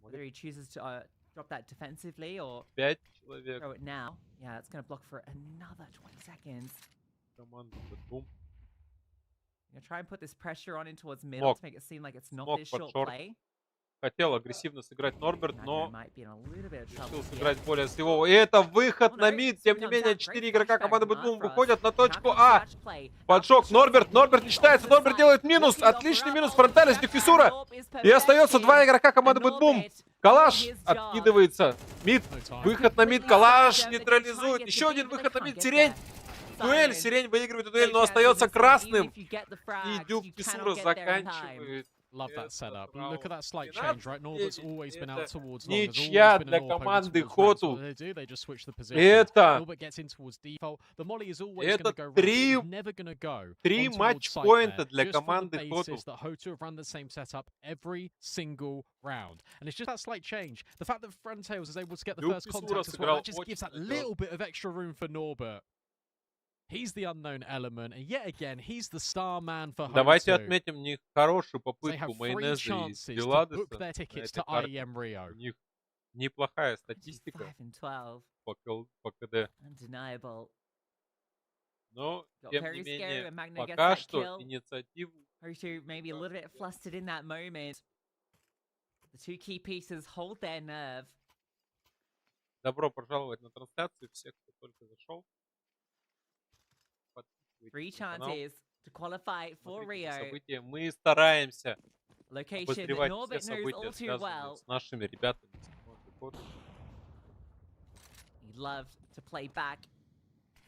Whether he chooses to drop that defensively or 5 человек throw it now. Yeah, it's going to block for another 20 seconds. команды Бэтбум. Gonna try and put this pressure on in towards middle Смог. to make it seem like it's not Смог this под short шорт. play. Хотел агрессивно сыграть Норберт, Magno но might be in a little bit of решил trouble here. сыграть более сейвово. И это выход Oh, на no, мид. Тем не comes менее, out. 4 Great игрока flashback команды from Бэтбум Artfrost. выходят на Now точку comes А. match play. Поджог Artfrost Норберт. shot Норберт is не on считается. the Норберт side. делает минус. Looking to offer Отличный up минус. all Фронталис, the Дюк shots, Писура. and Norb is И остается 2 perfecting. игрока команды And Бэтбум. Norbert Калаш doing his job. откидывается. Мид. No time. Выход на мид. Completely Калаш stunned them. They're gonna try and нейтрализует. get Еще the один beat, but выход they на can't мид. get Сирень. there. Дуэль. Silence. Сирень выигрывает эту дуэль, No но chance in остается this one. Even красным. if you get the И frag, Дюк you Писура cannot get there in time. заканчивает. Love that этот setup. раунд. Look at that slight change, right? Norbert's 12-9. always been out Это towards long. There's always ничья been для an AWP over команды towards ramps. HOTU. What do? They just switch the position. Это Norbert gets in towards default. The molly is always going to Это go right. He's 3 never going to go 3 on towards матч-поинта site для there, just from the команды HOTU. basis that HOTU have run the same setup every single round. And it's just that slight change. The fact that Frontales is able to get the Дюк first Писура contact as well, сыграл that just gives очень that надежно. little bit of extra room for Norbert. He's the unknown element, and yet again, he's the star man for Давайте HOTU. отметим не хорошую They попытку have 3 майонеза и chances to Беладеса book their на tickets этой to карте. IEM Rio. У них неплохая статистика 5 and 12. по КД. Undeniable. Но, Got тем very не scary менее, when Magno gets пока that что kill. инициативу HOTU maybe a little bit flustered in that moment. The two key pieces hold their nerve. добро пожаловать на трансляцию. Всех, кто только зашел. 3 Подписывайтесь на канал, chances to qualify for смотрите Rio. события. Мы стараемся Location that обозревать все Norbert knows события, all too связанные well. с нашими ребятами. с командой HOTU. He loved to play back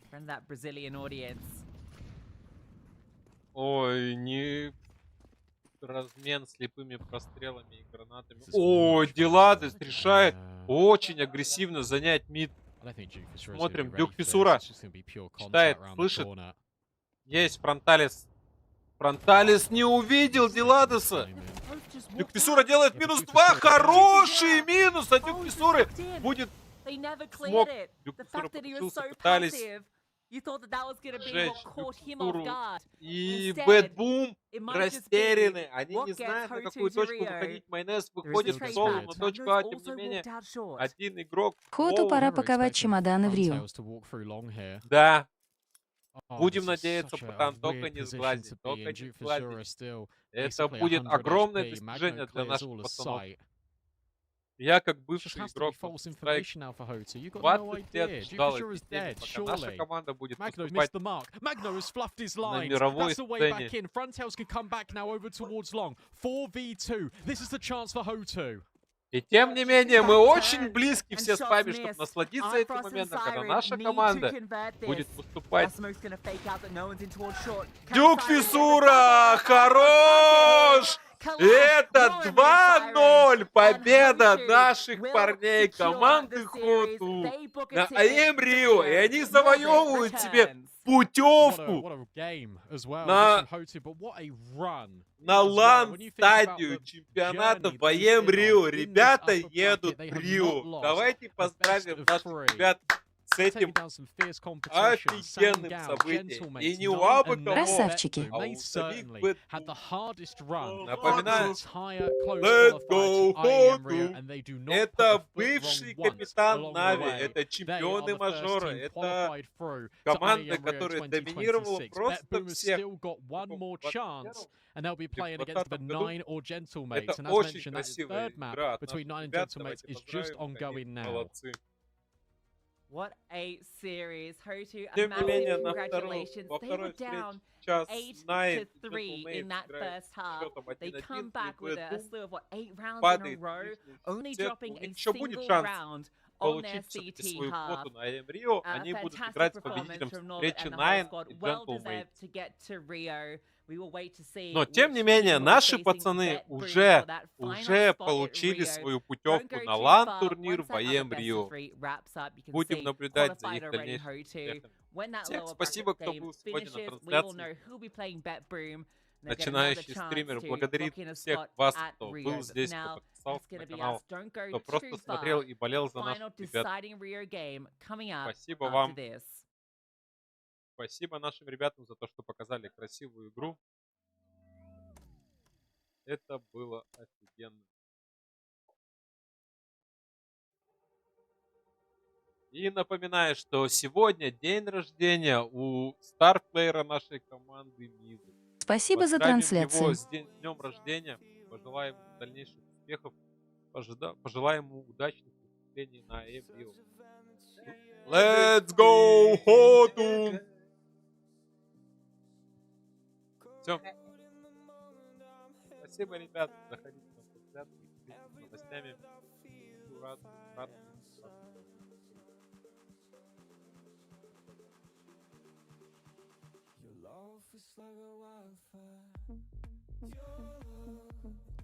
in front of that Brazilian audience. Ой, не размен слепыми прострелами и гранатами. О, Диладес решает очень агрессивно занять мид. Смотрим, Дюк Фиссура читает, слышит. Есть Фронталис. Фронталис не увидел Диладеса. Дюк Фиссура делает минус 2. Хороший минус, а Дюк Фиссуры будет смог. Дюк Фиссура подключился, пытались сжечь Дюк Фиссуру. И Бэтбум растеряны. Они не знают, на какую точку выходить. Майонез выходит в соло, но точка А, тем не менее, один игрок. HOTU пора паковать чемоданы в Рио. Да. Будем надеяться, братан, только не сглазить, только не сглазить. Это будет огромное достижение для наших пацанов. Я, как бывший игрок, 20 лет ждал этой темы, пока наша команда будет выступать на мировой сцене. И тем не менее, мы очень близки все с вами, чтобы насладиться этим моментом, когда наша команда будет выступать. Дюк Фиссура! Хорош! Это 2-0! Победа наших парней команды HOTU на IEM Rio. И они завоевывают себе путевку на лан-стадию чемпионата в IEM Rio. Ребята едут в Рио. Давайте поздравим наших ребят с этим офигенным событием. И не у абы кого, Красавчики. а у самих Бэтбум. Напоминаю, Let's go HOTU. Это бывший капитан Нави, это чемпионы мажора, это команда, которая доминировала просто всех. Это очень красивая игра от наших ребят. Давайте поздравим, молодцы. What a series. HOTU, a Тем не менее, massive во второй congratulations. They were встрече down сейчас 8-3 in that first half. They come back with a slew of, 8 rounds in a row, only dropping a single round on their CT half. На IEM Rio. Они будут играть с победителем встречи Nine и Gentlemate. Но, тем не менее, наши пацаны уже получили свою путевку на лан-турнир в IEM Rio. Будем наблюдать за их дальнейшим успехами. Всем спасибо, кто был сегодня на трансляции. Начинающий стример благодарит всех вас, кто был здесь, кто подписался на канал, кто просто смотрел и болел за наших ребят. Спасибо вам. Спасибо нашим ребятам за то, что показали красивую игру. Это было офигенно. И напоминаю, что сегодня день рождения у старплеера нашей команды Мизы. Спасибо за трансляцию. Его с днем рождения. Пожелаем ему дальнейших успехов. Пожелаем ему удачных выступлений на IEM Rio. Let's go, HOTU! Все. Спасибо, ребят. Заходите на трансляцию, с новостями. Рад. Your love is like a wildfire. Your love